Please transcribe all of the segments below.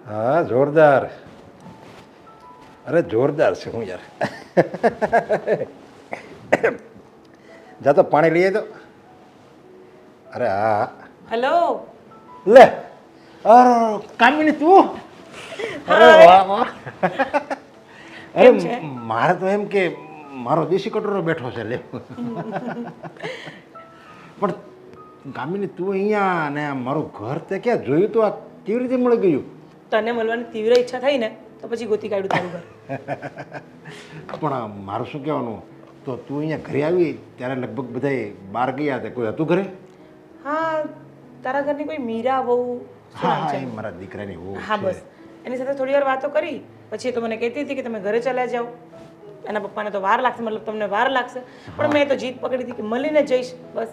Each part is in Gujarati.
હા જોરદાર. અરે જોરદાર છે હું યાર. જા તો પાણી લઈએ તો. અરે હા. હેલો. લે અરે કામિની તું. અરે વાહ વાહ. અરે કેમ છે? મારે તો એમ કે મારો દેશી કટોરો બેઠો છે લે. પણ કામિની તું અહીંયા ને મારું ઘર તે ક્યાં જોયું તો આ કેવી રીતે મળી ગયું? તને મળવાની તીવ્ર ઈચ્છા થઈ ને તો પછી ગોતી કાઢ્યું તારું ઘર. પણ મારું શું કહેવાનું તો તું અહીંયા ઘરે આવી ત્યારે લગભગ બધાય બહાર ગયા હતા, કોઈ હતું ઘરે? હા, તારા ઘરની કોઈ મીરા બહુ શું હા નામ હા છે? એ મારા દીકરાની વહુ હા છે. બસ એની સાથે થોડી વાર વાતો કરી પછી એ તો મને કહેતી હતી કે તમે ઘરે ચાલ્યા જાઓ. એના પપ્પાને તો વાર લાગશે, મતલબ તમને વાર લાગશે, પણ મેં તો જીદ પકડી હતી કે મળીને જઈશ બસ.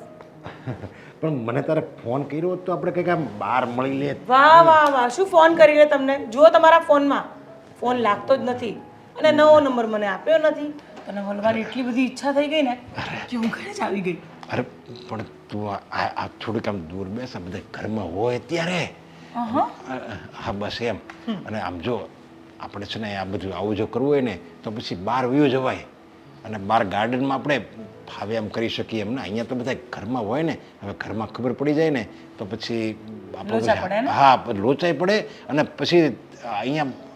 પણ મને તારે ફોન કર્યો હોત તો આપણે કંઈક આમ બહાર મળી લે. વાહ વાહ વાહ, શું ફોન કરીને તમને જુઓ તમારા ફોનમાં ફોન લાગતો જ નથી અને નવો નંબર મને આપ્યો નથી. તને મળવાની એટલી બધી ઈચ્છા થઈ ગઈ ને કે હું ઘરે જ આવી ગઈ. અરે પણ તું આ થોડીક આમ દૂર બેસ, આ બધા ઘરમાં હોય ત્યારે. હા હા બસ એમ. અને આમ જો આપણે છે ને આ બધું આવું જો કરવું હોય ને તો પછી બહાર વ્યૂ જવાય અને બહાર ગાર્ડનમાં આપણે ફાવે એમ કરી શકીએ એમ ને. અહીંયા તો બધા ઘરમાં હોય ને, હવે ઘરમાં ખબર પડી જાય ને તો પછી લોચા પડે ને? હા લોચાઈ પડે અને પછી અહીંયા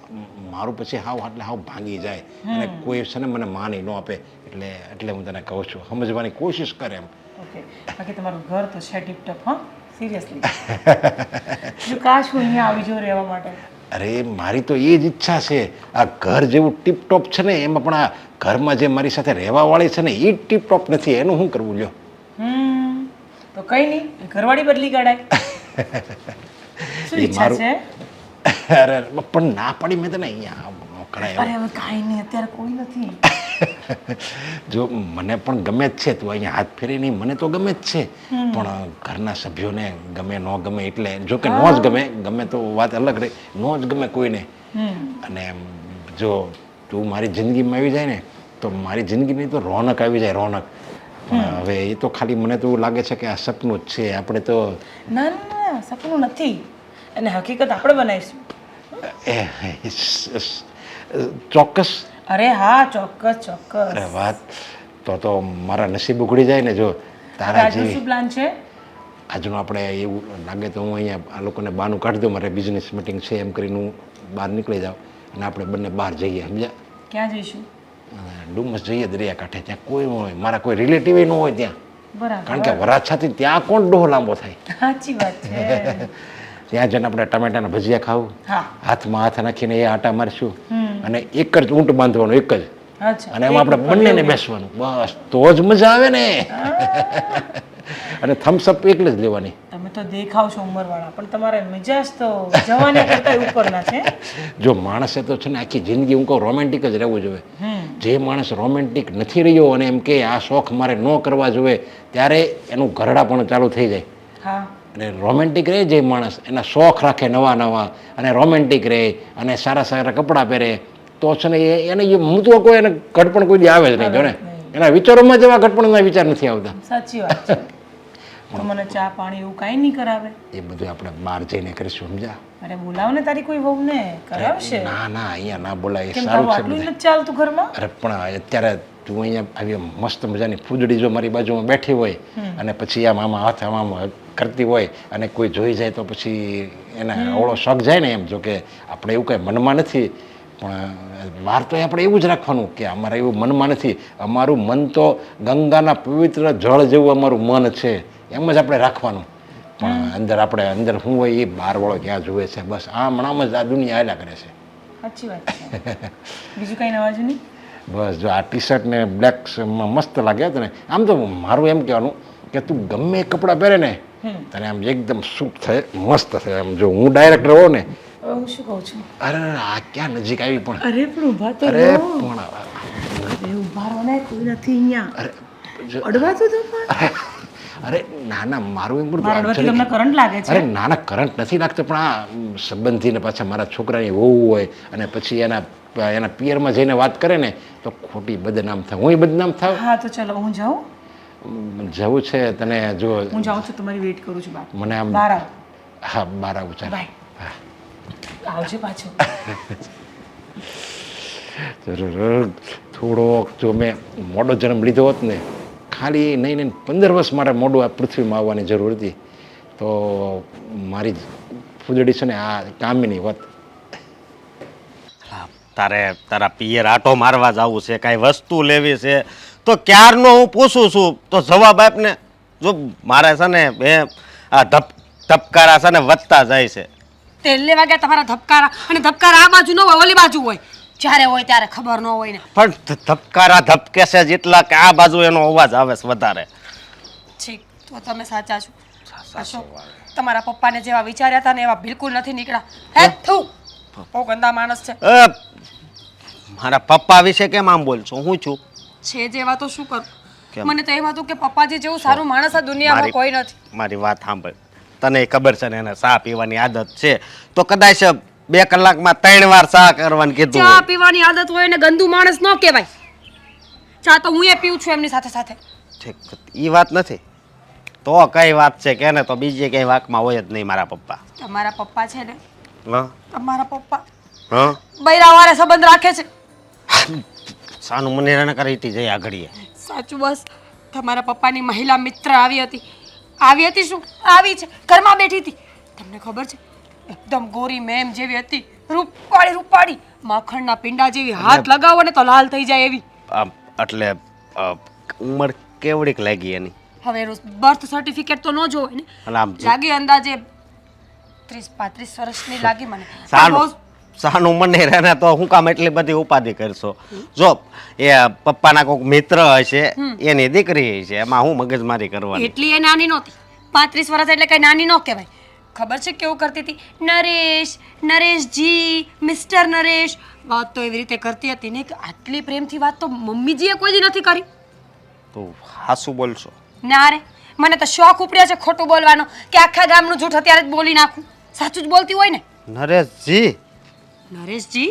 મારું પછી હાવ એટલે હાવ ભાંગી જાય અને કોઈ છે ને મને માની ન આપે. એટલે હું તને કહું છું, સમજવાની કોશિશ કરે એમ. ઓકે, બાકી તમારું ઘર તો છે ટીપટોપ. હા સિરિયસલી જો કાશ હું અહીંયા આવી જાઉં રહેવા માટે. અરે મારી તો એ જ ઈચ્છા છે. આ ઘર જેવું ટીપટોપ છે ને એમાં પણ આ ઘરમાં જે મારી સાથે રહેવાવાળી છે ને એ જ ટીપટોપ નથી. એનું શું કરવું લ્યો? તો કઈ નહીં, ઘરવાળી બદલી કાઢાય. શું એ ઈચ્છા છે? અરે પણ ના પડી મેં તને અહીંયા મોકલાય. અરે હવે કાંઈ નહીં, અત્યારે કોઈ નથી. જો મને પણ ગમે જ છે, તું અહીંયા હાથ ફેરી નહીં, મને તો ગમે જ છે, પણ ઘરના સભ્યોને ગમે ન ગમે એટલે જો કે નો જ ગમે તો વાત અલગ રહી, નો જ ગમે કોઈને. અને જો તું મારી જિંદગીમાં આવી જાય ને તો મારી જિંદગીની તો રોનક આવી જાય, રોનક. પણ હવે એ તો ખાલી મને તો એવું લાગે છે કે આ સપનું જ છે. આપણે તો ના ના ના, સપનું નથી, અને હકીકત આપણે બનાવીશું. ચોક્કસ. અરે હા, ચોક્કસ ચોક્કસ. અરે વાત તો મારા નસીબ ઉઘડી જાય ને જો તારા આજનો જેવી. શું પ્લાન છે? આજનું આપણે એવું લાગે તો હું અહીંયા આ લોકોને બહારનું કાઢી દઉં, મારે બિઝનેસ મિટિંગ છે એમ કરીને હું બહાર નીકળી જાઉં અને આપણે બંને બહાર જઈએ, સમજ્યા? ક્યાં જઈશું? ડુમસ જઈએ, દરિયાકાંઠે. ત્યાં કોઈ ન હોય, મારા કોઈ રિલેટિવ ન હોય ત્યાં. બરાબર. કારણ કે વરાછાથી ત્યાં કોણ ડોહ લાંબો થાય. સાચી વાત છે. ત્યાં જઈને આપણે ટમેટાના ભજીયા ખાવું, હા. હાથમાં હાથ નાખીને એ આટા મારશું અને એક જ ઊંટ બાંધવાનું, એક જ. અચ્છા. અને એમાં આપણે બંનેને બેસવાનું, બસ તો જ મજા આવે ને. અને થમ્સઅપ એકલે જ લેવાની. તમે તો દેખાવ છો ઉંમરવાળા, પણ તમારા મિજાજ તો જવાની કરતા ઉપરના છે. જો માણસે તો છે ને આખી જિંદગી હું કહું રોમેન્ટિક જ રહેવું જોઈએ. જે માણસ રોમેન્ટિક નથી રહ્યો અને એમ કે આ શોખ મારે ન કરવા જોઈએ ત્યારે એનું ઘરડા પણ ચાલુ થઈ જાય. હા. અને રોમેન્ટિક રહે જે માણસ, એના શોખ રાખે નવા નવા અને રોમેન્ટિક રહે અને સારા સારા કપડાં પહેરે તો છે ને એને હું તો કોઈ એને ઘટપણ કોઈ દી આવે જ નહીં. જો ને એના વિચારોમાં જેવા ઘટપણના વિચાર નથી આવતા. સાચી વાત છે. તો મને ચા પાણી એવું કાંઈ નહીં કરાવે? એ બધું આપણે બહાર જઈને કરીશું, સમજ્યા? અરે બોલાવ ને તારી કોઈ વહુને, કરાવશે. ના ના, અહીંયા ના બોલાય, કેમ સારું તારું છે આટલું બધું. નથી ચાલતું ઘરમાં? અરે પણ અત્યારે તું અહીંયા આવી મસ્ત મજાની ફૂદડી જો મારી બાજુમાં બેઠી હોય અને પછી આમ આમાં હાથ આમ કરતી હોય અને કોઈ જોઈ જાય તો પછી એને અવળો શોખ જાય ને. એમ જો કે આપણે એવું કંઈ મનમાં નથી, પણ વાર તો આપણે એવું જ રાખવાનું કે અમારે એવું મનમાં નથી. અમારું મન તો ગંગાના પવિત્ર જળ જેવું અમારું મન છે, એમ જ આપણે રાખવાનું. પણ અંદર શું હોય એ બહારવાળો ક્યાં જુએ છે. બસ આમ જ આ દુનિયા હાલ્યા કરે છે. સાચી વાત છે. બીજું કઈ નવાજ નહીં? બસ જો આ ટી શર્ટ ને બ્લેકમાં મસ્ત લાગે તને. આમ તો મારું એમ કહેવાનું કે તું ગમે કપડાં પહેરે ને તને આમ એકદમ સૂટ થાય, મસ્ત થાય. આમ જો હું ડાયરેક્ટર હોઉં ને. હું શું કહું છું? અરે આ ક્યાં નજીક આવી પણ. અરે પણ ઊભા તો અરે રહો. પણ અરે ઊભા રહો ને, કોઈ નથી અહીંયા. અરે અડવા તો દો પણ. અરે ના ના, મારું એમ મારા અડવાથી તમને કરંટ લાગે છે? અરે ના ના, કરંટ નથી લાગતો, પણ આ સંબંધીને પાછા મારા છોકરાની વહુ હોય અને પછી એના પિયરમાં જઈને વાત કરે ને તો ખોટી બદનામ થાય. હું બદનામ થાવ. હા તો ચલો હું જાઉં. જવું છે તને? જો હું જાઉં છું, તમારી વેઇટ કરું છું બહાર. મને આમ બહાર આવ. હા બહાર આવું ચાલ. બાય. હા. આવજે પાછો. જરૂર થોડોક જો મેં મોડો જન્મ લીધો હોત ને, ખાલી નહીં 15 વર્ષ મારે મોડું આ પૃથ્વીમાં આવવાની જરૂર હતી, તો મારી ફૂદડી છે ને આ કામની હોત. તારે તારા પિયર આટો મારવા જવું છે, કાંઈ વસ્તુ લેવી છે તો ક્યારનો હું પૂછું છું તો જવાબ આપ ને. જો મારે છે ને આ ધબકારા છે ને વધતા જાય છે. તેલ લેવા ગયા તમારા ધબકારા, અને ધબકારા આ બાજુ ન હોય ઓલી બાજુ હોય, જ્યારે હોય ત્યારે ખબર ન હોય ને. પણ ધબકારા ધબકે છે જેટલા કે આ બાજુ એનો અવાજ આવે છે વધારે. ઠીક, તો તમે સાચા છો. અશોક, તમારા પપ્પાને જેવા વિચાર્યા હતા ને એવા બિલકુલ નથી નીકળ્યા. હે થુ, બહુ ગંદા માણસ છે. મારા પપ્પા વિશે કેમ આમ બોલ છો? હું છું છે જેવા તો શું કરું? કેમ? મને તો એમ હતું કે પપ્પાજી જેવું સારું માણસ આ દુનિયામાં કોઈ નથી. મારી વાત સાંભળ, તને ખબર છે ને એને ચા પીવાની આદત છે, તો કદાચ 2 કલાકમાં 3 વાર ચા કરવાનું કીધું ચા હોય. પીવાની આદત હોય ને ગંદુ માણસ ન કહેવાય. ચા તો હું એ પીઉં છું એમની સાથે સાથે. ઠીક, ઈ વાત નથી તો કઈ વાત છે કે ને, તો બીજી કઈ વાતમાં હોય જ નહીં મારા પપ્પા. તમારા પપ્પા છે ને, હા તમારા પપ્પા હા બૈરાવાળા સંબંધ રાખે છે. સાનું મને એને કરી હતી જઈ આગળીએ. સાચું, બસ તમારા પપ્પાની મહિલા મિત્ર આવી હતી શું આવી છે, ઘરમાં બેઠી હતી. તમને ખબર છે, એકદમ ગોરી મેમ જેવી હતી, રૂપાળી માખણના પિંડા જેવી, હાથ લગાવો ને તો લાલ થઈ જાય એવી. એટલે ઉંમર કેવડીક લાગી એની? હવે એનું બર્થ સર્ટિફિકેટ તો ન જોવે ને, એટલે આમ લાગી અંદાજે 30-35 વર્ષની લાગી મને. સાનું મને રહે ને તો હું કામ એટલી બધી ઉપાધિ કરશો? જો એ પપ્પાના કોઈક મિત્ર હશે, એની દીકરી હશે, એમાં હું મગજમારી કરવાની? એટલી એ નાની નહોતી. 35 વર્ષ એટલે કઈ નાની ન કહેવાય. ખબર છે કેવું કરતી હતી? નરેશજી, મિસ્ટર નરેશ, વાત તો એવી રીતે કરતી હતી ને કે આટલી પ્રેમથી વાત તો મમ્મીજીએ કોઈ દી નથી કરી. તું હાસુ બોલશો? ના રે, મને તો શોખ ઉપડ્યો છે ખોટું બોલવાનો, કે આખા ગામનું જૂઠ અત્યારે જ બોલી નાખું. સાચું જ બોલતી હોય ને. નરેશજી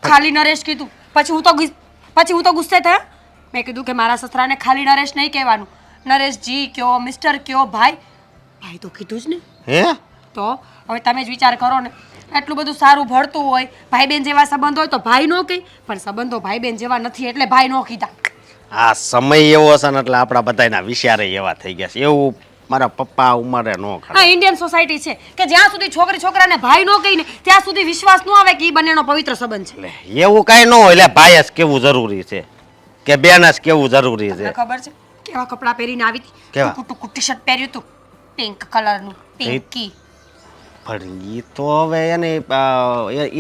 ખાલી નરેશ કીધું, પછી હું તો ગુસ્સે થયા. મેં કીધું કે મારા સસરાને ખાલી નરેશ નહીં કહેવાનું, નરેશજી કયો, મિસ્ટર કયો, ભાઈ તો કીધું જ ને. હે તો હવે તમે જ વિચાર કરો ને, એટલું બધું સારું ભળતું હોય, ભાઈ બેન જેવા સંબંધ હોય તો ભાઈ નો કહી, પણ સંબંધો ભાઈ બેન જેવા નથી એટલે ભાઈ નો કીધા. આ સમય એવો છે ને એટલે આપણા બધાના વિચારે એવા થઈ ગયા છે. એવું મારા પપ્પા ઉંમરે નો કરે. આ ઇન્ડિયન સોસાયટી છે કે જ્યાં સુધી છોકરી છોકરાને ભાઈ નો કહીને ત્યાં સુધી વિશ્વાસ ન આવે કે ઈ બંનેનો પવિત્ર સંબંધ છે. એવું કાંઈ ન હોય. એટલે ભાઈ જ કેવું જરૂરી છે કે બેન જ કેવું જરૂરી છે? ખબર છે કેવા કપડાં પહેરીને આવી હતી? કેવા? ટૂંકું ટી શર્ટ પહેર્યું હતું, પિંક કલરનું, પિંકી. પણ ઈ તો હવે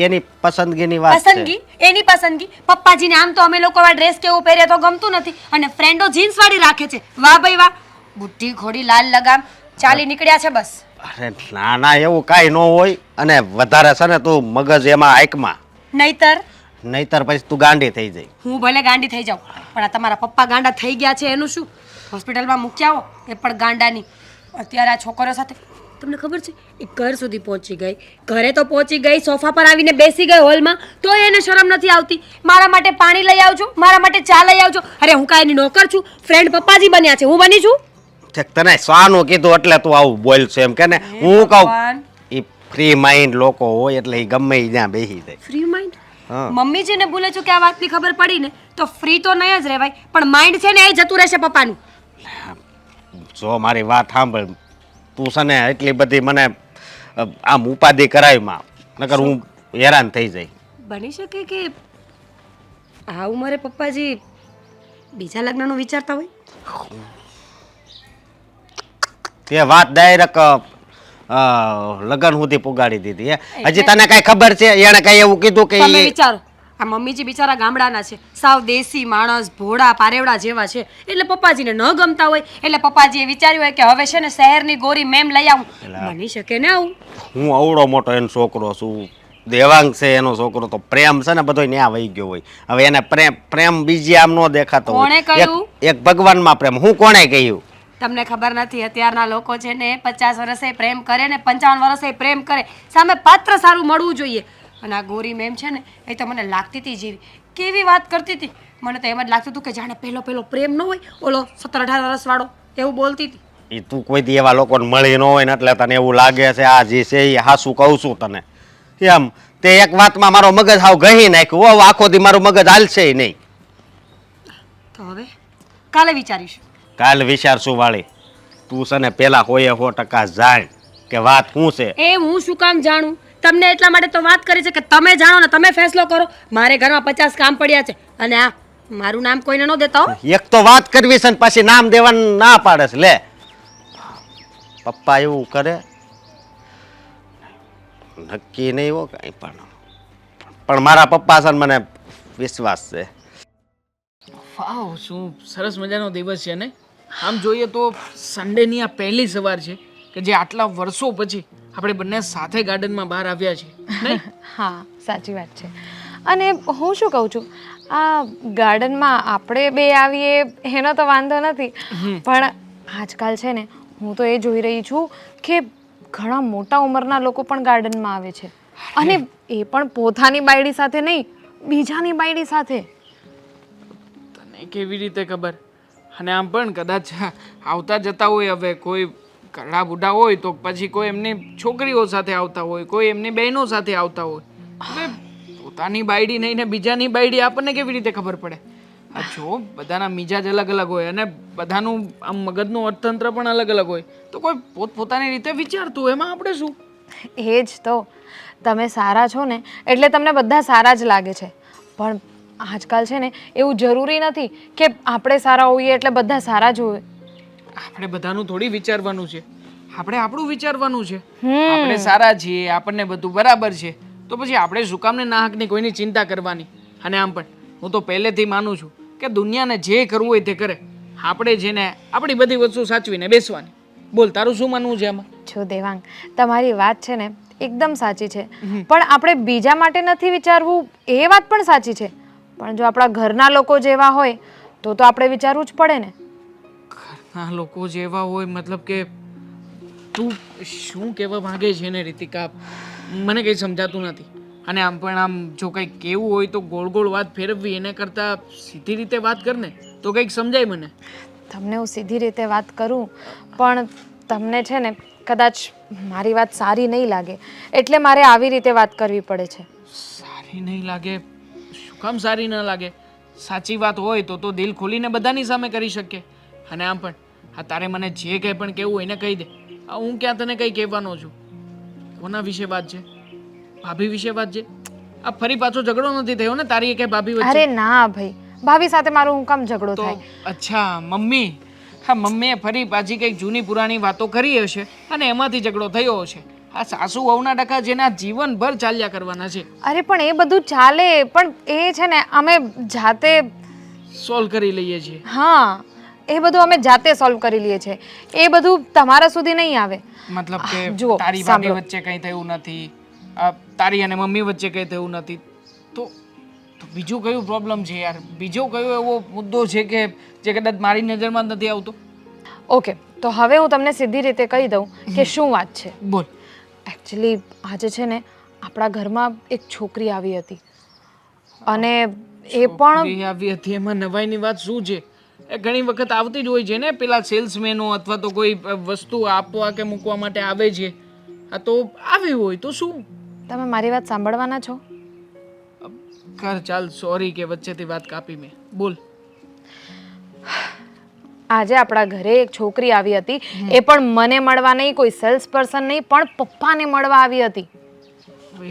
એની પસંદગીની વાત છે. પસંદગી એની પસંદગી. પપ્પાજીને આમ તો અમે લોકો ડ્રેસ કેવું પહેરે તો ગમતું નથી, અને ફ્રેન્ડો જીન્સ વાળી રાખે છે. વાહ ભાઈ વાહ, બુદ્ધિ ઘોડી લાલ લગામ ચાલી નીકળ્યા છે બસ. અરે ના એવું કાંઈ ન હોય. અને વધારે છે ને તું મગજ એમાં આંકમાં, નહીતર પછી તું ગાંડી થઈ જાય. હું ભલે ગાંડી થઈ જાઉં, પણ આ તમારા પપ્પા ગાંડા થઈ ગયા છે એનું શું? હોસ્પિટલમાં મૂક્યા આવો એ પણ ગાંડાની. અત્યારે આ છોકરો સાથે તમને ખબર છે એ ઘર સુધી પહોંચી ગઈ, ઘરે તો પહોંચી ગઈ, સોફા પર આવીને બેસી ગઈ હોલમાં, તો એને શરમ નથી આવતી. મારા માટે પાણી લઈ આવજો, મારા માટે ચા લઈ આવજો. અરે હું કાંઈ એની નોકર છું? ફ્રેન્ડ પપ્પાજી બન્યા છે, હું બની છું? તને શાનું કીધું એટલે તું આવું બોલશે એમ કે ને? હું કહું એ ફ્રી માઇન્ડ લોકો હોય એટલે એ ગમે ત્યાં બેસી જાય. Free mind? મમ્મીજીને ભૂલે છું કે આ વાતની ખબર પડી ને તો ફ્રી તો નહીં જ રહેવાય, પણ માઇન્ડ છે ને એ જતું રહેશે પપ્પાનું. જો મારી વાત સાંભળ, તું છે ને એટલી બધી મને આમ ઉપાધિ કરાવીમાં, નકર હું હેરાન થઈ જાય. બની શકે કે આ ઉંમરે પપ્પાજી બીજા લગ્નનું વિચારતા હોય. તે વાત ડાયરેક્ટ લગન સુધી પુગાડી દીધી. હજી તને કઈ ખબર છે? એને કઈ એવું કીધું કે તમે વિચારો, આ મમ્મીજી બિચારા ગામડાના છે, સાવ દેશી માણસ, ભોળા પારેવડા જેવા છે, એટલે પપ્પાજીને ન ગમતા હોય એટલે પપ્પાજીએ વિચાર્યું હોય કે હવે છે ને શહેરની ગોરી મેમ લઈ આવું. બની શકે ને આવું? હું અવળો મોટો એનો છોકરો છું, દેવાંગ છે એનો છોકરો, તો પ્રેમ છે ને બધો ન્યા વહી ગયો હોય. હવે એને પ્રેમ બીજી આમ ન દેખાતો કોણે કહ્યું? એક ભગવાનમાં પ્રેમ. હું કોણે કહ્યું? તમને ખબર નથી, અત્યારના લોકો છે ને 50 વર્ષે પ્રેમ કરે ને 55 વર્ષે પ્રેમ કરે, સામે પાત્ર સારું મળવું જોઈએ. અને આ ગોરી મેમ છે ને એ તો મને લાગતી હતી જેવી, કેવી વાત કરતી હતી. મને તો એમ જ લાગતું હતું કે જાણે પહેલો પ્રેમ ન હોય, ઓલો 17-18 વર્ષ વાળો, એવું બોલતી હતી. એ તું કોઈ દી એવા લોકોને મળી ન હોય ને એટલે તને એવું લાગે છે આ જે છે એ હાસું કહું છું તને. એમ તે એક વાતમાં મારો મગજ હાવ ગહી નાખ્યું. હવે આખો દી મારું મગજ હાલશે નહીં. તો હવે કાલે વિચારીશું. કાલ વિચારશું વાળી. તું છે ને પેલા હોય 100% જાણ કે વાત શું છે. એ હું શું કામ જાણું? તમને એટલા માટે તો વાત કરી છે કે તમે જાણો ને તમે ફેસલો કરો. મારે ઘરમાં 50 કામ પડ્યા છે અને આ મારું નામ કોઈને ન દેતા હો. એક તો વાત કરવી છે ને પછી નામ દેવાનું ના પાડે છે. લે પપ્પા એવું કરે નક્કી નહીં હો કઈ પણ મારા પપ્પા છે ને મને વિશ્વાસ છે. વાવ શું સરસ મજાનો દિવસ છે ને. આમ જોઈએ તો સન્ડેની આ પહેલી સવાર છે કે જે આટલા વર્ષો પછી આપણે બંને સાથે ગાર્ડનમાં બહાર આવ્યા છીએ નહીં? હા સાચી વાત છે. અને હું શું કહું છું, આ ગાર્ડનમાં આપણે બે આવીએ એનો તો વાંધો નથી, પણ આજકાલ છે ને હું તો એ જોઈ રહી છું કે ઘણા મોટા ઉંમરના લોકો પણ ગાર્ડનમાં આવે છે, અને એ પણ પોતાની બાયડી સાથે નહીં, બીજાની બાયડી સાથે. તને કેવી રીતે ખબર? અને આમ પણ કદાચ આવતા જતા હોય, હવે કોઈ ઘરડા બુઢા હોય તો પછી કોઈ એમની છોકરીઓ સાથે આવતા હોય, કોઈ એમની બહેનો સાથે આવતા હોય. હવે પોતાની બાયડી નહીં ને બીજાની બાયડી આપણને કેવી રીતે ખબર પડે? આ જો બધાના મિજાજ અલગ અલગ હોય અને બધાનું આમ મગજનું અર્થતંત્ર પણ અલગ અલગ હોય, તો કોઈ પોતપોતાની રીતે વિચારતું હોય, એમાં આપણે શું? એ જ તો, તમે સારા છો ને એટલે તમને બધા સારા જ લાગે છે, પણ આજકાલ છે ને એવું જરૂરી નથી કે આપણે સારા હોઈએ એટલે બધા સારા જ હોય. આપણે બધાનું થોડી વિચારવાનું છે, આપણે આપણું વિચારવાનું છે. આપણે સારા છીએ, આપણને બધું બરાબર છે, તો પછી આપણે શું કામને નાહકની કોઈની ચિંતા કરવાની? અને આમ પણ હું તો પહેલેથી માનું છું કે દુનિયાને જે કરવું હોય તે કરે, આપણે જેને આપણી બધી વસ્તુ સાચવીને બેસવાની. બોલ, તારું શું માનવું છે આમાં? જો દેવાંગ, તમારી વાત છે ને એકદમ સાચી છે, પણ આપણે બીજા માટે નથી વિચારવું એ વાત પણ સાચી છે, પણ જો આપણા ઘરના લોકો જેવા હોય તો આપણે વિચારવું જ પડે ને. ઘરના લોકો જેવા હોય મતલબ કે તું શું કહેવા માંગે છે ને રીતિકા? મને કંઈ સમજાતું નથી. અને આમ પણ આમ જો કંઈક કહેવું હોય તો ગોળ ગોળ વાત ફેરવવી એને કરતાં સીધી રીતે વાત કર ને, તો કંઈક સમજાય મને. તમને હું સીધી રીતે વાત કરું, પણ તમને છે ને કદાચ મારી વાત સારી નહીં લાગે, એટલે મારે આવી રીતે વાત કરવી પડે છે. સારી નહીં લાગે? શું કામ સારી ન લાગે? સાચી વાત હોય તો દિલ ખોલીને બધાની સામે કરી શકીએ. અને આમ પણ આ તારે મને જે કંઈ પણ કહેવું હોય એને કહી દે. આ હું ક્યાં તને કંઈ કહેવાનો છું? કોના વિશે વાત છે? ભાભી વિશે વાત છે? આ ફરી પાછો ઝઘડો નથી થયો ને તારી કે ભાભી વચ્ચે? અરે ના ભાઈ, ભાભી સાથે મારો હું કામ ઝઘડો તો થાય? અચ્છા મમ્મી, હા મમ્મીએ ફરી પાછી કંઈક જૂની પુરાણી વાતો કરી હશે અને એમાંથી ઝઘડો થયો હશે. આ સાસુ વહુના ડખા જેના જીવનભર ચાલ્યા કરવાના છે. અરે પણ એ બધું ચાલે, પણ એ છે ને અમે જાતે સોલ્વ કરી લઈએ છીએ. હા, એ બધું અમે જાતે સોલ્વ કરી લઈએ છીએ, એ બધું તમારા સુધી નહીં આવે. મતલબ કે જુઓ, તારી ભાભી સાંભળો. વચ્ચે કંઈ થયું નથી, તારી અને મમ્મી વચ્ચે કંઈ થયું નથી, તો બીજું કયું પ્રોબ્લેમ છે યાર? બીજો કયો એવો મુદ્દો છે કે જે કદાચ મારી નજરમાં જ નથી આવતો? ઓકે, તો હવે હું તમને સીધી રીતે કહી દઉં કે શું વાત છે. બોલ. એકચ્યુઅલી આજે છે ને આપણા ઘરમાં એક છોકરી આવી હતી, અને એ પણ છોકરી આવી હતી એમાં નવાઈની વાત શું છે? એ ઘણી વખત આવતી જ હોય છે ને, પેલા સેલ્સમેનો અથવા તો કોઈ વસ્તુ આપવા કે મૂકવા માટે આવે છે. આ તો આવી હોય તો શું? તમે મારી વાત સાંભળવાના છો? કર ચાલ, સોરી કે વચ્ચેથી વાત કાપી મેં. બોલ. આજે આપણા ઘરે એક છોકરી આવી હતી, એ પણ મને મળવા નહીં, કોઈ સેલ્સ પર્સન નહીં, પણ પપ્પાને મળવા આવી હતી.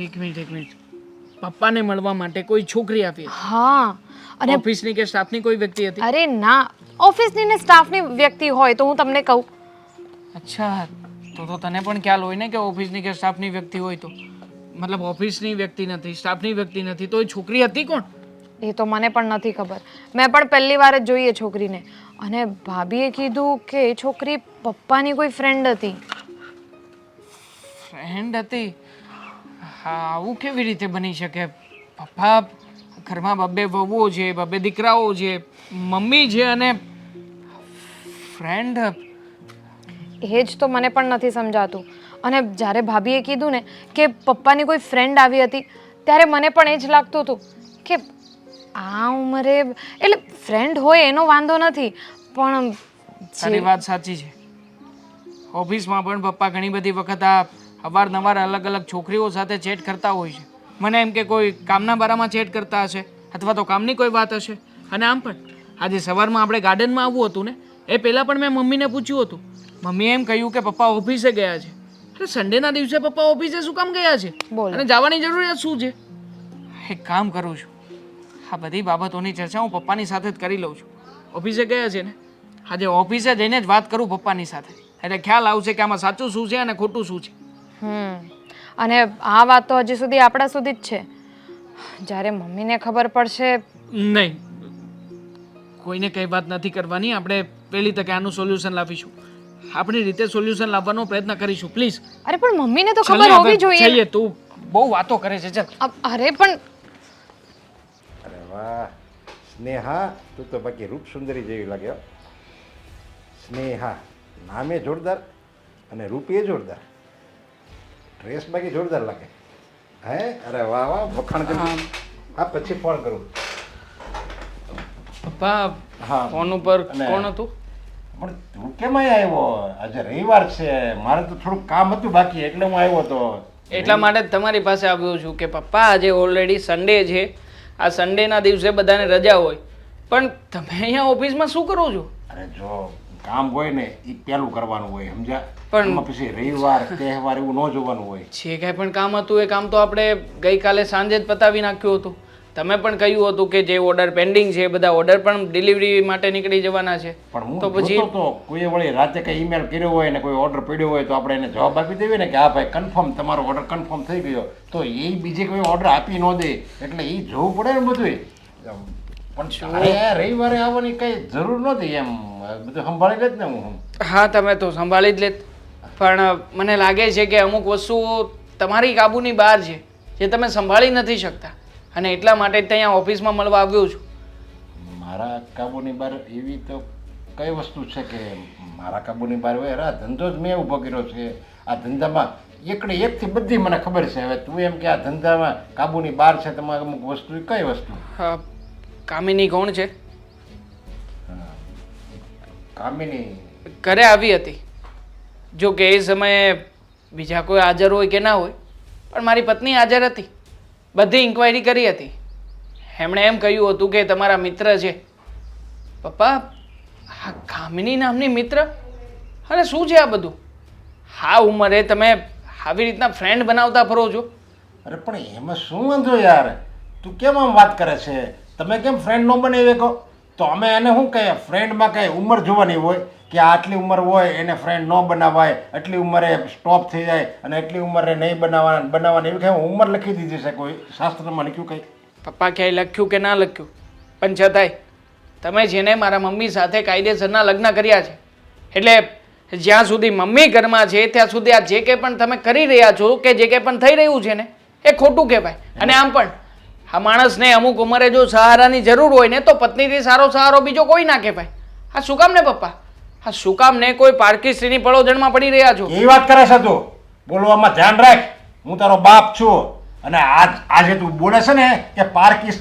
એક મિનિટ. પપ્પાને મળવા માટે કોઈ છોકરી આવી હતી? હા. અને ઓફિસની કે સ્ટાફની કોઈ વ્યક્તિ હતી? અરે ના, ઓફિસની ને સ્ટાફની વ્યક્તિ હોય તો હું તમને કહું. અચ્છા, તો તને પણ ખ્યાલ હોય ને કે ઓફિસની કે સ્ટાફની વ્યક્તિ હોય તો? મતલબ ઓફિસની વ્યક્તિ નથી, સ્ટાફની વ્યક્તિ નથી, તો એ છોકરી હતી કોણ? એ તો મને પણ નથી ખબર, મેં પણ પહેલી વાર જ જોઈ એ છોકરીને, અને ભાભીએ કીધું કે એ છોકરી પપ્પાની કોઈ ફ્રેન્ડ હતી. ફ્રેન્ડ હતી? હા, આવું કેવી રીતે બની શકે? પપ્પા ઘરમાં બબ્બે વહુઓ છે, બબ્બે દીકરાઓ છે, મમ્મી છે, અને ફ્રેન્ડ? એ જ તો મને પણ નથી સમજાતું. અને જ્યારે ભાભીએ કીધું ને કે પપ્પાની કોઈ ફ્રેન્ડ આવી હતી, ત્યારે મને પણ એ જ લાગતું હતું કે આ ઉંમરે એટલે ફ્રેન્ડ હોય એનો વાંધો નથી, પણ તારી વાત સાચી છે. ઓફિસમાં પણ પપ્પા ઘણી બધી વખત આ અવારનવાર અલગ અલગ છોકરીઓ સાથે ચેટ કરતા હોય છે. મને એમ કે કોઈ કામના બારામાં ચેટ કરતા હશે અથવા તો કામની કોઈ વાત હશે. અને આમ પણ આજે સવારમાં આપણે ગાર્ડનમાં આવવું હતું ને, એ પહેલાં પણ મેં મમ્મીને પૂછ્યું હતું. મમ્મીએ એમ કહ્યું કે પપ્પા ઓફિસે ગયા છે. અરે સન્ડેના દિવસે પપ્પા ઓફિસે શું કામ ગયા છે બોલો. અને જવાની જરૂરિયાત શું છે? એક કામ કરું છું, આ બધી બાબતોની ચર્ચા હું પપ્પાની સાથે જ કરી લઉં છું. ઓફિસે ગયા છે ને, આજે ઓફિસે જઈને જ વાત કરું પપ્પાની સાથે, એટલે ખ્યાલ આવશે કે આમાં સાચું શું છે અને ખોટું શું છે. અને આ વાત તો હજી સુધી આપણા સુધી જ છે. જ્યારે મમ્મીને ખબર પડશે. નહીં, કોઈને કઈ વાત નથી કરવાની. આપણે પહેલી તકે આનું સોલ્યુશન લાવીશું. આપણી રીતે સોલ્યુશન લાવવાનો પ્રયત્ન કરીશું. પ્લીઝ. અરે પણ મમ્મીને તો ખબર હોવી જોઈએ. જઈએ, તું બહુ વાતો કરે છે. ચાલ. અરે પણ અરે વાહ સ્નેહા, તું તો બાકી રૂપ સુંદરી જેવી લાગે હો. સ્નેહા નામે જોરદાર અને રૂપે જોરદાર, ડ્રેસ બાકી જોરદાર લાગે. હે અરે વાહ વાહ, વખાણ કરી. હા પછી ફોન કરું. પપ્પા હા. ફોન ઉપર અને- કોણ હતું? પણ તું કેમ અહીંયા આવ્યો? આજે રવિવાર છે, મારે તો થોડુંક કામ હતું બાકી, એટલે હું આવ્યો તો. એટલા માટે જ તમારી પાસે આવ્યો છું કે પપ્પા આજે ઓલરેડી સન્ડે છે. આ સન્ડેના દિવસે બધાને રજા હોય, પણ તમે અહીંયા ઓફિસમાં શું કરો છો? અરે જો કામ હોય ને એ પહેલું કરવાનું હોય, સમજ્યા? પણ- એમાં પછી રવિવાર તહેવાર એવું ન જોવાનું હોય. જે કાંઈ પણ કામ હતું એ કામ તો આપણે ગઈકાલે સાંજે જ પતાવી નાખ્યું હતું. તમે પણ કહ્યું હતું કે જે ઓર્ડર પેન્ડિંગ છે એ બધા ઓર્ડર પણ ડિલિવરી માટે નીકળી જવાના છે. પણ હું તો પછી જોતો તો કોઈએ વળી રાતે કઈ ઈમેલ કર્યો હોય ને કોઈ ઓર્ડર પડ્યો હોય તો આપણે એને જવાબ આપી દેવી ને કે હા ભાઈ કન્ફર્મ તમારો ઓર્ડર કન્ફર્મ થઈ ગયો, તો એ બીજે કોઈ ઓર્ડર આપી ન દે, એટલે એ જોવું પડે ને બધું. પણ તારે રવિવારે આવવાની કઈ જરૂર નહોતી, એમ બધું સંભાળી લે જ ને હું. હા, તમે તો સંભાળી જ લેત, પણ મને લાગે છે કે અમુક વસ્તુઓ તમારી કાબુની બહાર છે જે તમે સંભાળી નથી શકતા, અને એટલા માટે જ ત્યાં ઓફિસમાં મળવા આવ્યો છું. મારા કાબુની બહાર એવી તો કઈ વસ્તુ છે કે મારા કાબુની બહાર હોય? આ ધંધો જ મેં ઊભો કર્યો છે. આ ધંધામાં એકથી બધી મને ખબર છે. હવે તું એમ કે આ ધંધામાં કાબુની બહાર છે, તમારે અમુક વસ્તુ, કઈ વસ્તુ? હા, કામિની કોણ છે? કામિની ઘરે આવી હતી. જો કે એ સમયે બીજા કોઈ હાજર હોય કે ના હોય, પણ મારી પત્ની હાજર હતી. બધી ઇન્ક્વાયરી કરી હતી. એમણે એમ કહ્યું હતું કે તમારા મિત્ર છે. પપ્પા, આ કામિની નામની મિત્ર? અને શું છે આ બધું? હા ઉંમરે તમે આવી રીતના ફ્રેન્ડ બનાવતા ફરો છો? અરે પણ એમાં શું વાંધો યાર? તું કેમ આમ વાત કરે છે? તમે કેમ ફ્રેન્ડ ન બનાવી શકો? તો અમે એને શું કહીએ, ફ્રેન્ડમાં કઈ ઉંમર જોવાની હોય કે આટલી ઉંમર હોય એને ફ્રેન્ડ ન બનાવાય, આટલી ઉંમરે સ્ટોપ થઈ જાય અને એટલી ઉંમરે નહીં બનાવવાની એવી કઈ ઉંમર લખી દીધી છે? કોઈ શાસ્ત્રમાં લખ્યું કઈ? પપ્પા ક્યાંય લખ્યું કે ના લખ્યું, પણ છતાંય તમે જેને મારા મમ્મી સાથે કાયદેસરના લગ્ન કર્યા છે, એટલે જ્યાં સુધી મમ્મી ઘરમાં છે ત્યાં સુધી આ જે કંઈ પણ તમે કરી રહ્યા છો કે જે કંઈ પણ થઈ રહ્યું છે ને એ ખોટું કહેવાય. અને આમ પણ આ માણસને અમુક ઉંમરે જો સહારાની જરૂર હોય ને તો પત્નીથી સારો સહારો બીજો કોઈ ના કહેવાય. આ શું કામ ને પપ્પા? આ શું કામ ને કોઈ પારકી સ્ત્રીની પળોજણમાં પડી રહ્યા છો? એ વાત કરે છે તું? બોલવામાં ધ્યાન રાખ, હું તારો બાપ છું. અને આજે તું બોલે છે ને કે પારકી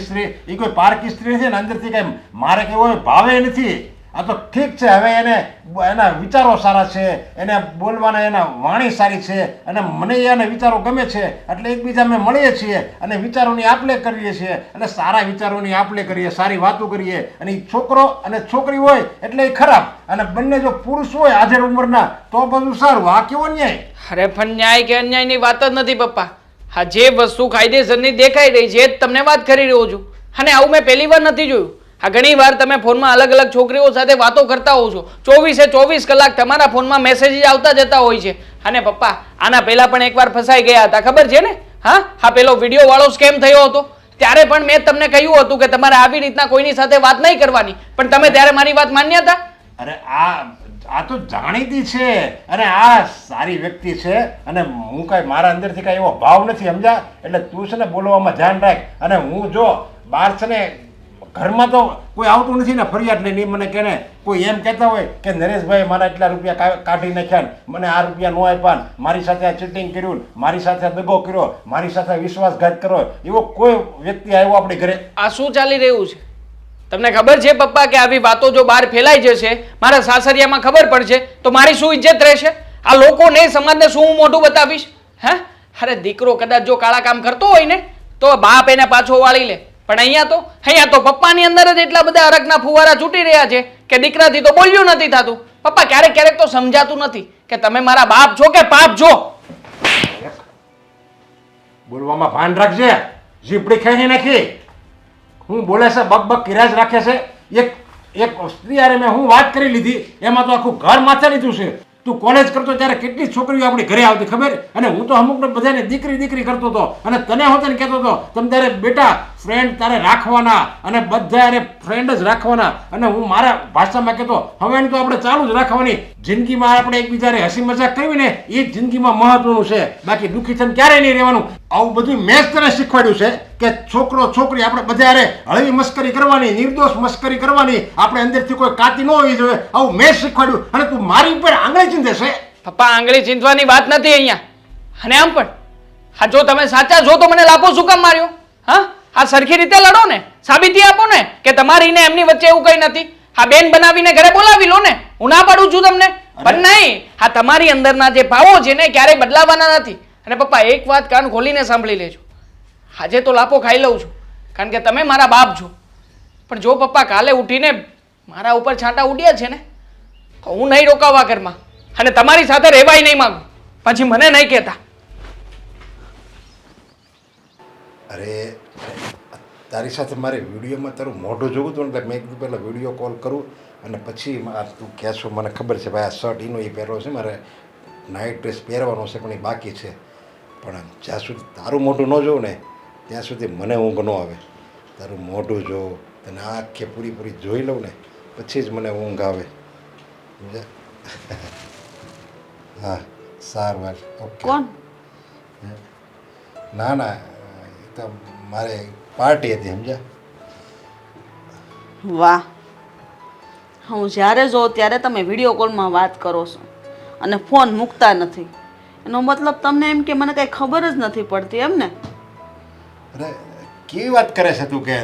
સ્ત્રી, એ કોઈ પારકી સ્ત્રી નથી ને અંદરથી કઈ મારે કેવો ભાવે નથી. આ તો ઠીક છે, હવે એના વિચારો સારા છે, એને બોલવાના એના વાણી સારી છે અને મને એના વિચારો ગમે છે, એટલે એકબીજા અમે મળીએ છીએ અને વિચારોની આપલે કરીએ છીએ અને સારા વિચારોની આપલે કરીએ, સારી વાતો કરીએ. અને એ છોકરો અને છોકરી હોય એટલે એ ખરાબ, અને બંને જો પુરુષ હોય હાજર ઉંમરના તો બધું સારું. આ કેવો ન્યાય? અરે પણ ન્યાય કે અન્યાયની વાત જ નથી પપ્પા. હા, જે વસ્તુ કાયદેસરની દેખાઈ રહી છે એ જ તમને વાત કરી રહ્યો છું. અને આવું મેં પહેલી વાર નથી જોયું. આ ઘણી વાર તમે ફોનમાં અલગ અલગ છોકરીઓ સાથે વાતો કરતા હોવ છો, 24 કલાક તમારા ફોનમાં મેસેજીસ આવતા જતા હોય છે. અને પપ્પા, આના પહેલા પણ એકવાર ફસાઈ ગયા હતા, ખબર છે ને? હા, પેલો વિડીયો વાળો સ્કેમ થયો હતો ત્યારે પણ મેં તમને કહ્યું હતું કે તમારે આવી રીતના કોઈની સાથે વાત નહીં કરવાની, પણ તમે ત્યારે મારી વાત માન્યા હતા? અરે આ તો જાણીતી છે અને આ સારી વ્યક્તિ છે અને હું કઈ મારા અંદરથી કઈ એવો ભાવ નથી, સમજા? એટલે તું છે ને બોલવામાં ધ્યાન રાખ. અને હું જો બહાર છે ને ઘરમાં તો કોઈ આવતું નથી ને ફરિયાદ લઈને, મને કે ને કોઈ એમ કહેતા હોય કે નરેશભાઈ મારા એટલા રૂપિયા કાઢી નાખ્યા, મને આ રૂપિયા ન આપ્યા, મારી સાથે આ ચીટિંગ કર્યું, મારી સાથે દગો કર્યો, મારી સાથે વિશ્વાસઘાત કર્યો, એવો કોઈ વ્યક્તિ આવ્યો આપણી ઘરે? આ શું ચાલી રહ્યું છે? તમને ખબર છે પપ્પા કે આવી વાતો જો બહાર ફેલાઈ જશે, મારા સાસરિયામાં ખબર પડશે તો મારી શું ઇજ્જત રહેશે? આ લોકોને, સમાજને શું હું મોઢું બતાવીશ? હે, અરે દીકરો કદાચ જો કાળા કામ કરતો હોય ને તો બાપ એને પાછો વાળી લે, પણ અહીંયા તો પપ્પાની અંદર જ એટલા બધા અરગના ફુવારા છૂટી રહ્યા છે કે દીકરાથી તો બોલ્યું નથી થતું. પપ્પા ક્યારેક ક્યારેક તો સમજાતું નથી કે તમે મારા બાપ છો કે પાપ છો. બોલવામાં ભાન રાખજે, જીભડી ખાઈ નાખી. હું બોલે છે બક બક કિરાજ રાખે છે. એક સ્ત્રી હારે મેં હું વાત કરી લીધી, એમાં તો આખું ઘર માથે લીધું છે. તું કોલેજ કરતો ત્યારે કેટલી છોકરીઓ આપણી ઘરે આવતી ખબર? અને હું તો અમુકને બધાને દીકરી દીકરી કરતો હતો, અને તને હોતે ને કહેતો હતો તમે તારે બેટા ફ્રેન્ડ તારે રાખવાના, અને બધા ફ્રેન્ડ જ રાખવાના. અને હું મારા ભાષામાં કહેતો હવે તો આપણે ચાલુ જ રાખવાની. જિંદગીમાં આપણે એકબીજાને હસી મજાક કરવી ને એ જ જિંદગીમાં મહત્વનું છે, બાકી દુઃખી થઈને ક્યારેય નહીં રહેવાનું. આવું બધું મેં જ તને શીખવાડ્યું છે કે છોકરો છોકરી આપણે બધા હળવી મસ્કરી કરવાની, નિર્દોષ મસ્કરી કરવાની, આપણે અંદરથી કોઈ કાતી ન હોવી જોઈએ. આવું મેં જ શીખવાડ્યું, અને તું મારી ઉપર આંગળી ચીંધે છે. પપ્પા આંગળી ચીંધવાની વાત નથી અહીંયા. અને આમ પણ હા, જો તમે સાચા છો તો મને લાપો શું કામ માર્યો? હા, આ સરખી રીતે લડો ને, સાબિતી આપો ને કે તમારી ને એમની વચ્ચે એવું કંઈ નથી. હા, બેન બનાવીને ઘરે બોલાવી લો ને, હું ના પાડું છું તમને, પણ નહીં, હા તમારી અંદરના જે ભાવો છે ને ક્યારેય બદલાવાના નથી. અને પપ્પા એક વાત કાન ખોલીને સાંભળી લેજો, આજે તો લાપો ખાઈ લઉં છું કારણ કે તમે મારા બાપ છો, પણ જો પપ્પા કાલે ઉઠીને મારા ઉપર છાંટા ઉડ્યા છે ને તો હું નહીં રોકાવા ઘરમાં, અને તમારી સાથે રહેવાય નહીં માંગુ. પછી મને નહીં કહેતા. અરે તારી સાથે મારે વિડીયોમાં તારું મોઢું જોવું હતું ને, મેં કીધું પહેલાં વિડીયો કોલ કરું અને પછી તું કહેશો. મને ખબર છે ભાઈ આ શર્ટ એનો એ પહેરવો છે, મારે નાઇટ ડ્રેસ પહેરવાનો છે પણ એ બાકી છે. પણ જ્યાં સુધી તારું મોઢું ન જોઉં ને ત્યાં સુધી મને ઊંઘ ન આવે. તારું મોઢું જોઉં, તને આંખે પૂરી જોઈ લઉં ને પછી જ મને ઊંઘ આવે. સમજ્યા? હા સારું વાત. ઓકે. કોણ? ના ના, એ તો મારે પાર્ટી હતી સમજ્યા. વાહ, હું જ્યારે જોઉં ત્યારે તમે વિડીયો કોલમાં વાત કરો છો અને ફોન મૂકતા નથી. એનો મતલબ તમને એમ કે મને કાંઈ ખબર જ નથી પડતી એમ ને? અરે કેવી વાત કરે છે તું કે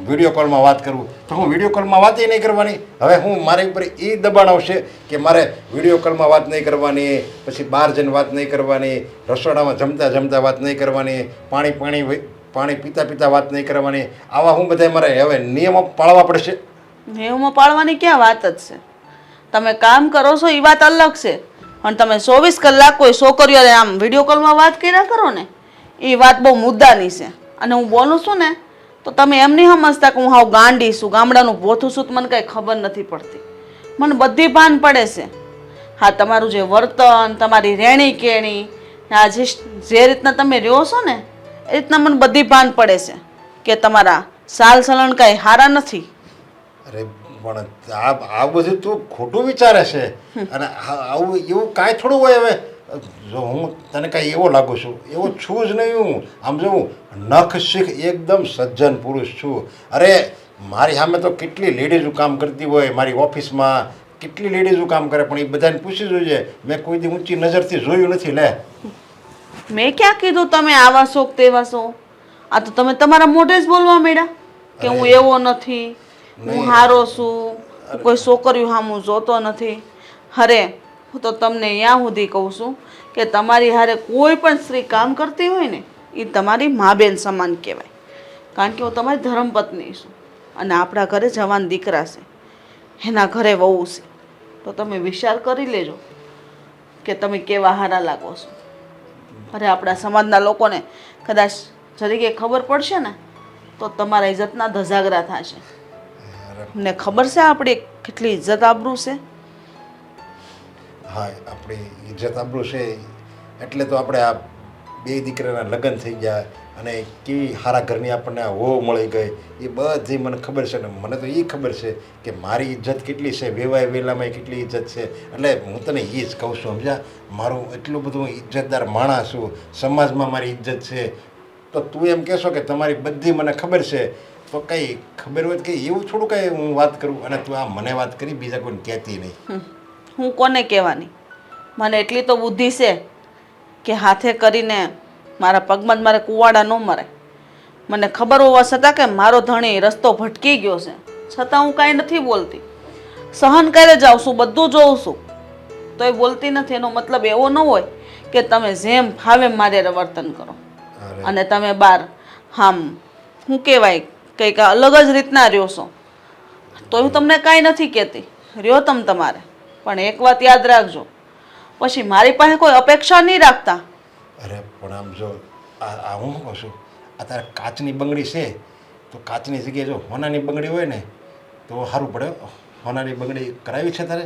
વિડીયો કોલમાં વાત કરું? તો હું વિડીયો કોલમાં વાત નહીં કરવાની. હવે હું મારી ઉપર એ દબાણ આવશે કે મારે વિડીયો કોલમાં વાત નહીં કરવાની, પછી બહાર જઈને વાત નહીં કરવાની, રસોડામાં જમતા જમતા વાત નહીં કરવાની, પાણી પીતા વાત નહીં કરવાની. આવા હું બધા મારે હવે નિયમો પાળવા પડશે. નિયમો પાળવાની ક્યાં વાત જ છે? તમે કામ કરો છો એ વાત અલગ છે, પણ તમે 24 કલાક કોઈ છોકરીઓ આમ વિડીયો કોલમાં વાત કર્યા કરો ને એ વાત બહુ મુદ્દાની છે. અને હું બોલું છું ને તો તમે એમ નહીં સમજતા કે હું હાવ ગાંડી છું, ગામડાનું ભોથું છું, તો મને કાંઈ ખબર નથી પડતી. મને બધી ભાન પડે છે. હા, તમારું જે વર્તન, તમારી રહેણી કેણી, આ જે રીતના તમે રહ્યો છો ને એ રીતના મને બધી ભાન પડે છે કે તમારા સાલ સલણ કાંઈ સારા નથી. અરે પણ આ બધું તું ખોટું વિચારે છે. અને આવું એવું કાંઈ થોડું હોય. હવે જો હું તને કાંઈ એવો લાગુ છું, એવો છું જ નહીં. હું આમ જો હું નખ શીખ એકદમ સજ્જન પુરુષ છું. અરે મારી સામે તો કેટલી લેડીઝો કામ કરતી હોય, મારી ઓફિસમાં કેટલી લેડીઝો કામ કરે, પણ એ બધાને પૂછી જોઈએ. મેં કોઈ દી ઊંચી નજરથી જોયું નથી. લે, મેં ક્યાં કીધું તમે આવા છો કે તેવા છો? આ તો તમે તમારા મોઢે જ બોલવા માંડ્યા કે હું એવો નથી, હું હારો છું, કોઈ છોકરીઓ સામું જોતો નથી. અરે હું તો તમને ત્યાં સુધી કહું છું કે તમારી હારે કોઈ પણ સ્ત્રી કામ કરતી હોય ને એ તમારી મા બેન સમાન કહેવાય. કારણ કે હું તમારી ધર્મપત્ની છું અને આપણા ઘરે જવાન દીકરા છે, એના ઘરે વહુ છે. તો તમે વિચાર કરી લેજો કે તમે કેવા હારા લાગો છો. અરે આપણા સમાજના લોકોને કદાચ જરીકે ખબર પડશે ને તો તમારા ઇજ્જતના ધજાગરા થશે. મને ખબર છે આપણી કેટલી ઇજ્જત આબરૂ છે. હા, આપણી ઇજ્જત આબરૂ છે એટલે તો આપણે આ બે દીકરાના લગ્ન થઈ ગયા અને કેવી સારા ઘરની આપણને આ વહુ મળી ગઈ. એ બધી મને ખબર છે. ને મને તો એ ખબર છે કે મારી ઇજ્જત કેટલી છે, વેવાય વેલામાં કેટલી ઇજ્જત છે. એટલે હું તને એ જ કહું છું સમજ્યા. મારું એટલું બધું ઇજ્જતદાર માણસ છું, સમાજમાં મારી ઇજ્જત છે. તો તું એમ કહેશો કે તમારી બધી મને ખબર છે, તો કંઈ ખબર હોય કે એવું થોડું કંઈ હું વાત કરું. અને તું આ મને વાત કરી, બીજા કોઈને કહેતી નહીં. હું કોને કહેવાની? મને એટલી તો બુદ્ધિ છે કે હાથે કરીને મારા પગમાં જ મારે કુવાડા ન મરે. મને ખબર હોવા છતાં કે મારો ધણી રસ્તો ભટકી ગયો છે, છતાં હું કાંઈ નથી બોલતી. સહન કરે જાઉં છું, બધું જોઉં છું, તોય બોલતી નથી. એનો મતલબ એવો ન હોય કે તમે જેમ ફાવે મારે વર્તન કરો અરે અને તમે બાર આમ શું કહેવાય કંઈક અલગ જ રીતના રહ્યો છો. તો હું તમને કાંઈ નથી કહેતી, રહ્યો તમારે, પણ એક વાત યાદ રાખજો, પછી મારી પાસે કોઈ અપેક્ષા નહીં રાખતા. અરે પણ આમ જો આ હું શું કહું છું, આ તારે કાચની બંગડી છે તો કાચની જગ્યાએ જો હોનાની બંગડી હોય ને તો સારું પડે. હોનાની બંગડી કરાવી છે તારે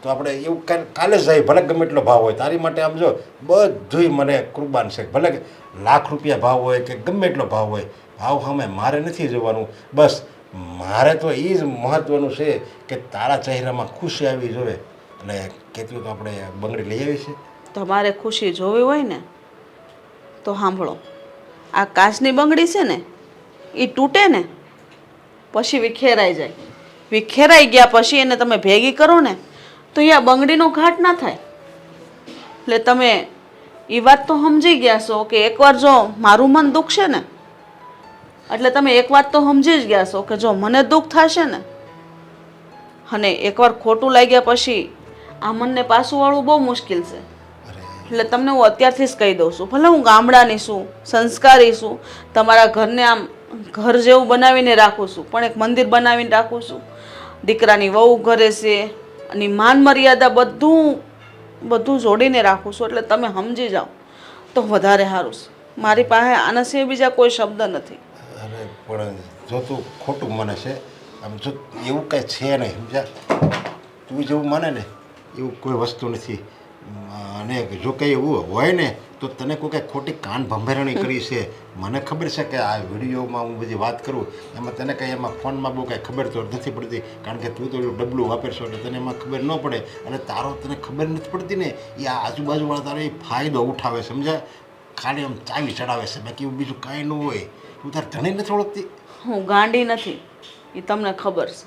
તો આપણે એવું કાલે જ જાય, ભલે ગમે એટલો ભાવ હોય તારી માટે. આમ જો બધુંય મને કુરબાન છે, ભલે લાખ રૂપિયા ભાવ હોય કે ગમે એટલો ભાવ હોય, ભાવ સામે મારે નથી જોવાનું. બસ મારે તો એ જ મહત્ત્વનું છે કે તારા ચહેરામાં ખુશી આવી જોવે. એટલે કહેતું તો આપણે બંગડી લઈ આવી છે. તમારે ખુશી જોવી હોય ને તો સાંભળો, આ કાચની બંગડી છે ને એ તૂટે ને પછી વિખેરાઈ જાય. વિખેરાઈ ગયા પછી એને તમે ભેગી કરો ને તો એ આ બંગડીનો ઘાટ ના થાય. એટલે તમે એ વાત તો સમજી ગયા છો કે એકવાર જો મારું મન દુખશે ને એટલે તમે એક વાત તો સમજી જ ગયા છો કે જો મને દુઃખ થશે ને અને એકવાર ખોટું લાગ્યા પછી આ મનને પાછું વાળવું બહુ મુશ્કેલ છે. એટલે તમને હું અત્યારથી જ કહી દઉં છું, ભલે હું ગામડાની છું, સંસ્કારી છું, તમારા ઘરને આમ ઘર જેવું બનાવીને રાખું છું, પણ એક મંદિર બનાવીને રાખું છું. દીકરાની વહુ ઘરે છે અને માન મર્યાદા બધું જોડીને રાખું છું. એટલે તમે સમજી જાઓ તો વધારે સારું છે. મારી પાસે આના સિવાય બીજા કોઈ શબ્દ નથી. અરે પણ જો તું ખોટું મને છે, આમ જો એવું કાંઈ છે નહીં, સમજ્યા? તું જેવું માને ને એવું કોઈ વસ્તુ નથી. અને જો કંઈ એવું હોય ને તો તને કોઈ કાંઈ ખોટી કાન ભંભેરણી કરી છે. મને ખબર છે કે આ વિડીયોમાં હું બધી વાત કરું એમાં તને કંઈ એમાં ફોનમાં બહુ કાંઈ ખબર તો નથી પડતી, કારણ કે તું તો એવું ડબલું વાપરશો એટલે તને એમાં ખબર ન પડે. અને તારો તને ખબર નથી પડતી ને એ આ આજુબાજુવાળા તારો એ ફાયદો ઉઠાવે, સમજાય? ખાલી આમ ચાવી ચડાવે છે, બાકી એવું બીજું કાંઈ ન હોય. તું તાર ધણી નથી ઓળખતી? હું ગાંડી નથી, એ તમને ખબર છે.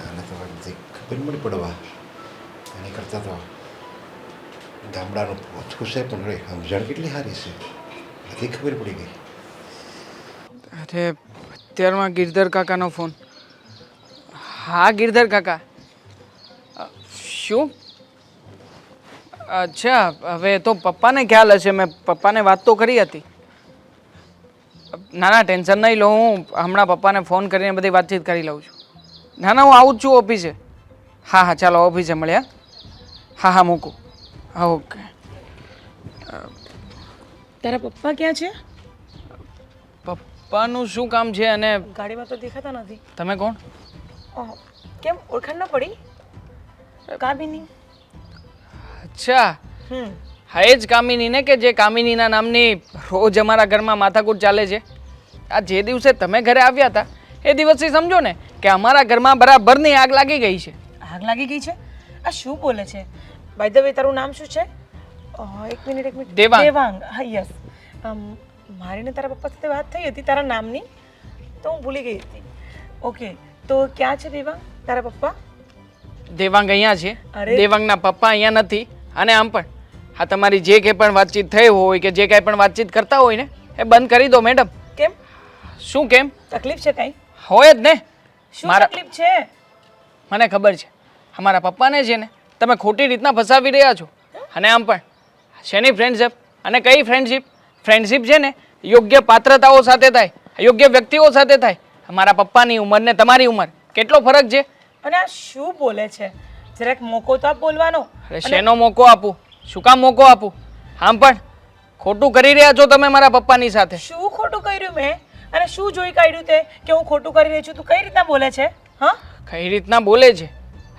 આને તો બધી ખબર મળી પડવા એની કરતાં તો ગામડાનું ઓછું છે પણ રે સમજણ કેટલી સારી છે, બધી ખબર પડી ગઈ. અરે અત્યારમાં ગિરધર કાકાનો ફોન. હા ગિરધર કાકા, શું? અચ્છા, હવે તો પપ્પાને ખ્યાલ હશે, મેં પપ્પાને વાત તો કરી હતી. ના ના ટેન્શન નહીં લો, હું હમણાં પપ્પાને ફોન કરીને બધી વાતચીત કરી લઉં છું. ના ના હું આવું જ છું ઓફિસે. હા હા ચાલો ઓફિસે મળ્યા. હા હા મૂકું. હા ઓકે. તારા પપ્પા ક્યાં છે? પપ્પાનું શું કામ છે? અને ગાડીમાં તો દેખાતા નથી. તમે કોણ? ઓહ, કેમ ઓળખાણ ન પડી? કામિની. અચ્છા, હા એ જ કામિની ને, કે જે કામિનીના નામની રોજ અમારા ઘરમાં માથાકૂટ ચાલે છે. આ જે દિવસે તમે ઘરે આવ્યા હતા એ દિવસથી સમજો ને કે અમારા ઘરમાં બરાબરની આગ લાગી ગઈ છે. આગ લાગી ગઈ છે? આ શું બોલે છે? બાય ધ વે તારું નામ શું છે? એક મિનિટ. દેવાંગ. દેવાંગ, હા યસ. મારી ને તારા પપ્પા સાથે વાત થઈ હતી તારા નામની, તો હું ભૂલી ગઈ હતી. ઓકે, તો ક્યાં છે દેવાંગ તારા પપ્પા? દેવાંગ અહીંયા છે. અરે. દેવાંગના પપ્પા અહીંયા નથી. અને આમ પણ આ તમારી જે કંઈ પણ વાતચીત થઈ હોય કે જે કાંઈ પણ વાતચીત કરતા હોય ને એ બંધ કરી દો મેડમ. કેમ? શું કેમ? તકલીફ છે કાંઈ? હોય જ ને. શું તકલીફ છે? મને ખબર છે અમારા પપ્પાને છે ને તમે ખોટી રીતના ફસાવી રહ્યા છો. અને આમ પણ શેની ફ્રેન્ડશિપ અને કઈ ફ્રેન્ડશિપ? ફ્રેન્ડશિપ છે ને યોગ્ય પાત્રતાઓ સાથે થાય, યોગ્ય વ્યક્તિઓ સાથે થાય. અમારા પપ્પાની ઉંમર ને તમારી ઉંમર કેટલો ફરક છે? અને આ શું બોલે છે? જરાક મોકો તો આપ બોલવાનો. અરે શેનો મોકો આપું? શું કામ મોકો આપું? આમ પણ ખોટું કરી રહ્યા છો તમે મારા પપ્પાની સાથે. શું ખોટું કર્યું મેં? અને શું જોઈ કાઢ્યું તે કે હું ખોટું કરી રહી છું? તું કઈ રીતના બોલે છે? હા, કઈ રીતના બોલે છે?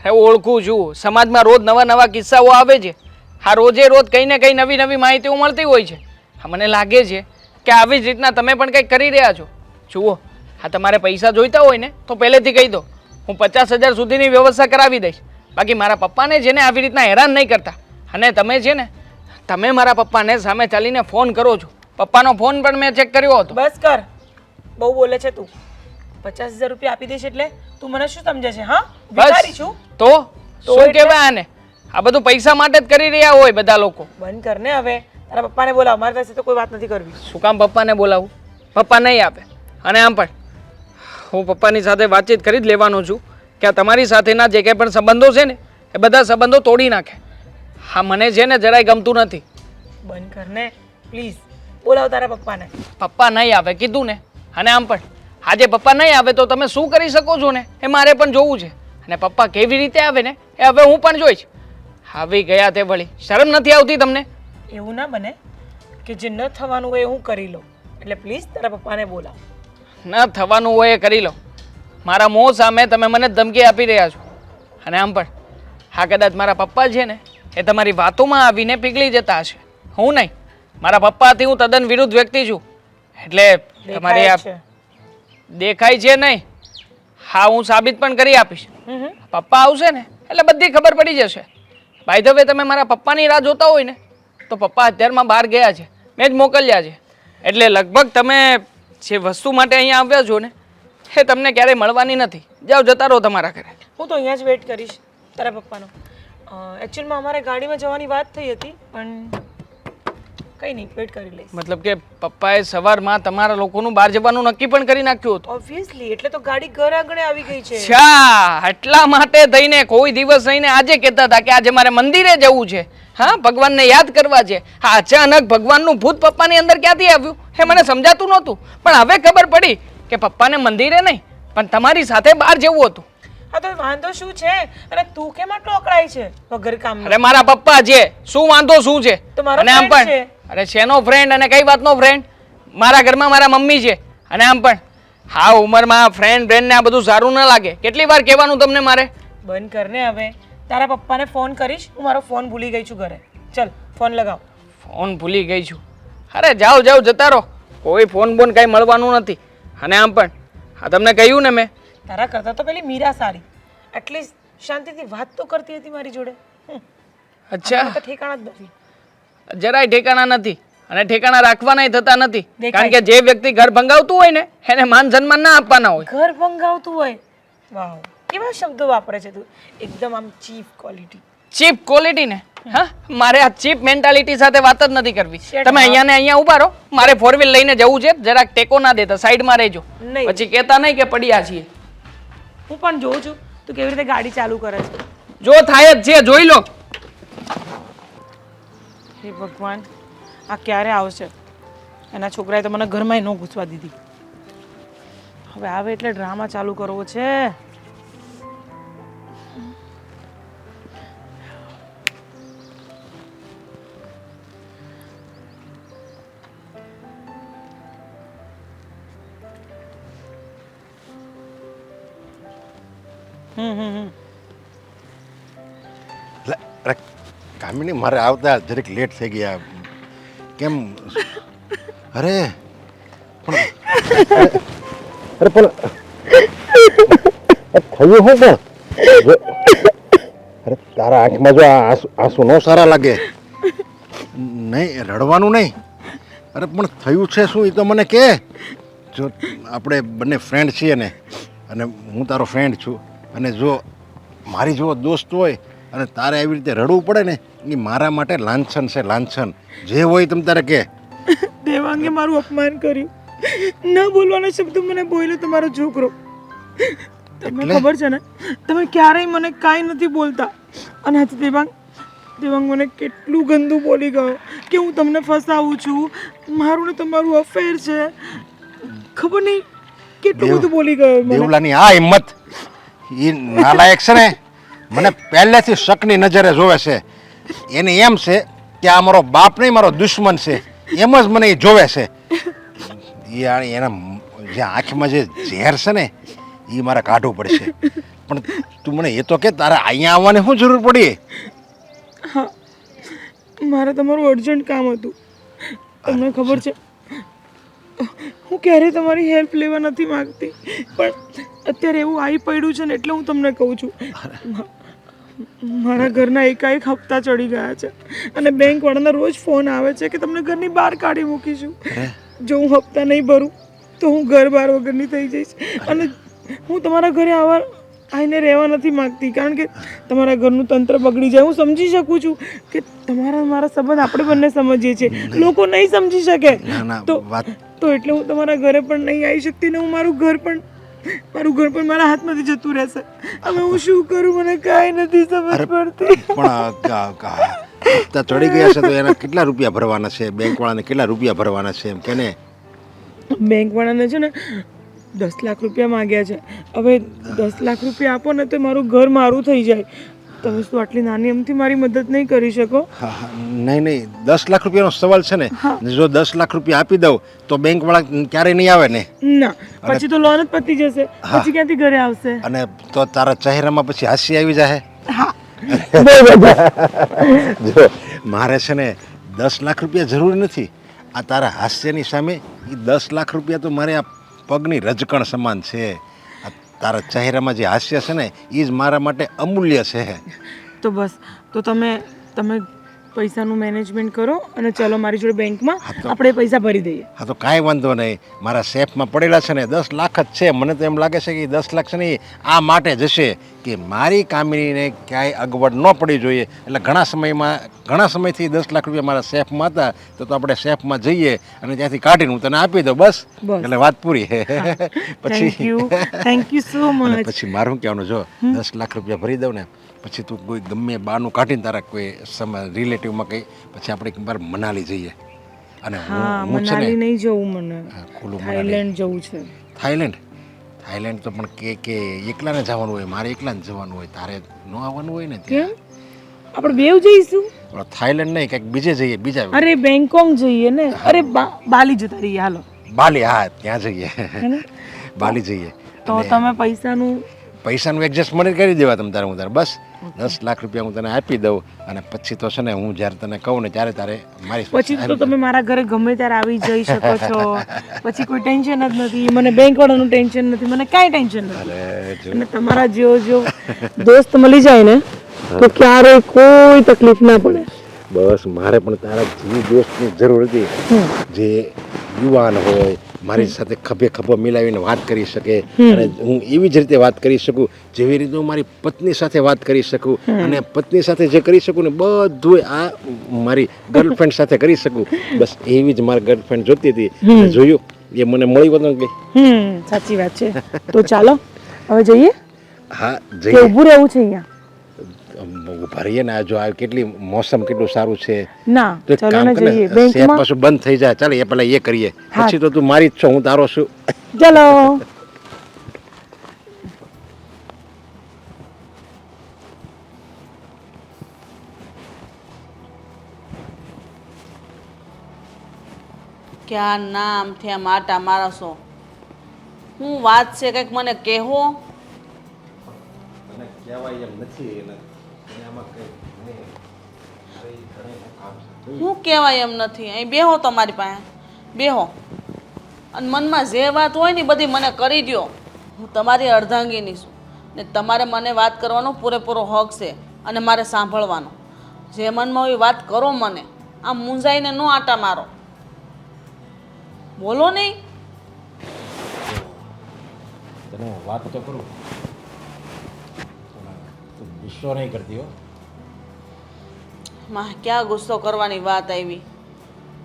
અરે ઓળખું છું, સમાજમાં રોજ નવા નવા કિસ્સાઓ આવે છે. હા રોજે રોજ કંઈ ને કંઈ નવી નવી માહિતીઓ મળતી હોય છે. હા મને લાગે છે કે આવી જ રીતના તમે પણ કંઈક કરી રહ્યા છો. જુઓ, હા તમારે પૈસા જોઈતા હોય ને તો પહેલેથી કહી દો, હું 50,000 સુધીની વ્યવસ્થા કરાવી દઈશ. બાકી મારા પપ્પાને છે ને આવી રીતના હેરાન નહીં કરતા. અને તમે છે ને તમે મારા પપ્પાને સામે ચાલીને ફોન કરો છો. પપ્પાનો ફોન પણ મેં ચેક કર્યો હતો. બસ કર, બહુ બોલે છે તું. 50,000 રૂપિયા આપી દઈશ એટલે તું મને શું સમજે છે? હા, ભિખારી છું તો શું એટલે? કહેવાય આને? આ બધું પૈસા માટે જ કરી રહ્યા હોય બધા લોકો. બંધ કર ને હવે. તારા પપ્પાને બોલાવ, મારી પાસે તો કોઈ વાત નથી કરવી. શું કામ પપ્પાને બોલાવું? પપ્પા નહીં આપે. અને આમ પણ હું પપ્પાની સાથે વાતચીત કરી જ લેવાનો છું કે આ તમારી સાથેના જે કંઈ પણ સંબંધો છે ને એ બધા સંબંધો તોડી નાખે. હા મને છે ને જરાય ગમતું નથી. બંધ કર ને પ્લીઝ. બોલાવ તારા પપ્પાને. પપ્પા નહીં આવે કીધું ને. અને આમ પણ આજે પપ્પા નહીં આવે તો તમે શું કરી શકો છો ને એ મારે પણ જોવું છે. અને પપ્પા કેવી રીતે આવે ને એ હવે હું પણ જોઈશ. આવી ગયા તે વળી શરમ નથી આવતી તમને? એવું ના બને કે જે ન થવાનું હોય એ હું કરી લઉં. એટલે પ્લીઝ તારા પપ્પાને બોલાવ. ન થવાનું હોય એ કરી લો. મારા મોં સામે તમે મને ધમકી આપી રહ્યા છો. અને આમ પણ હા કદાચ મારા પપ્પા છે ને એ તમારી વાતોમાં આવીને પીગળી જતા હશે. હું નહીં. મારા પપ્પાથી હું તદ્દન વિરુદ્ધ વ્યક્તિ છું. એટલે તમારી દેખાય આ છે. દેખાય છે નહીં. હા હું સાબિત પણ કરી આપીશ. પપ્પા આવશે ને એટલે બધી ખબર પડી જશે. બાય ધ વે તમે મારા પપ્પાની રાહ જોતા હોય ને તો પપ્પા અત્યારમાં બહાર ગયા છે. મેં જ મોકલ્યા છે. એટલે લગભગ તમે જે વસ્તુ માટે અહીંયા આવ્યા છો ને એ તમને ક્યારેય મળવાની નથી. જાઓ જતા રહો તમારા ઘરે. હું તો અહીંયા જ વેઇટ કરીશ તારા પપ્પાનો. એકચ્યુઅલમાં અમારે ગાડીમાં જવાની વાત થઈ હતી પણ કંઈ નહીં, વેઇટ કરી લઈશ. મતલબ કે પપ્પાએ સવારમાં તમારા લોકોનું બહાર જવાનું નક્કી પણ કરી નાખ્યું હતું. ઓબ્વિયસલી એટલે તો ગાડી ઘર આગળ આવી ગઈ છે. અચ્છા એટલા માટે થઈને કોઈ દિવસ રહીને આજે કહેતા હતા કે આજે મારે મંદિરે જવું છે. હા ભગવાનને યાદ કરવા છે. હા અચાનક ભગવાનનું ભૂત પપ્પાની અંદર ક્યાંથી આવ્યું એ મને સમજાતું નહોતું. પણ હવે ખબર પડી કે પપ્પાને મંદિરે નહીં પણ તમારી સાથે બહાર જવું હતું. હા તો વાંધો શું છે? અને તું કેમ આટલો અકળાય છે વગર કામ? અરે મારા પપ્પા છે શું વાંધો શું છે? તો મારો અને આમ friend પણ છે. અરે શેનો ફ્રેન્ડ અને કઈ વાતનો ફ્રેન્ડ? મારા ઘરમાં મારા મમ્મી છે. અને આમ પણ હા ઉંમરમાં ફ્રેન્ડ ને આ બધું સારું ન લાગે. કેટલી વાર કહેવાનું તમને મારે? બંધ કર ને હવે. તારા પપ્પાને ફોન કરીશ. હું મારો ફોન ભૂલી ગઈ છું ઘરે. ચલ ફોન લગાવ. ફોન ભૂલી ગઈ છું. અરે જાઓ જાઓ જતા રહો. કોઈ ફોન બોન કાંઈ મળવાનું નથી. અને આમ પણ હા તમને કહ્યું ને મેં તારા કરતા તો પેલી મીરા સારી. એટલીસ્ટ શાંતિથી વાત તો કરતી હતી મારી જોડે. અચ્છા તો ઠેકાણા જ નથી. જરાય ઠેકાણા નથી. અને ઠેકાણા રાખવાના થતા નથી. દેખાય કારણ કે જે વ્યક્તિ ઘર ભંગાવતું હોય ને એને માન સન્માન ના આપવાના હોય. ઘર ભંગાવતું હોય. વાવ કેવા શબ્દો વાપરે છે તું. એકદમ આમ ચીપ ક્વોલિટી. ચીપ ક્વોલિટી ને હા મારે આ ચીપ મેન્ટાલિટી સાથે વાત જ નથી કરવી. Shut તમે અહીંયા ને અહીંયા ઉભા રહો. મારે ફોર વ્હીલ લઈને જવું છે. જરાક ટેકો ના દેતા સાઈડમાં રહેજો. નહીં. પછી કહેતા નહીં કે પડ્યા છીએ. હું પણ જોઉં છું તું કેવી રીતે ગાડી ચાલુ કરે છે. જો થાય જ છે જોઈ લો. હે ભગવાન આ ક્યારે આવશે? એના છોકરાએ તો મને ઘરમાં ન ઘૂસવા દીધી. હવે આવે એટલે ડ્રામા ચાલુ કરવો છે. અરે કામિની મારે આવતા જરીક લેટ થઈ ગયા. કેમ? અરે પણ અરે પણ થયું શું પણ? અરે તારા આંખમાં જો આંસુ ન સારા લાગે. નહીં રડવાનું નહીં. અરે પણ થયું છે શું એ તો મને કહે. જો આપણે બંને ફ્રેન્ડ છીએ ને અને હું તારો ફ્રેન્ડ છું અને જો મારી જેવો દોસ્ત હોય અને તારે આવી રીતે રડવું પડે ને એ મારા માટે લાંછન છે લાંછન. જે હોય તમ તારે કે. દેવાંગે મારું અપમાન કર્યું. ન બોલવાના શબ્દો મને બોલ્યો તમારો છોકરો. તમને ખબર છે ને તમે ક્યારેય મને કાંઈ નથી બોલતા. અને આજે દેવાંગ મને કેટલું ગંદુ બોલી ગયો કે હું તમને ફસાવું છું, મારું ને તમારું અફેર છે. ખબર નહીં કેટલું બધું બોલી ગયો મને. દેવલાની આ હિંમત એ નાલાયક છે ને મને પહેલેથી શકની નજરે જોવે છે. એને એમ છે કે આ મારો બાપ નહીં મારો દુશ્મન છે એમ જ મને એ જોવે છે. એના જે આંખમાં જે ઝેર છે ને એ મારે કાઢવું પડશે. પણ તું મને એ તો કે તારે અહીંયા આવવાની શું જરૂર પડી? હા મારે તમારું અર્જન્ટ કામ હતું. તમને ખબર છે હું ક્યારેય તમારી હેલ્પ લેવા નથી માંગતી પણ અત્યારે એવું આવી પડ્યું છે ને એટલે હું તમને કહું છું. મારા ઘરના એકાએક હપ્તા ચડી ગયા છે અને બેંકવાળાના રોજ ફોન આવે છે કે તમને ઘરની બહાર કાઢી મૂકીશું. જો હું હપ્તા નહીં ભરું તો હું ઘર બહાર વગરની થઈ જઈશ. અને હું તમારા ઘરે આવીને રહેવા નથી માંગતી કારણ કે તમારા ઘરનું તંત્ર બગડી જાય. હું સમજી શકું છું કે તમારા મારા સંબંધ આપણે બંને સમજીએ છીએ, લોકો નહીં સમજી શકે તો એટલે હું તમારા ઘરે પણ નહીં આવી શકતી ને હું મારું ઘર પણ મારું ઘર પણ મારા હાથમાંથી જતું રહેશે. હવે હું શું કરું, મને કાંઈ નથી સમજ પડતી. પણ હપ્તા ચડી ગયા છે તો એના કેટલા રૂપિયા ભરવાના છે? બેંકવાળાને કેટલા રૂપિયા ભરવાના છે એમ કે ને? બેંકવાળાને છે ને 10 લાખ રૂપિયા માંગ્યા છે. હવે 10 લાખ રૂપિયા આપો ને તો મારું ઘર મારું થઈ જાય. તમે શું આટલી નાની એમથી મારી મદદ નહીં કરી શકો? હા હા, નહીં નહીં, 10 લાખ રૂપિયાનો સવાલ છે ને. જો 10 લાખ રૂપિયા આપી દઉં તો બેંકવાળા ક્યારેય નહીં આવે ને. ના, પછી તો લોન જ પતી જશે. પછી ક્યાંથી ઘરે આવશે? અને તો તારા ચહેરામાં પછી હાસ્ય આવી જાય. હા, જો મારે છે ને 10 લાખ રૂપિયા જરૂરી નથી. આ તારા હાસ્યની સામે એ 10 લાખ રૂપિયા તો મારે આ પગની રજકણ સમાન છે. આ તારા ચહેરામાં જે હાસ્ય છે ને એ જ મારા માટે અમૂલ્ય છે. તો બસ, તો તમે પૈસાનું મેનેજમેન્ટ કરો અને ચાલો મારી જોડે બેંકમાં આપણે પૈસા ભરી દઈએ. હા તો કાંઈ વાંધો નહીં. મારા સેફમાં પડેલા છે ને 10 લાખ જ છે. મને તો એમ લાગે છે કે 10 લાખ છે ને એ આ માટે જશે કે મારી કામિનીને ક્યાંય અગવડ ન પડી જોઈએ. એટલે ઘણા સમયથી 10 લાખ રૂપિયા મારા સેફમાં હતા. તો આપણે સેફમાં જઈએ અને ત્યાંથી કાઢીને હું તને આપી દઉં. બસ, એટલે વાત પૂરી. Thank you so much. પછી મારું કહેવાનું, જો 10 લાખ રૂપિયા ભરી દઉં ને પછી તું કોઈ ગમે બહારનું કાઢીને તારા કોઈ રિલેટિવમાં કંઈ પછી આપણે એકવાર મનાલી જઈએ. અને હું છે મનાલી ને નહીં જવું, મને ખુલ્લું થાઈલેન્ડ જવું છે. થાઈલેન્ડ તો પણ કે એકલાને જવાનું હોય, મારે એકલાને જવાનું હોય, તારે ન આવવાનું હોય ને. કેમ? આપણે બેવ જઈશું. થાઈલેન્ડ નહીં, કંઈક બીજે જઈએ. બીજા અરે બેંકોક જઈએ ને. અરે બાલી જતા રહીએ. હાલો બાલી, હા ત્યાં જઈએ. બાલી જઈએ તો તમે પૈસાનું એડજસ્ટ મને કરી દેવા તમ તારે. હું તારે બસ 10 લાખ રૂપિયા હું તને આપી દઉં અને પછી તો છે ને હું જ્યારે તને કહું ને ત્યારે તારે મારી પછી તો તમે મારા ઘરે ગમે ત્યારે આવી જઈ શકો છો. પછી કોઈ ટેન્શન જ નથી. મને બેંક વાળાનું ટેન્શન નથી, મને કાંઈ ટેન્શન નથી. અને તમારા જેવો દોસ્ત મળી જાય ને તો ક્યારેય કોઈ તકલીફ ના પડે. બસ મારે પણ તારા જેવી દોસ્તની જરૂર હતી, જે યુવાન હોય, મારી સાથે ખભે ખભો મિલાવીને વાત કરી શકે. અને હું એવી જ રીતે વાત કરી શકું જેવી રીતે હું મારી પત્ની સાથે વાત કરી શકું. અને પત્ની સાથે જે કરી શકું ને બધું આ મારી ગર્લફ્રેન્ડ સાથે કરી શકું. બસ એવી જ મારી ગર્લફ્રેન્ડ જોતી હતી. જોયું, એ મને મળી વતન કે. સાચી વાત છે. તો ચાલો હવે જઈએ. હા કે જઈએ. ઊભું રહેવું છે અહીંયા? ઉભા રહીએ ને. જો આ કેટલી મોસમ કેટલું સારું છે. ના, તો એક ચાલો કામ ને કર ને, જઈએ શેપ બેંકમાં. પાછું બંધ થઈ જાય. ચાલ એ પેલા એ કરીએ, પછી તો તું મારી જ છો, હું તારો છું. ચાલો. ક્યાં નામ થયા માટા મારસો? હું વાત છે, કંઈક મને કહેવો. હું કહેવાય એમ નથી. અહીં બેહો, તમારી પાસે બેહો અને મનમાં જે વાત હોય ને બધી મને કરી દો. હું તમારી અર્ધાંગીની છું ને તમારે મને વાત કરવાનો પૂરેપૂરો હક છે અને મારે સાંભળવાનો. જે મનમાં હોય વાત કરો મને. આમ મૂંઝાઈને ન આટા મારો. બોલો નહીં. તને વાત તો કરું, તું ગુસ્સો નહીં કરતી હો. માં ક્યાં ગુસ્સો કરવાની વાત આવી?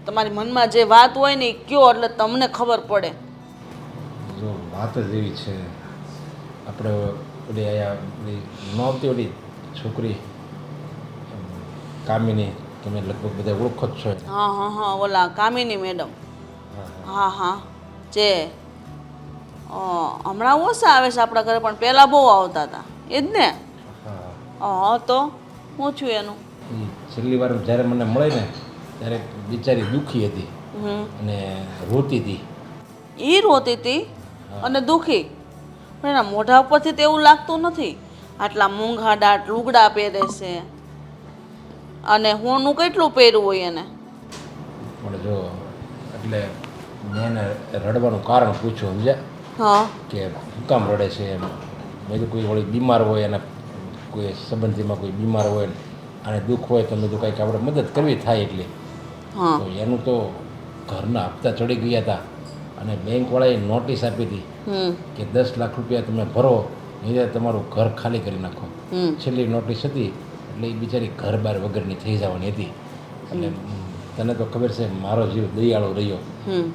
તમારી મનમાં જે વાત હોય ને એ કયો, એટલે તમને ખબર પડે. જો વાત જ એવી છે, આપણે ઓલી અહીંયા ઓલી ન આવતી ઓલી છોકરી કામિની, તમે લગભગ બધા ઓળખો જ છો. હા હા હા, ઓલા કામિની મેડમ. હા હા, જે હમણાં ઓછા આવે છે આપણા ઘરે, પણ પહેલાં બહુ આવતા હતા. એ જ ને? હા, તો શું થયું એનું? છેલ્લી વાર જ્યારે મને મળે ને ત્યારે બિચારી દુઃખી હતી અને રોતી હતી. એ રોતી હતી અને દુઃખી? પણ એના મોઢા ઉપરથી તો એવું લાગતું નથી. આટલા મૂંઘા દાટ લુગડા પહેરે છે અને હોનું કેટલું પહેર્યું હોય એને. પણ જો એટલે મેં એને રડવાનું કારણ પૂછ્યું, સમજ્યા? હા. કે શું કામ રડે છે એમ. મેં તો કોઈ વળી બીમાર હોય અને કોઈ સંબંધીમાં કોઈ બીમાર હોય અને દુઃખ હોય તો મેં તો કંઈક આપણે મદદ કરવી થાય એટલે. હા. તો એનું તો ઘરના હપ્તા ચડી ગયા હતા અને બેંકવાળાએ નોટિસ આપી હતી કે 10 લાખ રૂપિયા તમે ભરો નહીં તમારું ઘર ખાલી કરી નાખો. છેલ્લી નોટિસ હતી એટલે એ બિચારી ઘર બાર વગરની થઈ જવાની હતી. એટલે તને તો ખબર છે મારો જીવ દયાળો રહ્યો,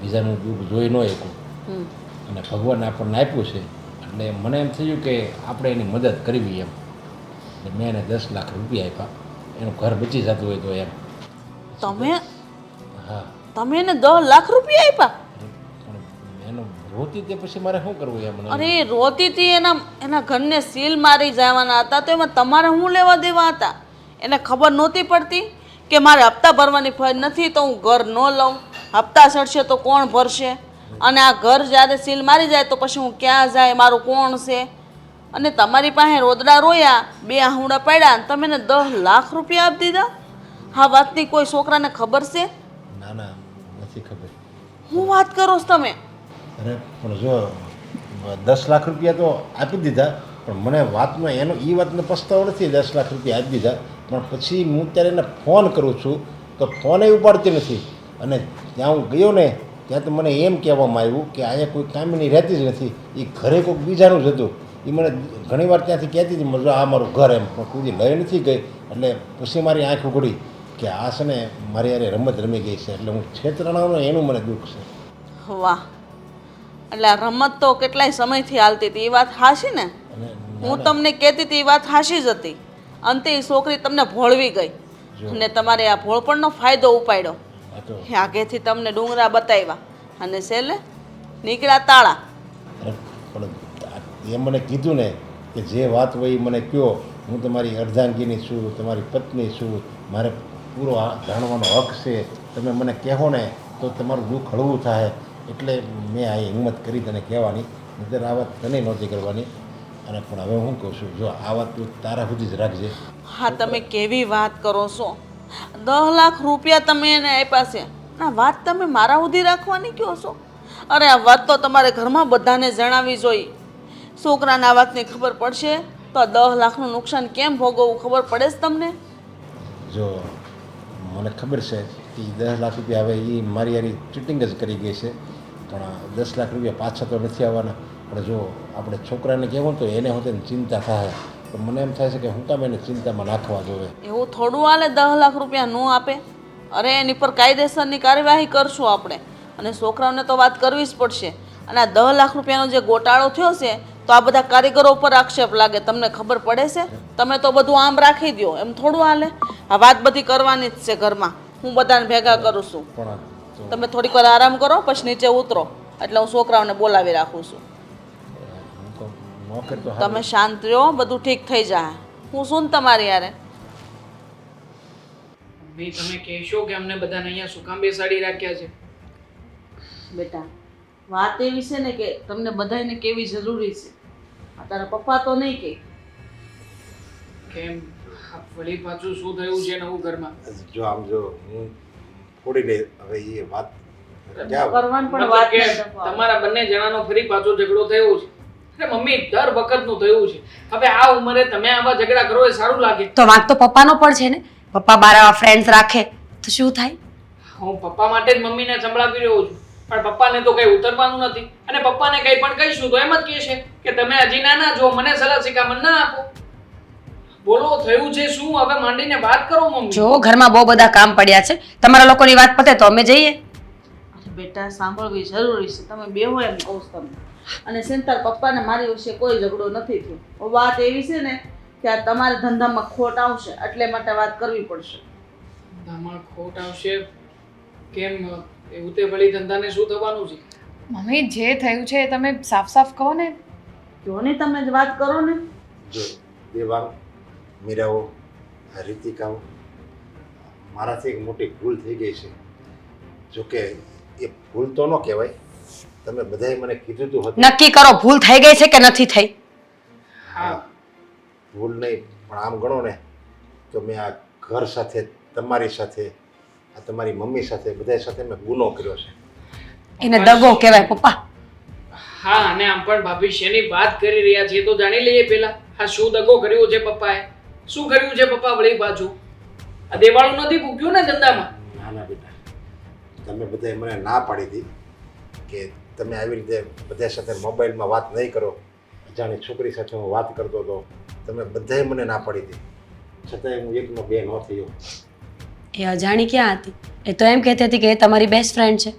બીજાનું દુઃખ જોઈ ન શકું અને ભગવાને આપણને આપ્યું છે એટલે મને એમ થયું કે આપણે એની મદદ કરવી એમ. એટલે મેં એને 10 લાખ રૂપિયા આપ્યા, એનું ઘર બચી જતું હોય તો એમ. તમે હા, તમે એને 10 લાખ રૂપિયા આપ્યા? પણ એનું રોતી તે પછી મારે શું કરવું એમ? અરે રોતી હતી, એના ઘરને સીલ મારી જવાના હતા, તો એમાં તમારે શું લેવા દેવા હતા? એને ખબર નહોતી પડતી કે મારે હપ્તા ભરવાની ફરજ નથી તો હું ઘર ન લઉં, હપ્તા ચડશે તો કોણ ભરશે, અને આ ઘર જ્યારે સીલ મારી જાય તો પછી હું ક્યાં જાય, મારું કોણ છે? અને તમારી પાસે રોદડા રોયા, 2 આહુડા પાડ્યા, અને તમે એને 10 લાખ રૂપિયા આપી દીધા? હા, વાતની કોઈ છોકરાને ખબર છે? ના ના, નથી ખબર. હું વાત કરો છો તમે? અરે પણ જો 10 લાખ રૂપિયા તો આપી દીધા, પણ મને વાતમાં એનો એ વાતનો પસ્તાવો નથી. 10 લાખ રૂપિયા આપી દીધા, પણ પછી હું ત્યારે એને ફોન કરું છું તો ફોન એ ઉપાડતી નથી. અને ત્યાં હું ગયો ને ત્યાં તો મને એમ કહેવામાં આવ્યું કે અહીંયા કોઈ કામની રહેતી જ નથી, એ ઘરે કોઈક બીજાનું જ હતું. એ મને ઘણીવાર ત્યાંથી કહેતી હતી, જો આ મારું ઘર એમ, પણ કોઈ લઈ નથી ગઈ. એટલે પછી મારી આંખ ઉઘડી કે આ છે ને મારી યારે રમત રમી ગઈ છે, એટલે હું છેતરાણાનો એનું મને દુઃખ છે. વાહ, એટલે આ રમત તો કેટલાય સમયથી હાલતી હતી, એ વાત હાશી ને? અને હું તમને કહેતી હતી એ વાત હાશી જ હતી. અંતે એ છોકરી તમને ભોળવી ગઈ અને તમારે આ ભોળપણનો ફાયદો ઉપાડ્યો. આ તો આગેથી તમને ડુંગરા બતાવ્યા અને છેલ્લે નીકળ્યા તાળા. અરે પણ એ મને કીધું ને કે જે વાત હોય એ મને કહો, હું તમારી અર્ધાંગીની છું, તમારી પત્ની છું, મારે પૂરો જાણવાનો હક છે. તમે મને કહો ને તો તમારું દુઃખ હળવું થાય. એટલે મેં આ હિંમત કરી તને કહેવાની, નહીંતર આ વાત તને નહોતી કરવાની. અને પણ હવે હું કહું છું, જો આ વાત તું તારા સુધી જ રાખજે. હા, તમે કેવી વાત કરો છો? 10 લાખ રૂપિયા તમે એને આપ્યા છે, આ વાત તમે મારા સુધી રાખવાની કહો છો? અરે આ વાત તો તમારે ઘરમાં બધાને જણાવવી જોઈએ. છોકરાને આ વાતની ખબર પડશે તો આ 10 લાખનું નુકસાન કેમ ભોગવવું ખબર પડે છે તમને? જો મને ખબર છે કે 10 લાખ રૂપિયા હવે એ મારી યારી ચીટિંગ જ કરી ગઈ છે, પણ 10 લાખ રૂપિયા પાછા તો નથી આવવાના. પણ જો આપણે છોકરાને કહેવું તો એને હોતે ચિંતા થાય, પણ મને એમ થાય છે કે હું કામ એને ચિંતામાં નાખવા જોવે. એવું થોડું હાલે 10 લાખ રૂપિયા ન આપે? અરે એની પર કાયદેસરની કાર્યવાહી કરશું આપણે, અને છોકરાઓને તો વાત કરવી જ પડશે. અને આ 10 લાખ રૂપિયાનો જે ગોટાળો થયો છે તો આ બધા કારીગરો ઉપર આક્ષેપ લાગે. તમને ખબર પડે છે? તમે તો બધું આમ રાખી દો, એમ થોડું હાલે. આ વાત બધી કરવાની જ છે ઘરમાં, હું બધાને ભેગા કરું છું. પણ તમે થોડીક વાર આરામ કરો, પછી નીચે ઉતરો, એટલે હું છોકરાઓને બોલાવી રાખું છું. હું તો ન કરતો. તમે શાંત રહો, બધું ઠીક થઈ જાય. હું શું ને તમારી યારે મમ્મી, તમે કહેશો કે અમને બધાને અહીંયા શું કામ બેસાડી રાખ્યા છે? બેટા, વાત એવી છે ને કે તમને બધાને કેવી જરૂરી છે. આ તારા પપ્પા તો નહીં કે કેમ આ વળી પાછું શું થયું છે નવું ઘરમાં? જો આમ જો હું થોડી લે હવે એ વાત ક્યાં કરવાની પણ મતલબ વાત કે નથી. તમારા બંને જણાનો ફરી પાછો ઝઘડો થયો છે? અરે મમ્મી, દર વખતનું થયું છે. હવે આ ઉંમરે તમે આવા ઝઘડા કરો એ સારું લાગે? તો વાંક તો પપ્પાનો પણ છે ને. પપ્પા બાર આવા ફ્રેન્ડ્સ રાખે તો શું થાય? હું પપ્પા માટે જ મમ્મીને સંભળાવી રહ્યો છું, પણ પપ્પાને તો કઈ ઉતરવાનું નથી. અને પપ્પાને કઈ પણ કહીશું તો એમ જ કહેશે કે તમે હજી નાના છો, મને સલાહ શિખામણ ના આપો. બોલો, થયું છે શું? હવે માંડીને વાત કરો મમ્મી. જો ઘરમાં બહુ બધા કામ પડ્યા છે, તમારા લોકોની વાત પતે તો અમે જઈએ. અરે બેટા, સાંભળવી જરૂરી છે. તમે બેહો એમ કહું છું તમને. અને સેન્ટર પપ્પાને મારી વિશે કોઈ ઝઘડો નથી થયો. વાત એવી છે ને કે આ તમારા ધંધામાં ખોટ આવશે, એટલે માટે વાત કરવી પડશે. ધંધામાં ખોટ આવશે? કેમ? એવું તે વળી ધંધાને શું થવાનું છે? મમ્મી, જે થયું છે એ તમે સાફ સાફ કહો ને. જો ને તમે જ વાત કરો ને. જો દેવાંગ, મીરાઓ, રીતિકાઓ, મારાથી એક મોટી ભૂલ થઈ ગઈ છે. જોકે એ ભૂલ તો ન કહેવાય, તમે બધાએ મને કીધું હતું. નક્કી કરો, ભૂલ થઈ ગઈ છે કે નથી થઈ? હા, ભૂલ નહીં, પણ આમ ગણો ને તો મેં આ ઘર સાથે, તમારી સાથે, આ તમારી મમ્મી સાથે, બધા સાથે મેં ગુનો કર્યો છે. એને દગો કહેવાય પપ્પા. હા, અને આમ પણ ભાભી શેની વાત કરી રહ્યા છે તો જાણી લઈએ પહેલા. આ શું દગો કર્યો છે પપ્પાએ? શું કર્યું છે પપ્પા વળી પાછું? આ દેવાળું નથી પૂગ્યું ને ધંધામાં? ના ના બેટા, તમે બધાએ મને ના પાડી હતી કે તમે આવી રીતે બધા સાથે મોબાઈલમાં વાત નહીં કરો. અજાણી છોકરી સાથે હું વાત કરતો હતો, તમે બધાએ મને ના પાડી હતી. છતાંય હું એકનો બે ન થયો. એ અજાણી ક્યાં હતી? એ તો એમ કહેતી હતી કે એ તમારી બેસ્ટ ફ્રેન્ડ છે.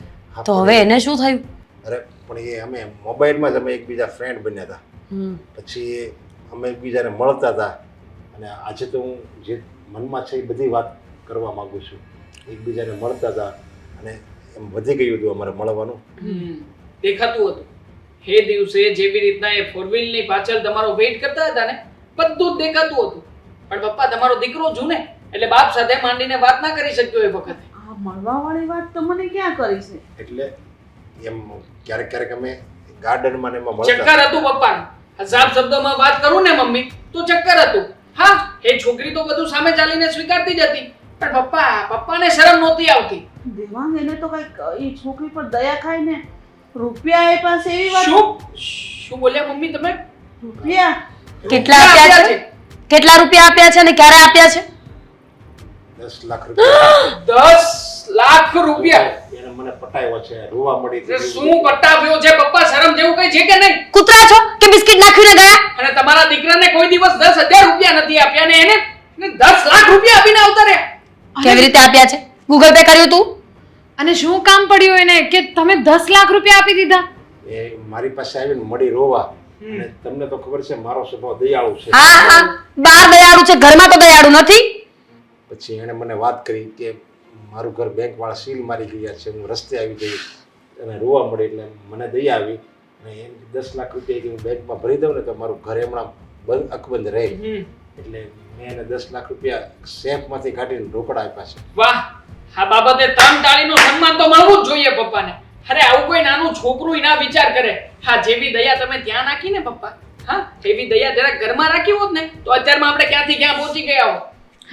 તો હવે એને શું થયું? અરે પણ એ અમે મોબાઈલમાં જ અમે એકબીજા ફ્રેન્ડ બન્યા હતા. પછી અમે એકબીજાને મળતા હતા અને આજે તો હું જે મનમાં છે એ બધી વાત કરવા માગું છું. એકબીજાને મળતા હતા અને એમ વધી ગયું હતું અમારે મળવાનું. દેખાતું હતું એ દિવસે જેવી રીતના એ ફોર વ્હીલની પાછળ તમારો વેઇટ કરતા હતા ને બધું જ દેખાતું હતું. પણ પપ્પા તમારો દીકરો છું ને એટલે બાપ સાથે માંડીને વાત ના કરી શક્યો એ વખતે. આ મળવાવાળી વાત તો મને ક્યાં કરી છે? એટલે એમ ક્યારેક ક્યારેક અમે ગાર્ડનમાં ને એમાં મળતા. ચક્કર હતું પપ્પાને. સાફ શબ્દોમાં વાત કરું ને મમ્મી તો ચક્કર હતું. હા એ છોકરી તો બધું સામે ચાલીને સ્વીકારતી જ હતી પણ પપ્પાને શરમ નહોતી આવતી. દેવાંગ એને તો કઈક એ છોકરી પર દયા ખાય ને રૂપિયા એ પાસે એવી વાત. શું બોલ્યા મમ્મી તમે? રૂપિયા કેટલા આપ્યા છે? કેટલા રૂપિયા આપ્યા છે અને ક્યારે આપ્યા છે? 10 લાખ રૂપિયા 10 લાખ રૂપિયા એને મને પટાવ્યો છે. રોવા મળી તે શું પટાવ્યો છે પપ્પા? શરમ જેવું કઈ છે કે નહીં? કૂતરા છો કે બિસ્કિટ નાખીને ગયા? અને તમારા દીકરાને કોઈ દિવસ 10,000 રૂપિયા નથી આપ્યા ને એને 10 લાખ રૂપિયા આપીને આવતા રહ્યા. કેવી રીતે આપ્યા છે? ગૂગલ પે કર્યું તું? અને શું કામ પડ્યું એને કે તમે 10 લાખ રૂપિયા આપી દીધા? એ મારી પાસે આવીને મળી રોવા. અને તમને તો ખબર છે મારો સ્વભાવ દયાળુ છે. હા હા, બહાર દયાળુ છે, ઘરમાં તો દયાળુ નથી. પછી એણે મને વાત કરી કે મારું ઘર બેંક વાળા સીલ મારી ગયા છે, હું રસ્તે આવી ગઈ અને રોવા મળી એટલે મને દયા આવી અને એમ 10 લાખ રૂપિયા કે હું બેંકમાં ભરી દઉં ને તો મારું ઘર હમણાં બંધ અકબંધ રહે એટલે મેં એને 10 લાખ રૂપિયા સેફમાંથી કાઢીને રોકડા આપ્યા છે. વાહ, આ બાબતે તામ તાળીનું સન્માન તો મળવું જ જોઈએ પપ્પાને. અરે આવું કોઈ નાનું છોકરું ના વિચાર કરે. હા જેવી દયા તમે ત્યાં નાખી ને પપ્પા, હા એવી દયા જરા ઘરમાં રાખી હોત ને તો અત્યારમાં આપણે ક્યાંથી ક્યાં પહોંચી ગયા હોત.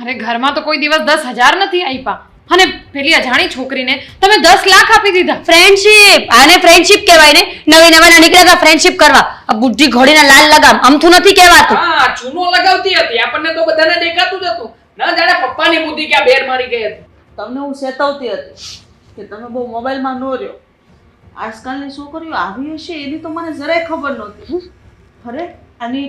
અરે ઘરમાં તો કોઈ દિવસ 10,000 નથી આપ્યા અને પેલી અજાણી છોકરીને તમે 10 લાખ આપી દીધા. ફ્રેન્ડશિપ, આને ફ્રેન્ડશિપ કહેવાય ને. નવી નવાના નીકળ્યા હતા ફ્રેન્ડશિપ કરવા. આ બુદ્ધિ ઘોડીને લાલ લગામ અમથું નથી કહેવાતું. હા ચૂનો લગાવતી હતી, આપણને તો બધાને દેખાતું જ હતું. ના જાણે પપ્પાની બુદ્ધિ ક્યાં બેર મારી ગઈ હતી. તમને હું ચેતવતી હતી કે તમે બહુ મોબાઈલમાં ન રહ્યો. આજકાલની છોકરીઓ આવી હશે એની તો મને જરાય ખબર નહોતી. એની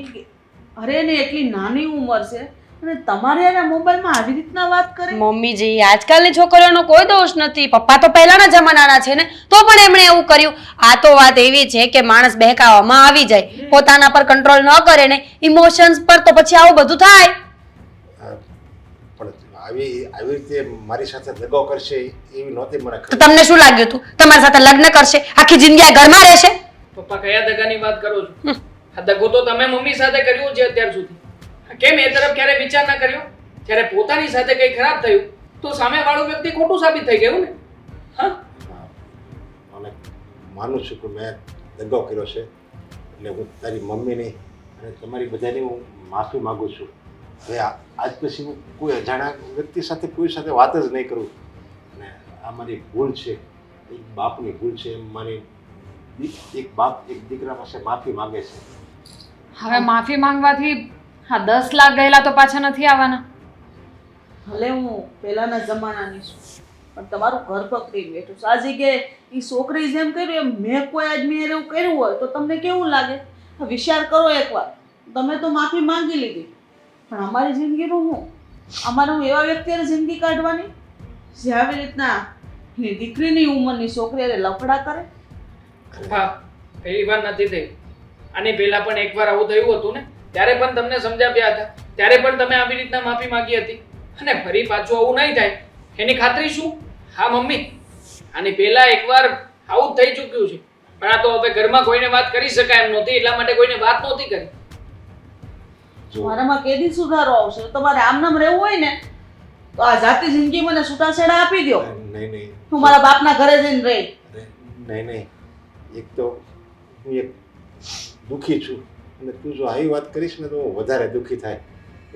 એટલી નાની ઉંમર છે અને તમારે એના મોબાઈલમાં આવી રીતના વાત કરે. મમ્મીજી, આજકાલની છોકરીઓનો કોઈ દોષ નથી. પપ્પા તો પહેલાના જમાનાના છે ને, તો પણ એમણે એવું કર્યું. આ તો વાત એવી છે કે માણસ બહેકાવામાં આવી જાય, પોતાના પર કંટ્રોલ ન કરે ને ઇમોશન્સ પર, તો પછી આવું બધું થાય. પણ આવી રીતે મારી સાથે દગો કરશે એવી નહોતી મને તો ખબર. તમને શું લાગ્યું હતું તમારી સાથે લગ્ન કરશે, આખી જિંદગી આ ઘરમાં રહેશે? પપ્પા કયા દગાની વાત કરો છો? આ દગો તો તમે મમ્મી સાથે કર્યો છે અત્યાર સુધી. કેમ એ તરફ ક્યારે વિચાર ના કર્યો? જ્યારે પોતાની સાથે કંઈ ખરાબ થયું તો સામે વાળો વ્યક્તિ ખોટું સાબિત થઈ ગયું ને. હા અને માનું છું કે મેં દગો કર્યો છે એટલે હું તારી મમ્મીની અને તમારી બધાની હું માફી માગું છું. હવે આજ પછી હું કોઈ અજાણ્યા વ્યક્તિ સાથે કોઈ સાથે વાત જ નહીં કરું. અને આ મારી ભૂલ છે, એક બાપની ભૂલ છે. એમ મારી એક બાપ એક દીકરા પાસે માફી માગે છે. હવે માફી માંગવાથી હા 10 લાખ ગયેલા તો પાછા નથી આવવાના. ભલે હું પહેલાના જમાનાની છું પણ તમારું ઘર પકડી બેઠું છે. આ જગ્યાએ એ છોકરી જેમ કર્યું એમ મેં કોઈ આદમી એવું કર્યું હોય તો તમને કેવું લાગે? વિચાર કરો એકવાર. તમે તો માફી માંગી લીધી પણ અમારી જિંદગીનું હું? અમારે હું એવા વ્યક્તિને જિંદગી કાઢવાની જે આવી રીતના એની દીકરીની ઉંમરની છોકરી લફડા કરે? હા પહેલી વાર નથી થઈ. આની પહેલા પણ એકવાર આવું થયું હતું ને, ત્યારે પણ તમને સમજાવ્યા હતા, ત્યારે પણ તમે આવી રીતના માફી માંગી હતી. અને ફરી પાછું આવું નહીં થાય એની ખાતરી શું? હા મમ્મી, આની પહેલા એકવાર આવું જ થઈ ચૂક્યું છે પણ આ તો હવે ઘરમાં કોઈને વાત કરી શકાય એમ નહોતી એટલા માટે કોઈને વાત નહોતી કરી. મારામાં કેદી સુધારો આવશે? તમારે આમ નામ રહેવું હોય ને તો આ જાતિ જિંદગી મને છૂટાછેડા આપી દો. નહીં નહીં હું મારા બાપના ઘરે જઈને રહી. નહીં એક તો હું એક દુઃખી છું અને તું જો આવી વાત કરીશ ને તો હું વધારે દુઃખી થાય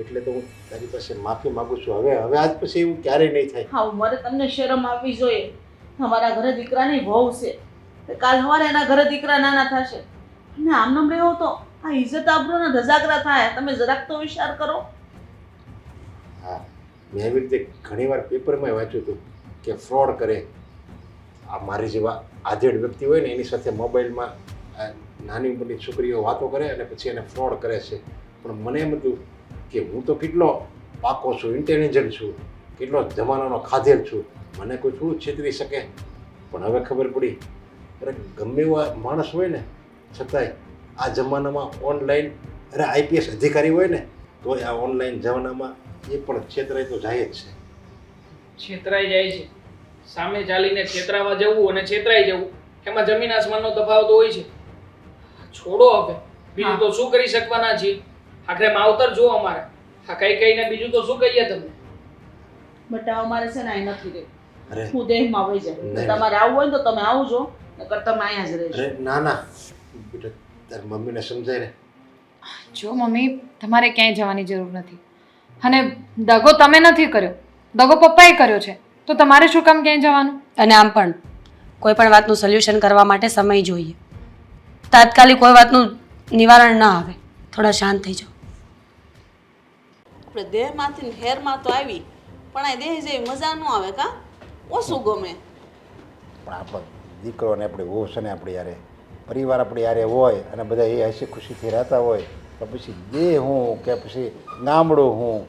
એટલે તો હું તારી પાસે માફી માગું છું. હવે આજ પછી એવું ક્યારેય નહીં થાય. હા મારે તમને શરમ આપવી જોઈએ. અમારા ઘરે દીકરાની વહુ છે, કાલ સવારે એના ઘરે દીકરા નાના થશે અને આમ નામ રહેવો તો આ ઇજ્જત આબરૂના ધજાગરા થાય. તમે જરાક તો વિચાર કરો. હા મેં એવી રીતે ઘણીવાર પેપરમાં વાંચ્યું હતું કે ફ્રોડ કરે. આ મારી જેવા આધેડ વ્યક્તિ હોય ને એની સાથે મોબાઈલમાં નાની ઉંમરની છોકરીઓ વાતો કરે અને પછી એને ફ્રોડ કરે છે. પણ મને એમ હતું કે હું તો કેટલો પાકો છું, ઇન્ટેલિજન્ટ છું, કેટલો જમાનાનો ખાધેલ છું, મને કોઈ થોડું છેતરી શકે. પણ હવે ખબર પડી અરે ગમે એવા માણસ હોય ને છતાંય આ જમાનામાં ઓનલાઈન અરે આઈપીએસ અધિકારી હોય ને તો આ ઓનલાઈન જમાનામાં એ પણ છેતરાય તો જાય જ છે. છેતરાઈ જાય છે. સામે ચાલીને છેતરાવા જવું અને છેતરાઈ જવું એમાં જમીન આસમાનનો તફાવત હોય છે. છોડો હવે, બીજું તો શું કરી શકવાના છીએ? આખરે માવતર જો અમારે આ કઈ કઈને બીજું તો શું કહીએ તમને? બટ અમારે છે ને અહીં નથી રહેવું. અરે હું દેહમાં વહી જાય. નહીં. તમારે આવવું હોય ને તો તમે આવજો, નકર તમે અહીંયા જ રહેજો. અરે ના ના બેટા તારી મમ્મીને સમજાય ને. જો મમ્મી, તમારે ક્યાંય જવાની જરૂર નથી. અને દગો તમે નથી કર્યો, દગો પપ્પાએ કર્યો છે, તો તમારે શું કામ ક્યાંય જવાનું? અને આમ પણ કોઈ પણ વાતનું સોલ્યુશન કરવા માટે સમય જોઈએ. તાત્કાલિક કોઈ વાતનું નિવારણ ના આવે. થોડા શાંત થઈ જાઓ. આપણે દેહમાંથી ને હેરમાં તો આવી, પણ આ દેહ જેવી મજા ન આવે કા? ઓછું ગમે. પણ આપણો દીકરો ને આપણી વહુ છે ને આપણી યારે પરિવાર આપણી યારે હોય અને બધા એ હસી ખુશીથી રહેતા હોય તો પછી દેહ હું કે પછી ગામડું હું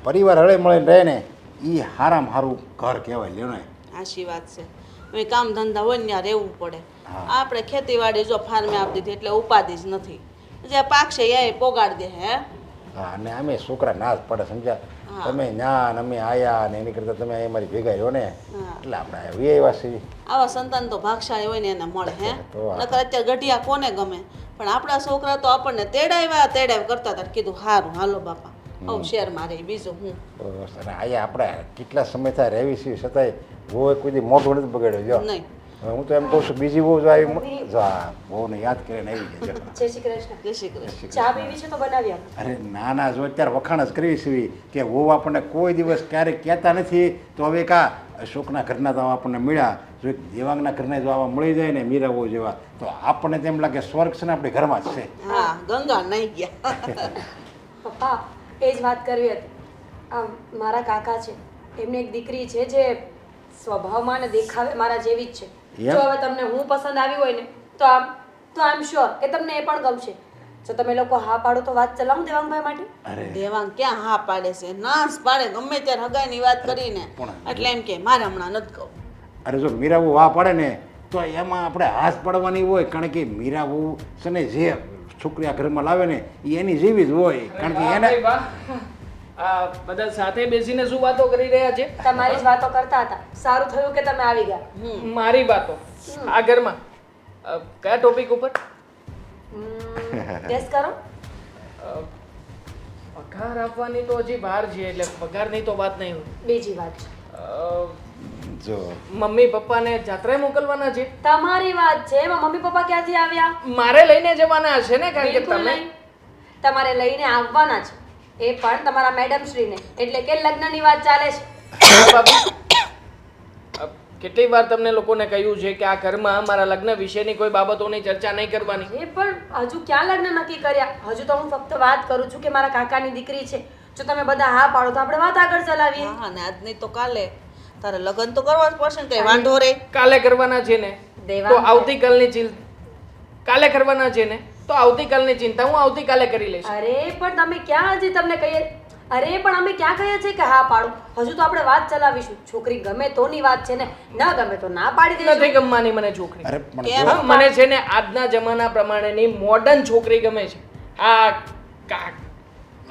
પરિવાર હળે મળીને રહે ને એ હારામાં સારું ઘર કહેવાય લ્યો ને. આશી વાત છે. હવે કામ ધંધા હોય ને ત્યાં રહેવું પડે. આપણે ખેતીવાડી જો ફાર્મે આપી દીધી એટલે ઉપાધિ જ નથી. જે પાકશે એ પોગાડી દે. હે હા અને અમે છોકરા ના જ પડે સમજ્યા. તમે ન્યા ને અમે આયા ને એની કરતાં તમે અહીં મારી ભેગા રહ્યો ને એટલે આપણે એવા છીએ. આવા સંતાન તો ભાગશાળી હોય ને એને મળે. હે તો નકર અત્યારે ગઢિયા કોને ગમે? પણ આપણા છોકરા તો આપણને તેડાવ્યા કરતા હતા. કીધું સારું હાલો બાપા હવે શહેરમાં રહી, બીજું હું. બસ અને અહીંયા આપણે કેટલા સમય થાય રહેવી છીએ છતાંય બહુ કોઈ દી મોઢું નથી બગાડ્યો જો. નહીં. હવે હું તો એમ કહું છું બીજી બહુ જો આવી જો આ બહુને યાદ કરીને આવી જાય. જય શ્રી કૃષ્ણ. જય શ્રી કૃષ્ણ. ચા પીવી છે તો બનાવી આપો. અરે ના ના જો અત્યારે વખાણ જ કરવી છે કે વહુ આપણને કોઈ દિવસ ક્યારેક કહેતા નથી તો હવે કા અશોકના ઘરના તો આપણને મળ્યા જો એક દેવાંગના ઘરના જો આવા મળી જાય ને મીરા વહુ જેવા તો આપણને તેમ લાગે સ્વર્ગ છે ને આપણે ઘરમાં જ છે. હા ગંગા નહીં ગયા. પપ્પા એ જ વાત કરવી હતી. આ મારા કાકા છે, એમની એક દીકરી છે જે સ્વભાવમાં ને દેખાવે મારા જેવી જ છે. જો હવે તમને હું પસંદ આવી હોય ને તો આઈ એમ શ્યોર કે તમને એ પણ ગમશે. જો તમે લોકો હા પાડો તો વાત ચલાવું દેવાંગભાઈ માટે. અરે દેવાંગ ક્યાં હા પાડે છે? નાશ પાડે ગમે ત્યારે હગાઈની વાત કરીને. એટલે એમ કે મારે હમણાં નથી કહું. અરે જો મીરા વહુ વાહ પાડે ને તો એમાં આપણે હાથ પાડવાની હોય કારણ કે મીરા વહુ છે ને જે છોકરી આ ઘરમાં લાવે ને એ એની જેવી જ હોય કારણ કે એને વાહ, આ બધા સાથે બેસીને શું વાતો કરી રહ્યા છે? તમારી જ વાતો કરતા હતા. સારું થયું કે તમે આવી ગયા. મારી વાતો આ ઘરમાં કયા ટોપિક ઉપર? ગેસ કરો. પગાર આપવાની તો હજી બહાર છે એટલે પગારની તો વાત નહીં હોય. બીજી વાત છે. જો મમ્મી પપ્પાને જાત્રાએ મોકલવાના છે? તમારી વાત છે. એમાં મમ્મી પપ્પા ક્યાંથી આવ્યા? મારે લઈને જવાના હશે ને કારણ કે બિલકુલ તમે નહીં. તમારે લઈને આવવાના છે. એ પણ તમારા મેડમ શ્રીને. એટલે કે લગ્નની વાત ચાલે છે. બાબુ, કેટલી વાર તમને લોકોને કહ્યું છે કે આ ઘરમાં મારા લગ્ન વિશેની કોઈ બાબતોની ચર્ચા નહીં કરવાની? એ પણ હજુ ક્યાં લગ્ન નક્કી કર્યા? હજુ તો હું ફક્ત વાત કરું છું કે મારા કાકાની દીકરી છે. જો તમે બધા હા પાડો તો આપણે વાત આગળ ચલાવીએ. હા ને આજ નહીં તો કાલે તારે લગ્ન તો કરવા જ પડશે ને. કઈ વાંધો રે? કાલે કરવાના છે ને દેવાંગ તો આવતીકાલની કાલે કરવાના છે ને તો આવતીકાલની ચિંતા હું આવતીકાલે કરી લઈશ. અરે પણ તમે ક્યાં હજી તમને કહીએ? અરે પણ અમે ક્યાં કહીએ છીએ કે હા પાડો? હજુ તો આપણે વાત ચલાવીશું. છોકરી ગમે તોની વાત છે ને, ન ગમે તો ના પાડી દઈશું. નથી ગમવાની મને છોકરી. અરે પણ કેમ? જો હા, મને છે ને આજના જમાના પ્રમાણેની મોડર્ન છોકરી ગમે છે.